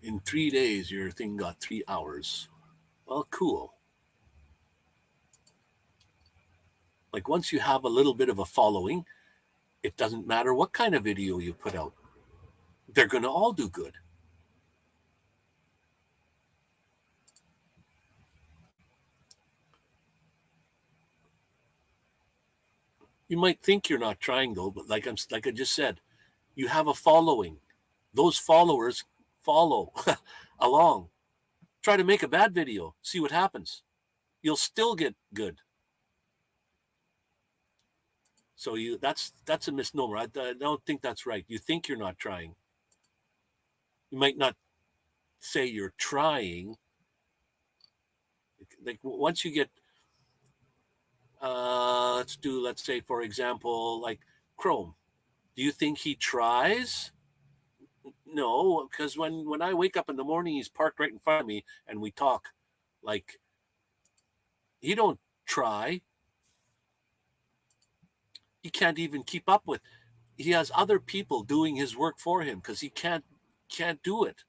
In 3 days, your thing got 3 hours. Well, cool. Like once you have a little bit of a following, it doesn't matter what kind of video you put out. They're going to all do good. You might think you're not trying though, but like I just said, you have a following. Those followers follow along. Try to make a bad video, see what happens. You'll still get good. So that's a misnomer. I don't think that's right. You think you're not trying. You might not say you're trying. Like once you get, let's say, for example, like Chrome. Do you think he tries? No, because when I wake up in the morning, he's parked right in front of me and we talk. Like, he don't try. He can't even keep up with. He has other people doing his work for him because he can't do it.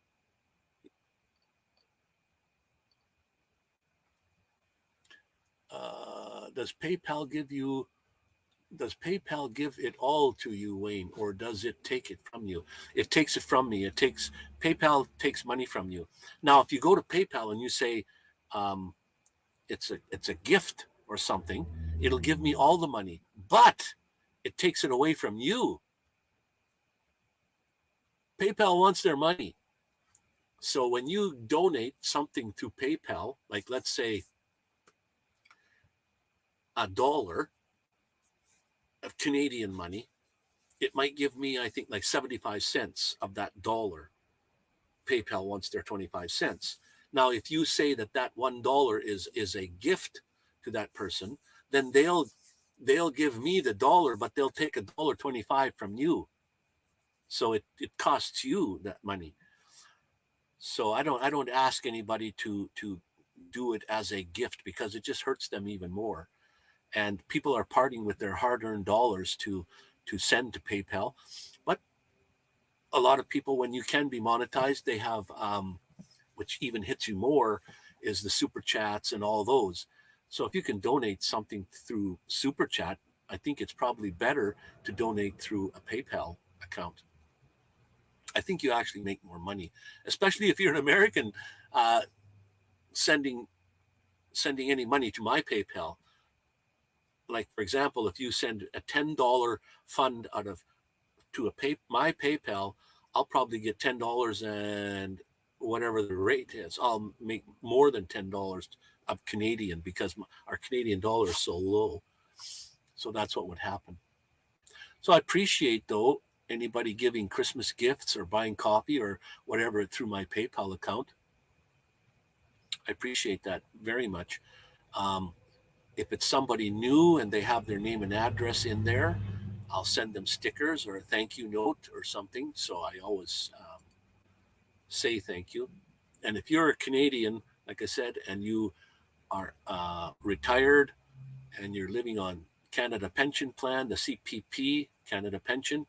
Does PayPal give it all to you, Wayne, or does it take it from you? It takes it from me. PayPal takes money from you. Now, if you go to PayPal and you say it's a gift or something, it'll give me all the money, but it takes it away from you. PayPal wants their money. So when you donate something to PayPal, like let's say $1 of Canadian money, it might give me, I think, like 75 cents of that $1. PayPal wants their 25 cents. Now, if you say that $1 is a gift to that person, then they'll give me the $1, but they'll take $1.25 from you. So it costs you that money. So I don't ask anybody to do it as a gift because it just hurts them even more. And people are parting with their hard-earned dollars to send to PayPal. But a lot of people, when you can be monetized, they have, which even hits you more, is the super chats and all those. So if you can donate something through super chat, I think it's probably better to donate through a PayPal account. I think you actually make more money, especially if you're an American, sending any money to my PayPal. Like, for example, if you send a $10 fund out of to my PayPal, I'll probably get $10 and whatever the rate is. I'll make more than $10 of Canadian because our Canadian dollar is so low. So that's what would happen. So I appreciate, though, anybody giving Christmas gifts or buying coffee or whatever through my PayPal account. I appreciate that very much. If it's somebody new and they have their name and address in there, I'll send them stickers or a thank you note or something. So I always say thank you. And if you're a Canadian, like I said, and you are retired and you're living on Canada Pension Plan, the CPP, Canada Pension,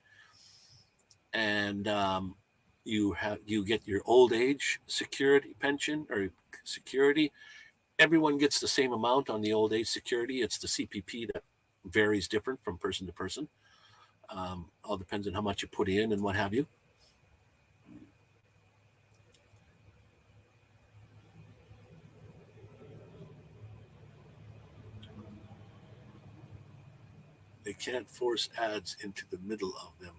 and you get your old age security pension or security, everyone gets the same amount on the old age security. It's the CPP that varies different from person to person. All depends on how much you put in and what have you. They can't force ads into the middle of them,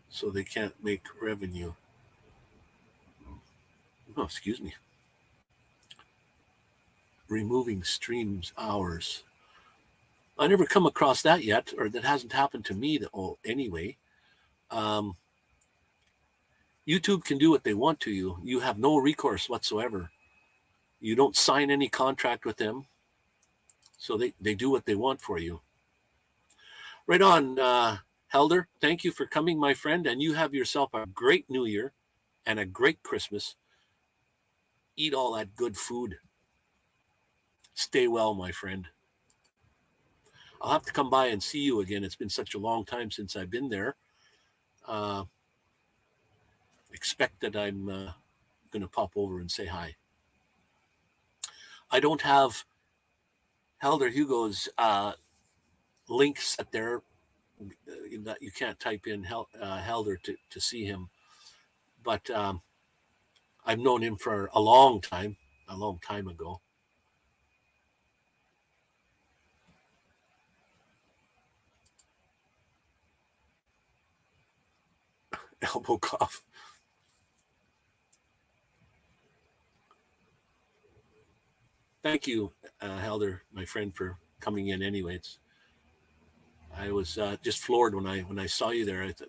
so they can't make revenue. Oh, excuse me. Removing streams hours. I never come across that yet, or that hasn't happened to me. Anyway, YouTube can do what they want to you. You have no recourse whatsoever. You don't sign any contract with them, so they do what they want for you. Right on, Helder. Thank you for coming, my friend, and you have yourself a great New Year and a great Christmas. Eat all that good food. Stay well, my friend. I'll have to come by and see you again. It's been such a long time since I've been there. Expect that I'm going to pop over and say hi. I don't have Helder Hugo's links at there. You can't type in Helder to see him. But I've known him for a long time ago. Elbow cough. Thank you, Helder, my friend, for coming in. Anyways, I was just floored when I saw you there. I thought,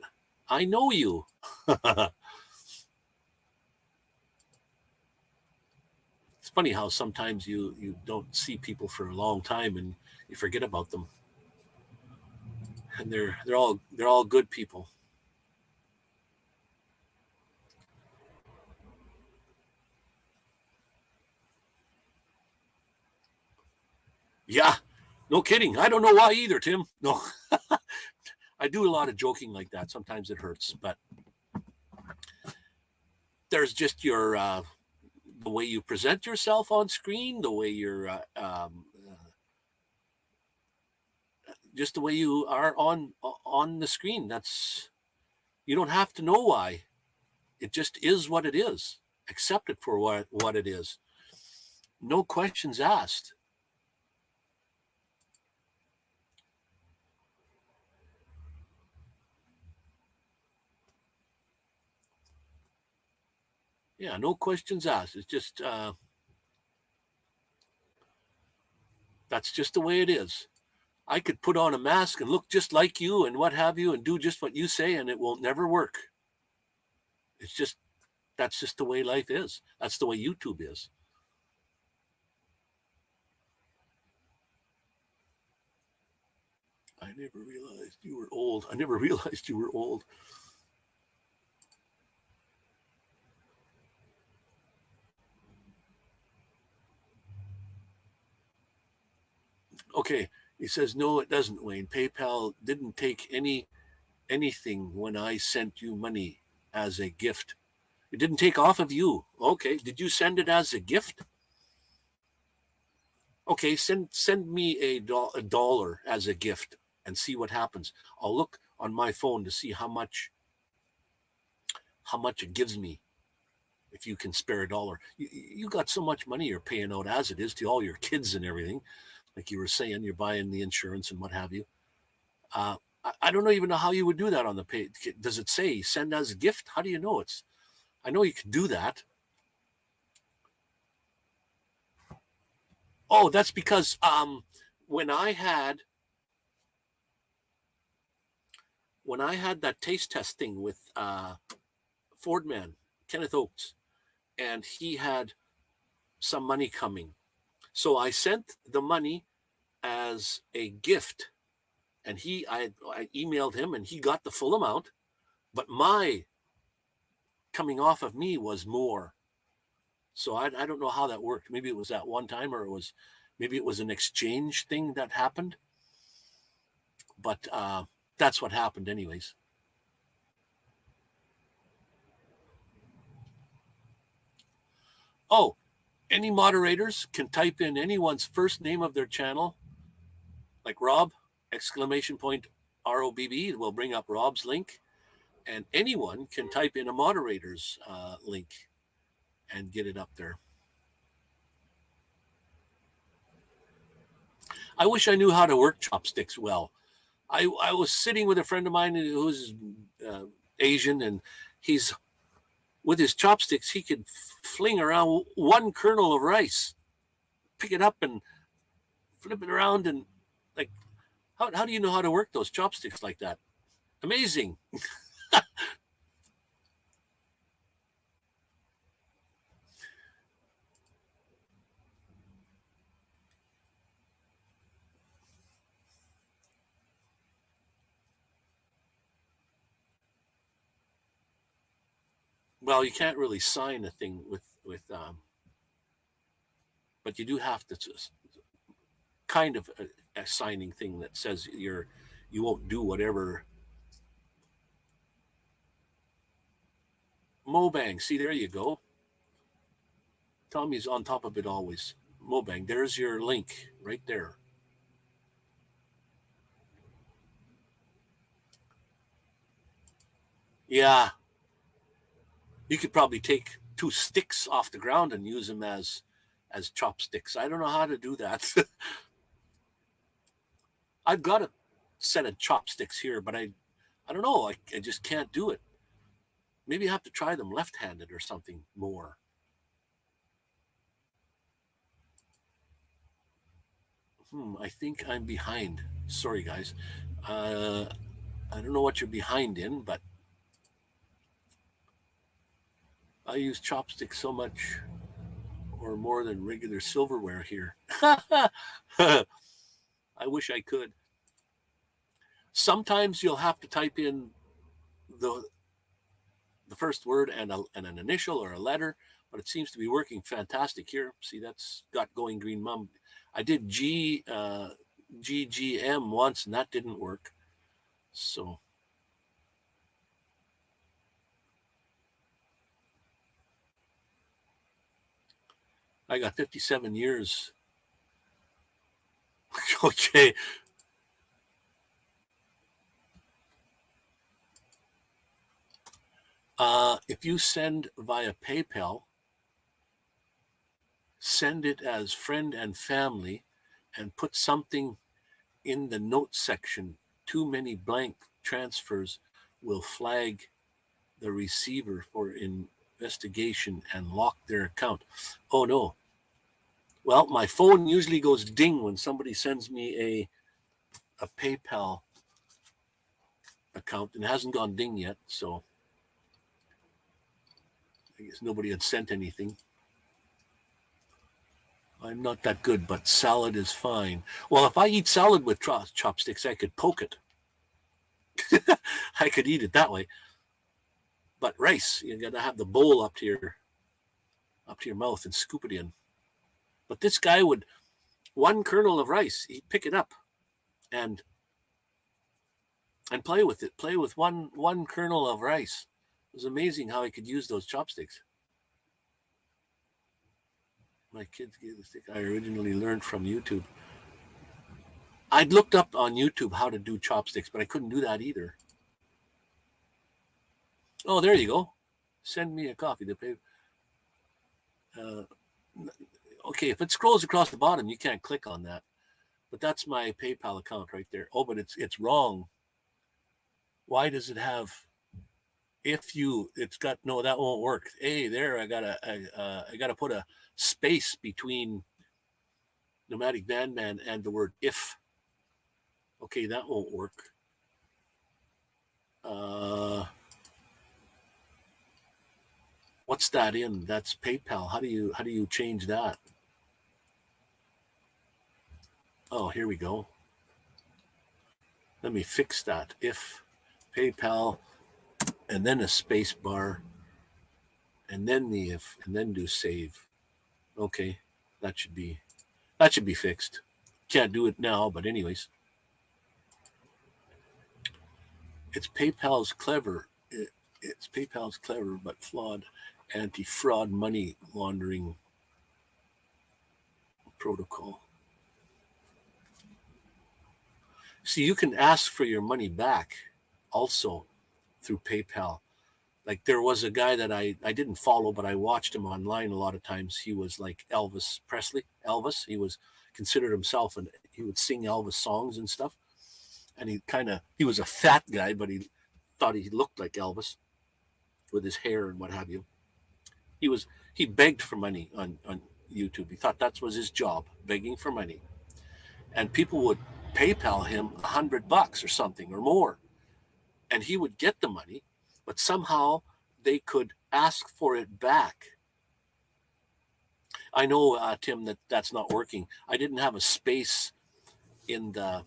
I know you. It's funny how sometimes you don't see people for a long time and you forget about them. And they're all good people. Yeah, no kidding. I don't know why either, Tim. No, I do a lot of joking like that. Sometimes it hurts, but there's just your the way you present yourself on screen, the way you're just the way you are on the screen. That's, you don't have to know why. It just is what it is. Accept it for what it is. No questions asked. Yeah, no questions asked. It's just that's just the way it is. I could put on a mask and look just like you and what have you and do just what you say, and it will never work. It's just, that's just the way life is. That's the way YouTube is. I never realized you were old. I never realized you were old. Okay, he says, no, it doesn't, Wayne. PayPal didn't take any anything when I sent you money as a gift? It didn't take off of you. Okay, did you send it as a gift? Okay, send me a dollar as a gift and see what happens. I'll look on my phone to see how much it gives me. If you can spare a dollar, you got so much money you're paying out as it is to all your kids and everything. Like you were saying, you're buying the insurance and what have you. I don't even know how you would do that on the page. Does it say send as a gift? How do you know it's? I know you can do that. Oh, that's because when I had that taste test thing with Fordman, Kenneth Oakes, and he had some money coming. So I sent the money as a gift, and I emailed him, and he got the full amount, but my coming off of me was more. So I don't know how that worked. Maybe it was that one time, or maybe it was an exchange thing that happened. But that's what happened anyways. Oh, any moderators can type in anyone's first name of their channel, like Rob, exclamation point ROBB. It will bring up Rob's link. And anyone can type in a moderator's link and get it up there. I wish I knew how to work chopsticks well. I was sitting with a friend of mine who's Asian, and he's with his chopsticks, he could fling around one kernel of rice, pick it up and flip it around, and like, how do you know how to work those chopsticks like that? Amazing. Well, you can't really sign a thing with but you do have to kind of a signing thing that says you won't do whatever. Mobang, see, there you go. Tommy's on top of it always. Mobang, there's your link right there. Yeah, you could probably take 2 sticks off the ground and use them as chopsticks. I don't know how to do that. I've got a set of chopsticks here, but I don't know. I just can't do it. Maybe I have to try them left-handed or something more. I think I'm behind. Sorry, guys. I don't know what you're behind in, but I use chopsticks so much or more than regular silverware here. I wish I could. Sometimes you'll have to type in the first word and an initial or a letter, but it seems to be working fantastic here. See, that's got Going Green Mum. I did GGM once, and that didn't work. So I got 57 years. Okay. If you send via PayPal, send it as friend and family and put something in the notes section. Too many blank transfers will flag the receiver for investigation and lock their account. Oh no. Well, my phone usually goes ding when somebody sends me a PayPal account, and it hasn't gone ding yet, so I guess nobody had sent anything. I'm not that good, but salad is fine. Well, if I eat salad with chopsticks, I could poke it. I could eat it that way. But rice, you got to have the bowl up to your mouth and scoop it in. But this guy would, one kernel of rice, he'd pick it up, and and play with it. Play with one kernel of rice. It was amazing how I could use those chopsticks. My kids gave the stick I originally learned from YouTube. I'd looked up on YouTube how to do chopsticks, but I couldn't do that either. Oh, there you go. Send me a coffee. Okay, if it scrolls across the bottom, you can't click on that. But that's my PayPal account right there. Oh, but it's wrong. Why does it have? It's got no. That won't work. Hey, there I gotta put a space between Nomadic Vanman and the word if. Okay, that won't work. What's that in? That's PayPal. How do you change that? Oh, here we go. Let me fix that. If PayPal, and then a space bar, and then the if, and then do save. Okay, that should be fixed. Can't do it now, but anyways, it's PayPal's clever. It's PayPal's clever but flawed anti-fraud money laundering protocol. See, you can ask for your money back also through PayPal. Like there was a guy that I didn't follow, but I watched him online a lot of times. He was like Elvis Presley. He was considered himself, and he would sing Elvis songs and stuff. And he was a fat guy, but he thought he looked like Elvis with his hair and what have you. He begged for money on YouTube. He thought that was his job, begging for money. And people would PayPal him $100 or something or more. And he would get the money, but somehow they could ask for it back. I know, Tim, that's not working. I didn't have a space in that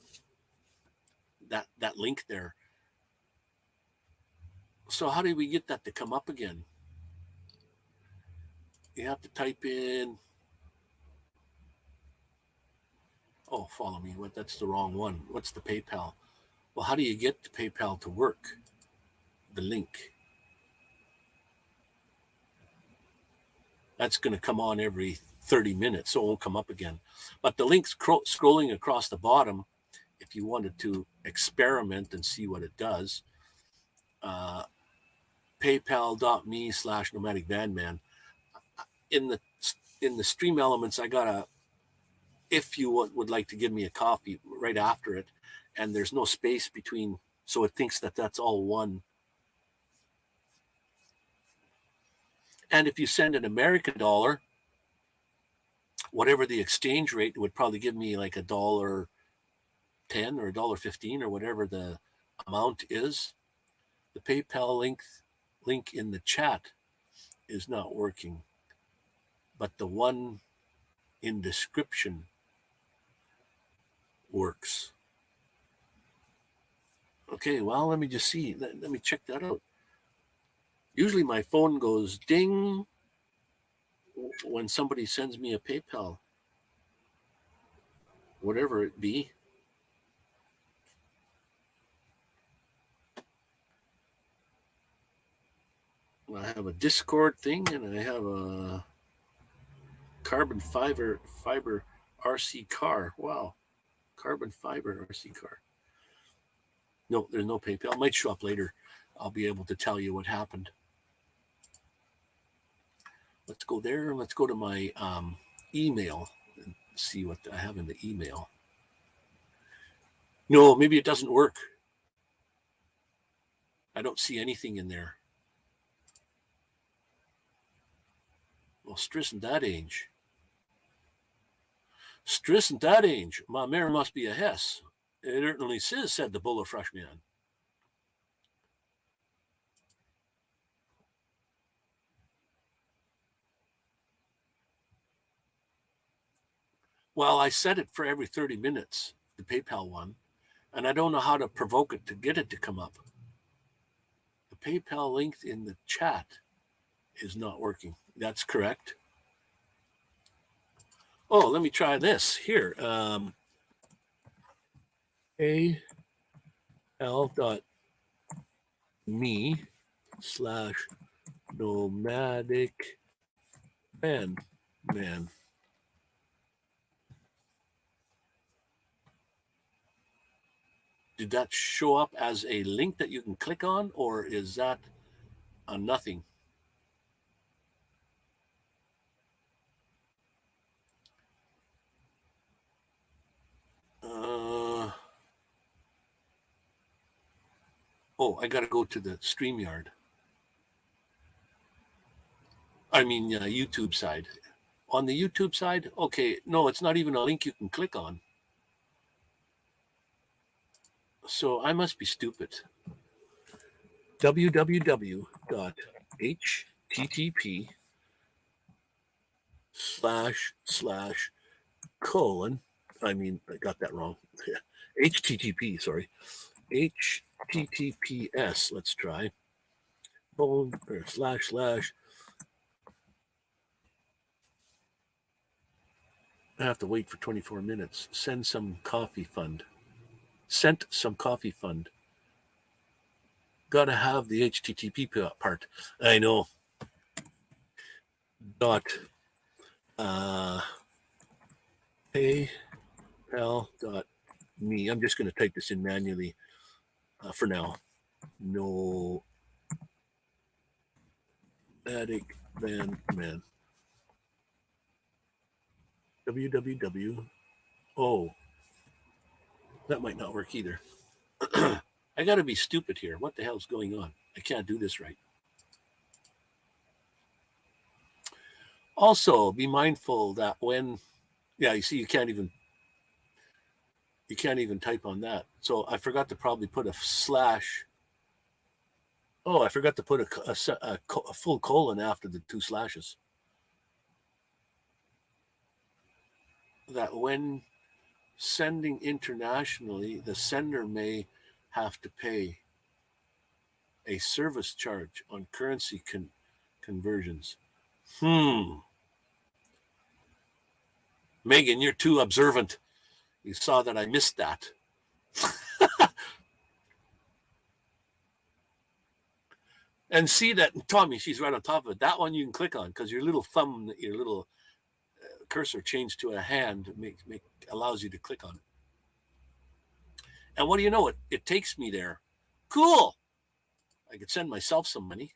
link there. So how do we get that to come up again? You have to type in. Oh, follow me. That's the wrong one. What's the PayPal? Well, how do you get the PayPal to work? The link. That's going to come on every 30 minutes, so it won't come up again. But the link's scrolling across the bottom. If you wanted to experiment and see what it does, paypal.me/Nomadic Vanman. In the stream elements, I got if you would like to give me a coffee right after it, and there's no space between, so it thinks that's all one. And if you send an American dollar, whatever the exchange rate would probably give me like $1.10 or $1.15 or whatever the amount is. The PayPal link in the chat is not working, but the one in description works. Okay, well, let me just see. Let me check that out. Usually my phone goes ding when somebody sends me a PayPal, whatever it be. I have a Discord thing, and I have a carbon fiber RC car. Wow, carbon fiber RC car. No, there's no PayPal. It might show up later. I'll be able to tell you what happened. Let's go there. Let's go to my email and see what I have in the email. No, maybe it doesn't work. I don't see anything in there. Well, stress in that age. Stress in that age. My mare must be a Hess. It certainly says, said the Bull of Freshman. Well, I set it for every 30 minutes, the PayPal one, and I don't know how to provoke it to get it to come up. The PayPal link in the chat is not working. That's correct. Oh, let me try this here. pal.me/nomadic vanman. Did that show up as a link that you can click on, or is that a nothing? Oh, I got to go to the StreamYard. I mean, YouTube side. On the YouTube side, okay, no, it's not even a link you can click on. So I must be stupid. www.http // I mean, I got that wrong. HTTP, sorry. HTTPS, let's try. / I have to wait for 24 minutes. Sent some coffee fund. Gotta have the HTTP part. I know. PayPal.me. I'm just going to type this in manually for now. No. Nomadic Vanman. www. Oh, that might not work either. I got to be stupid here. What the hell's going on? I can't do this right. Also, be mindful that when, you see, you can't even type on that. So I forgot to probably put a slash. Oh, I forgot to put a full colon after the 2 slashes. That when sending internationally, the sender may have to pay a service charge on currency conversions. Megan, you're too observant. You saw that I missed that. And see that, Tommy, she's right on top of it. That one you can click on because your little thumb, your little cursor changed to a hand allows you to click on it. And what do you know? It takes me there. Cool. I could send myself some money.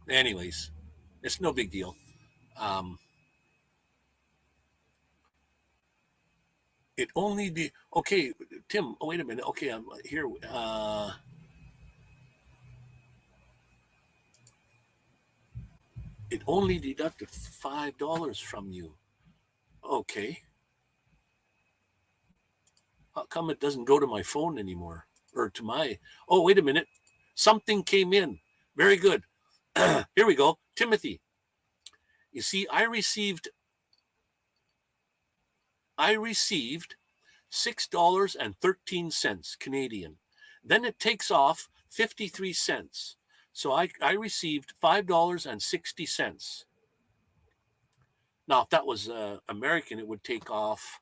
Anyways, it's no big deal. It only okay, Tim. Oh, wait a minute. Okay, I'm here. It only deducted $5 from you. Okay. How come it doesn't go to my phone anymore? Or to my... Oh, wait a minute. Something came in. Very good. Here we go. Timothy. You see, I received $6.13 Canadian. Then it takes off 53 cents. So I received $5.60. Now, if that was American, it would take off,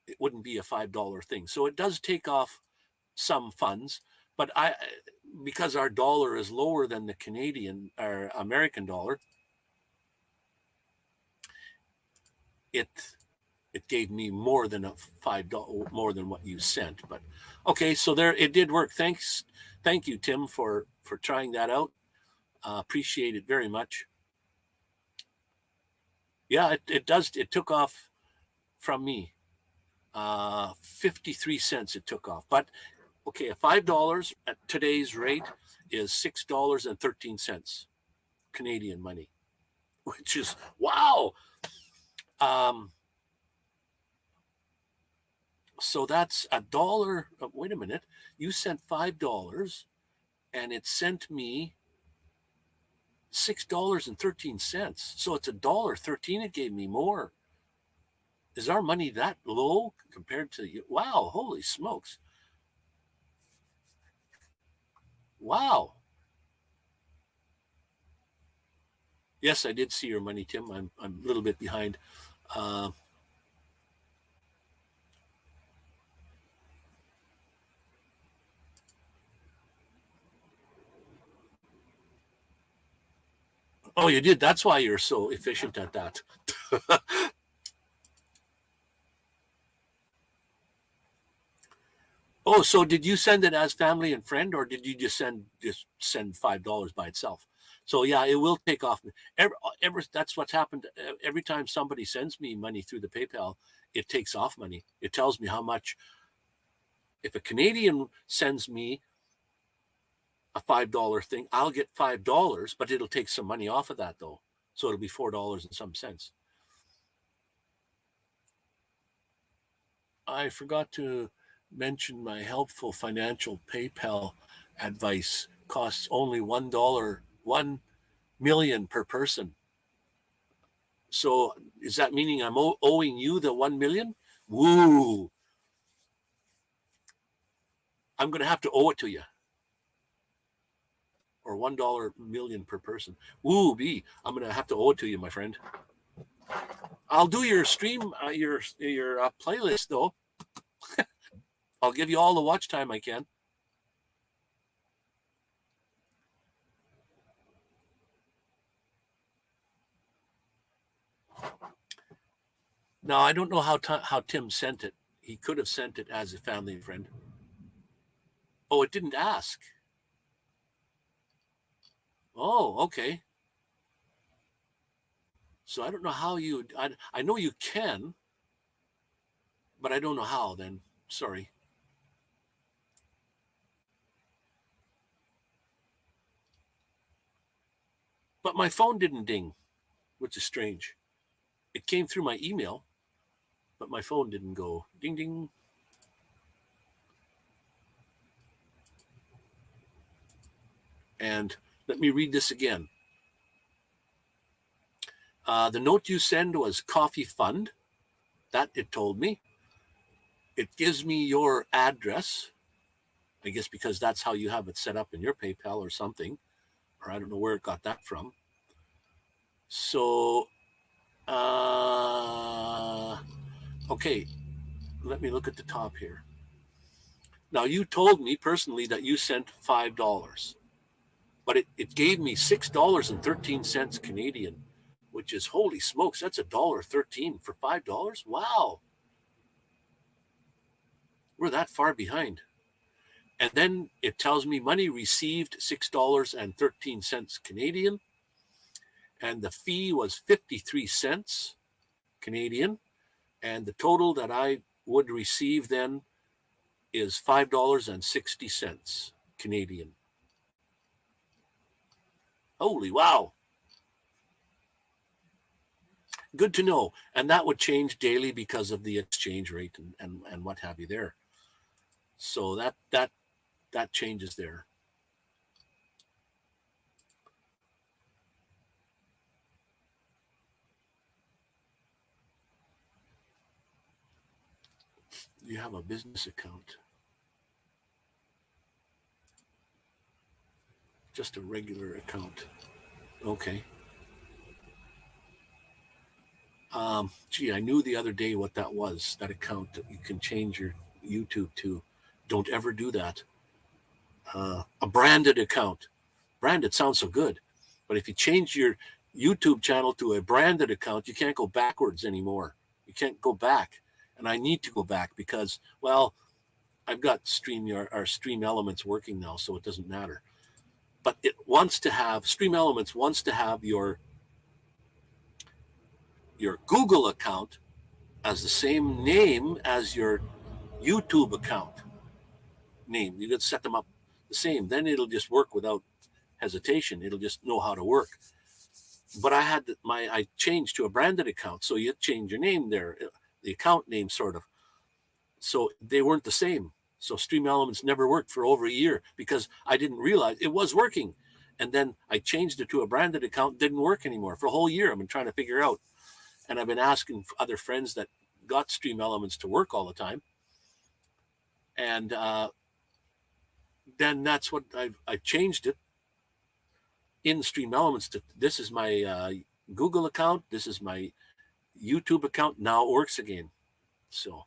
it wouldn't be a $5 thing. So it does take off some funds, but because our dollar is lower than the Canadian or American dollar, it gave me more than a $5, more than what you sent. But okay, so there, it did work. Thank you, Tim, for trying that out. Appreciate it very much. Yeah, it does. It took off from me. 53 cents it took off. But okay, $5 at today's rate is $6.13 Canadian money, which is wow. So that's $1. Wait a minute. You sent $5 and it sent me $6.13. So it's $1.13. It gave me more. Is our money that low compared to you? Wow, holy smokes. Wow. Yes, I did see your money, Tim. I'm a little bit behind. Oh, you did. That's why you're so efficient at that. Oh, so did you send it as family and friend, or did you just send $5 by itself? So yeah, it will take off. That's what's happened. Every time somebody sends me money through the PayPal, it takes off money. It tells me how much. If a Canadian sends me a $5 thing, I'll get $5, but it'll take some money off of that though. So it'll be $4 and some cents. I forgot to mention my helpful financial PayPal advice. Costs only $1, 1 million per person. So is that meaning I'm owing you the 1 million? Woo! I'm going to have to owe it to you. Or $1 million per person. Woo, B. I'm going to have to owe it to you, my friend. I'll do your stream, your playlist though. I'll give you all the watch time I can. Now, I don't know how Tim sent it. He could have sent it as a family and friend. Oh, it didn't ask. Oh, okay. So I don't know how you. I know you can, but I don't know how. Then sorry. But my phone didn't ding, which is strange. It came through my email, but my phone didn't go ding ding. And let me read this again. The note you send was coffee fund. That it told me. It gives me your address. I guess because that's how you have it set up in your PayPal or something. Or I don't know where it got that from. So, okay, let me look at the top here. Now, you told me personally that you sent $5, but it gave me $6.13 Canadian, which is holy smokes, that's $1.13 for $5. Wow, we're that far behind. And then it tells me money received $6.13 Canadian, and the fee was 53 cents Canadian, and the total that I would receive then is $5.60 Canadian. Holy wow. Good to know. And that would change daily because of the exchange rate and what have you there. So that changes there. You have a business account. Just a regular account. Okay. Gee, I knew the other day what that was, that account that you can change your YouTube to. Don't ever do that. A branded account. Branded sounds so good. But if you change your YouTube channel to a branded account, you can't go backwards anymore. You can't go back. And I need to go back because, well, I've got StreamYard or Stream Elements working now, so it doesn't matter. But it wants to have, Stream Elements wants to have your Google account as the same name as your YouTube account name. You could set them up the same. Then it'll just work without hesitation. It'll just know how to work. But I changed to a branded account, so you change your name there, the account name sort of. So they weren't the same. So Stream Elements never worked for over a year because I didn't realize it was working. And then I changed it to a branded account, didn't work anymore for a whole year. I've been trying to figure out. And I've been asking other friends that got Stream Elements to work all the time. And then that's what I changed it in Stream Elements to, this is my Google account, this is my YouTube account. Now it works again. So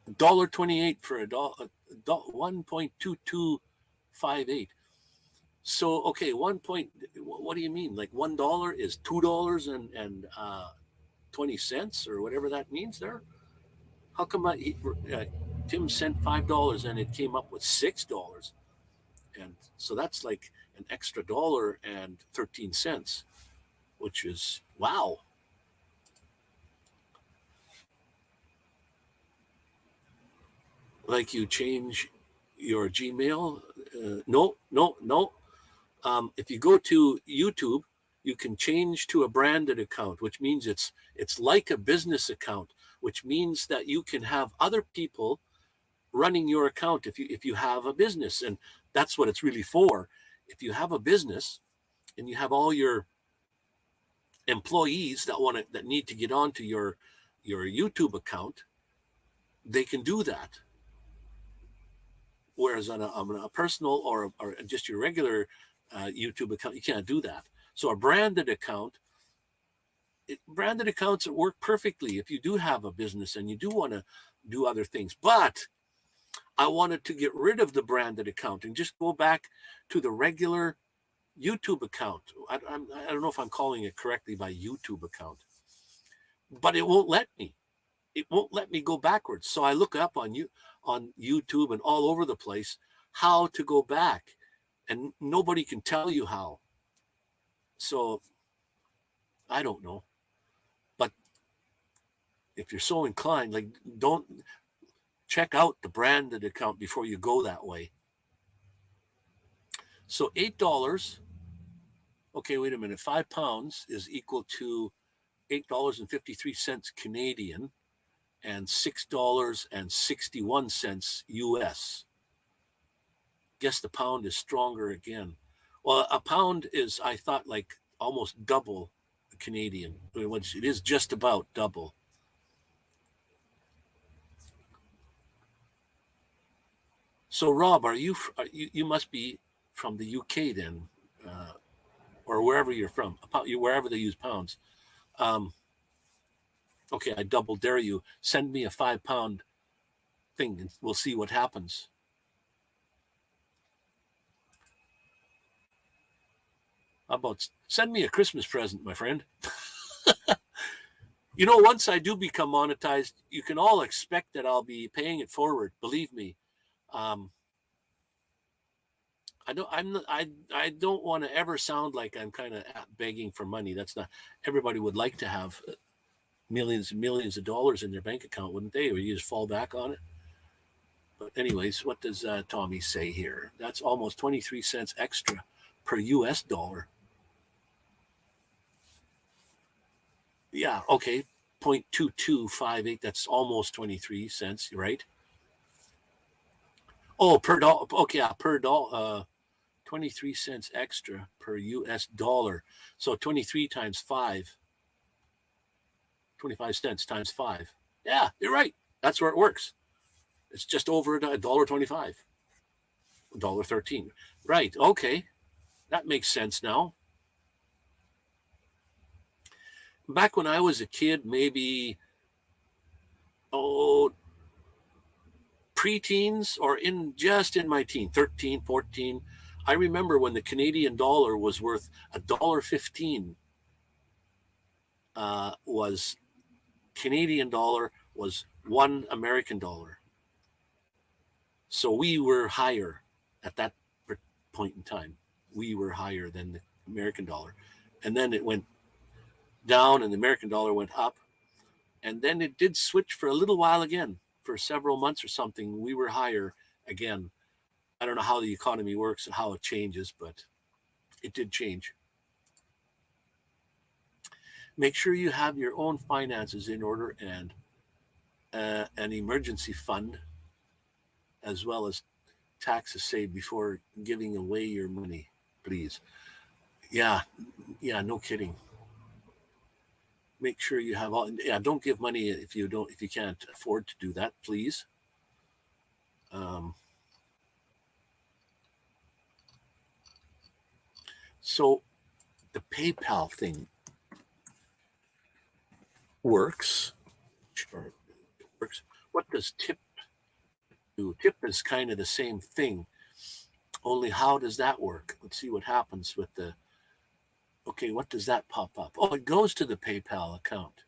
$1.28 for $1.2258. So, okay, 1 point, what do you mean? Like $1 is $2 and 20 cents or whatever that means there? How come Tim sent $5 and it came up with $6? And so that's like an extra $1.13, which is wow. Like you change your Gmail? No. If you go to YouTube, you can change to a branded account, which means it's like a business account, which means that you can have other people running your account if you have a business, and that's what it's really for. If you have a business and you have all your employees that need to get onto your YouTube account, they can do that. Whereas on a personal or just your regular YouTube account, you can't do that. So a branded account, branded accounts work perfectly if you do have a business and you do want to do other things. But I wanted to get rid of the branded account and just go back to the regular YouTube account. I don't know if I'm calling it correctly by YouTube account, but it won't let me. It won't let me go backwards. So I look up on YouTube and all over the place how to go back, and nobody can tell you how. So I don't know. But if you're so inclined, like, don't check out the branded account before you go that way. So $8. Okay, wait a minute. £5 is equal to $8.53 Canadian and $6.61 US. Guess the pound is stronger again. Well, a pound is, I thought, like almost double Canadian, which it is just about double. So, Rob, you must be from the UK then, or wherever you're from, wherever they use pounds. Okay, I double dare you. Send me a £5 thing, and we'll see what happens. How about send me a Christmas present, my friend? You know, once I do become monetized, you can all expect that I'll be paying it forward. Believe me. I don't want to ever sound like I'm kind of begging for money. That's not. Everybody would like to have millions and millions of dollars in their bank account, wouldn't they? Or you just fall back on it. But anyways, what does Tommy say here? That's almost 23 cents extra per US dollar. Yeah, okay, 0.2258. That's almost 23 cents, right? Oh, per dollar. Okay, yeah, per dollar. 23 cents extra per US dollar. So 23 times 5. 25 cents times 5. Yeah, you're right. That's where it works. It's just over $1.25. $1.13. Right. Okay. That makes sense now. Back when I was a kid, maybe preteens or in my teen, 13, 14, I remember when the Canadian dollar was worth $1.15. Was Canadian dollar was $1 American dollar. So we were higher at that point in time. We were higher than the American dollar. And then it went down and the American dollar went up. And then it did switch for a little while again. For several months or something, we were higher again. I don't know how the economy works and how it changes, but it did change. Make sure you have your own finances in order and an emergency fund, as well as taxes saved before giving away your money, please. Yeah, no kidding. Make sure you have all. Yeah, don't give money if you can't afford to do that, please. So the PayPal thing works. Sure, it works. What does tip do? Tip is kind of the same thing. Only how does that work? Let's see what happens with the, okay, what does that pop up? Oh, it goes to the PayPal account.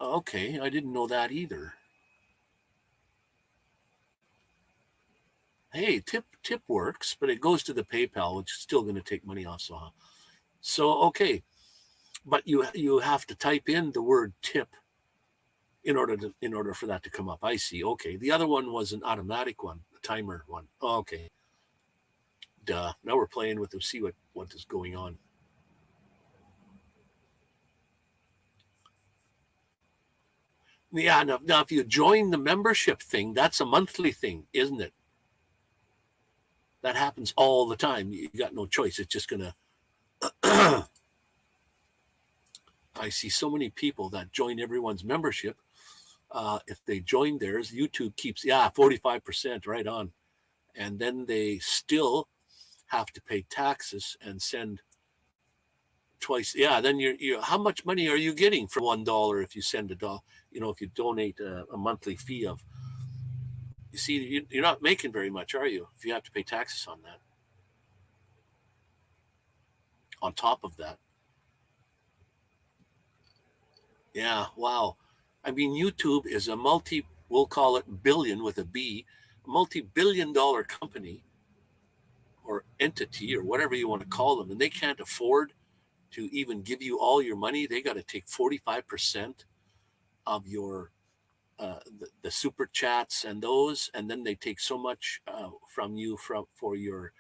Okay, I didn't know that either. Hey, tip works, but it goes to the PayPal, which is still going to take money off. So okay, but you have to type in the word tip in order for that to come up. I see. Okay, the other one was an automatic one, a timer one. Oh, okay, duh. Now we're playing with them. See what is going on. Yeah. Now if you join the membership thing, that's a monthly thing, isn't it? That happens all the time. You got no choice. It's just gonna. I see so many people that join everyone's membership. If they join theirs, YouTube keeps 45% right on, and then they still have to pay taxes and send twice. Yeah, then you're how much money are you getting for $1 if you send a dollar? If you donate a monthly fee of. You see, you're not making very much, are you? If you have to pay taxes on that. On top of that. Yeah, wow. I mean, YouTube is a we'll call it billion with a B, multi-billion-dollar company or entity or whatever you want to call them, and they can't afford to even give you all your money. They got to take 45% of your the super chats and those, and then they take so much from you for your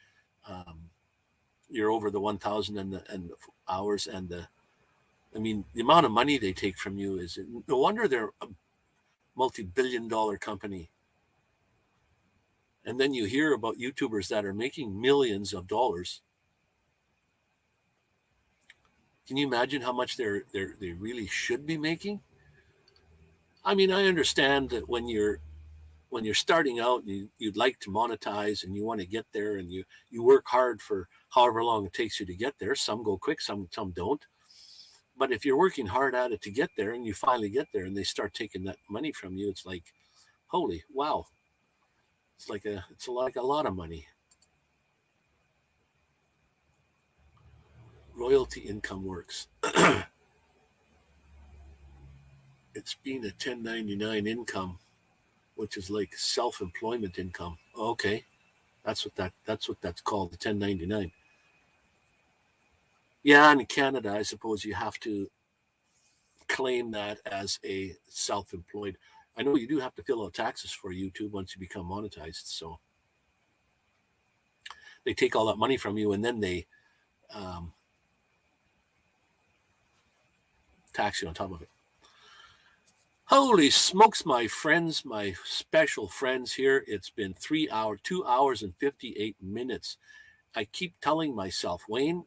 you're over the 1,000 and the hours and the. I mean, the amount of money they take from you is no wonder they're a multi-billion-dollar company. And then you hear about YouTubers that are making millions of dollars. Can you imagine how much they really should be making? I mean, I understand that when you're starting out and you'd like to monetize and you want to get there and you work hard for however long it takes you to get there. Some go quick, some don't. But if you're working hard at it to get there and you finally get there and they start taking that money from you, it's like, holy wow. It's like a lot of money. Royalty income works. It's being a 1099 income, which is like self-employment income. Okay. That's what that's called, the 1099. Yeah, and in Canada, I suppose you have to claim that as a self-employed. I know you do have to fill out taxes for YouTube once you become monetized. So they take all that money from you and then they tax you on top of it. Holy smokes, my friends, my special friends here. It's been 2 hours and 58 minutes. I keep telling myself, Wayne,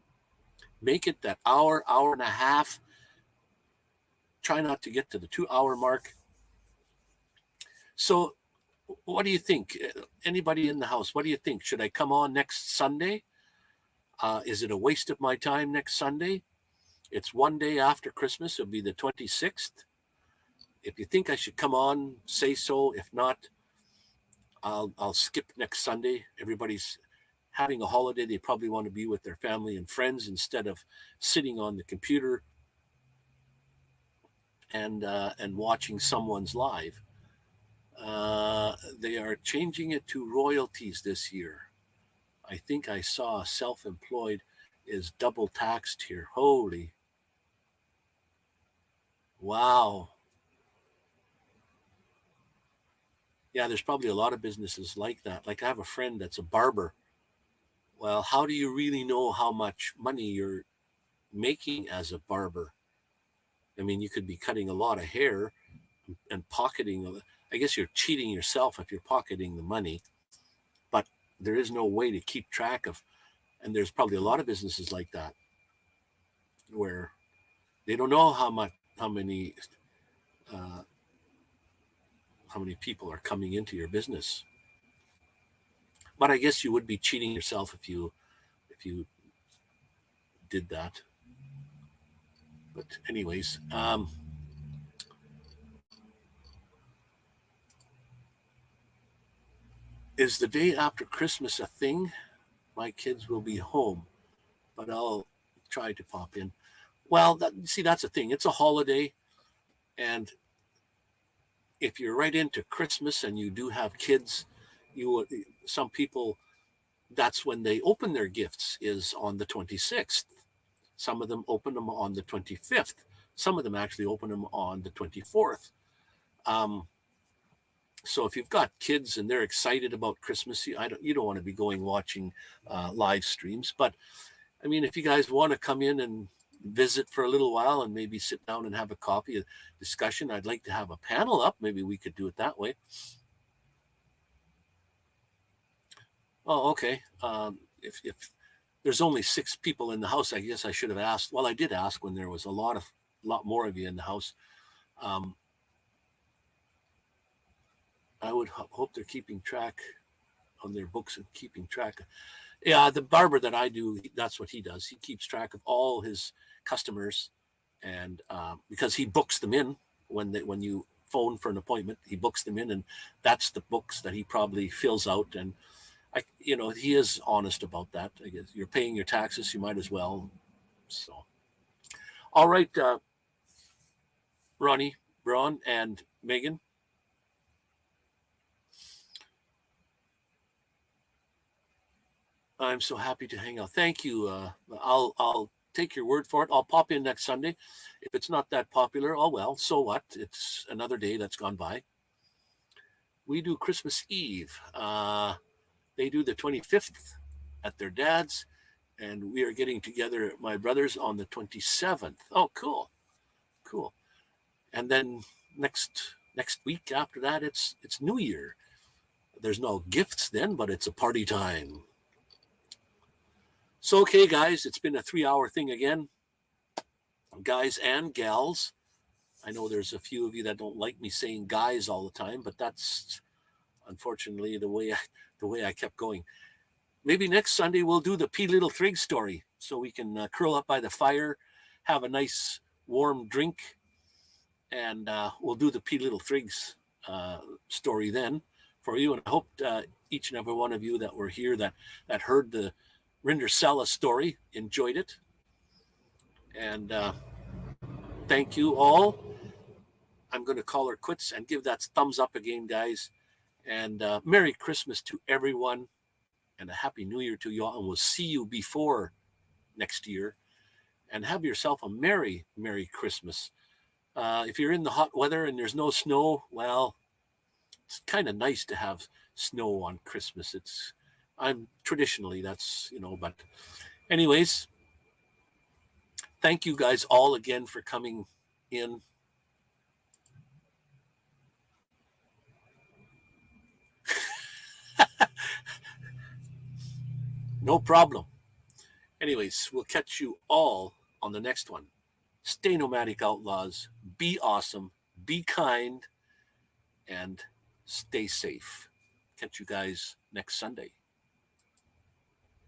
make it that hour and a half. Try not to get to the 2-hour mark. So what do you think? Anybody in the house, what do you think? Should I come on next Sunday? Is it a waste of my time next Sunday? It's one day after Christmas. It'll be the 26th. If you think I should come on, say so. If not, I'll skip next Sunday. Everybody's having a holiday. They probably want to be with their family and friends instead of sitting on the computer and watching someone's live. They are changing it to royalties this year. I think I saw self-employed is double taxed here. Holy. Wow. Yeah, there's probably a lot of businesses like that. Like I have a friend that's a barber. Well, how do you really know how much money you're making as a barber? I mean, you could be cutting a lot of hair and pocketing. I guess you're cheating yourself if you're pocketing the money, but there is no way to keep track of. And there's probably a lot of businesses like that where they don't know how many people are coming into your business. But I guess you would be cheating yourself if you did that. But anyways, Is the day after Christmas a thing? My kids will be home, but I'll try to pop in. Well, that's a thing. It's a holiday, and if you're right into Christmas and you do have kids, some people, that's when they open their gifts, is on the 26th. Some of them open them on the 25th. Some of them actually open them on the 24th. So if you've got kids and they're excited about Christmas, you don't want to be going watching live streams. But I mean, if you guys want to come in and visit for a little while and maybe sit down and have a coffee, a discussion, I'd like to have a panel up. Maybe we could do it that way. Oh, okay. If there's only 6 people in the house, I guess I should have asked. Well, I did ask when there was a lot more of you in the house. I would hope they're keeping track on their books and keeping track. Yeah, the barber that I do, that's what he does. He keeps track of all his customers, and because he books them in when you phone for an appointment, he books them in, and that's the books that he probably fills out. And he is honest about that. I guess you're paying your taxes, you might as well. So, all right, Ronnie, Braun, and Megan. I'm so happy to hang out. Thank you. I'll take your word for it. I'll pop in next Sunday. If it's not that popular, oh well, so what? It's another day that's gone by. We do Christmas Eve. They do the 25th at their dad's, and we are getting together at my brother's on the 27th. Oh, cool. And then next week after that, it's New Year. There's no gifts then, but it's a party time. So, okay, guys, it's been a 3-hour thing again. Guys and gals. I know there's a few of you that don't like me saying guys all the time, but that's unfortunately the way I kept going. Maybe next Sunday we'll do the P. Little Thrig story, so we can curl up by the fire, have a nice warm drink, and we'll do the P. Little Thrigs story then for you. And I hope each and every one of you that were here that heard the Rindersella story enjoyed it. And thank you all. I'm going to call her quits and give that thumbs up again, guys. And Merry Christmas to everyone, and a Happy New Year to you all. And we'll see you before next year. And have yourself a Merry Christmas. If you're in the hot weather and there's no snow, well, it's kind of nice to have snow on Christmas. I'm traditionally, that's, but anyways, thank you guys all again for coming in. No problem. Anyways, we'll catch you all on the next one. Stay nomadic, outlaws. Be awesome. Be kind. And stay safe. Catch you guys next Sunday.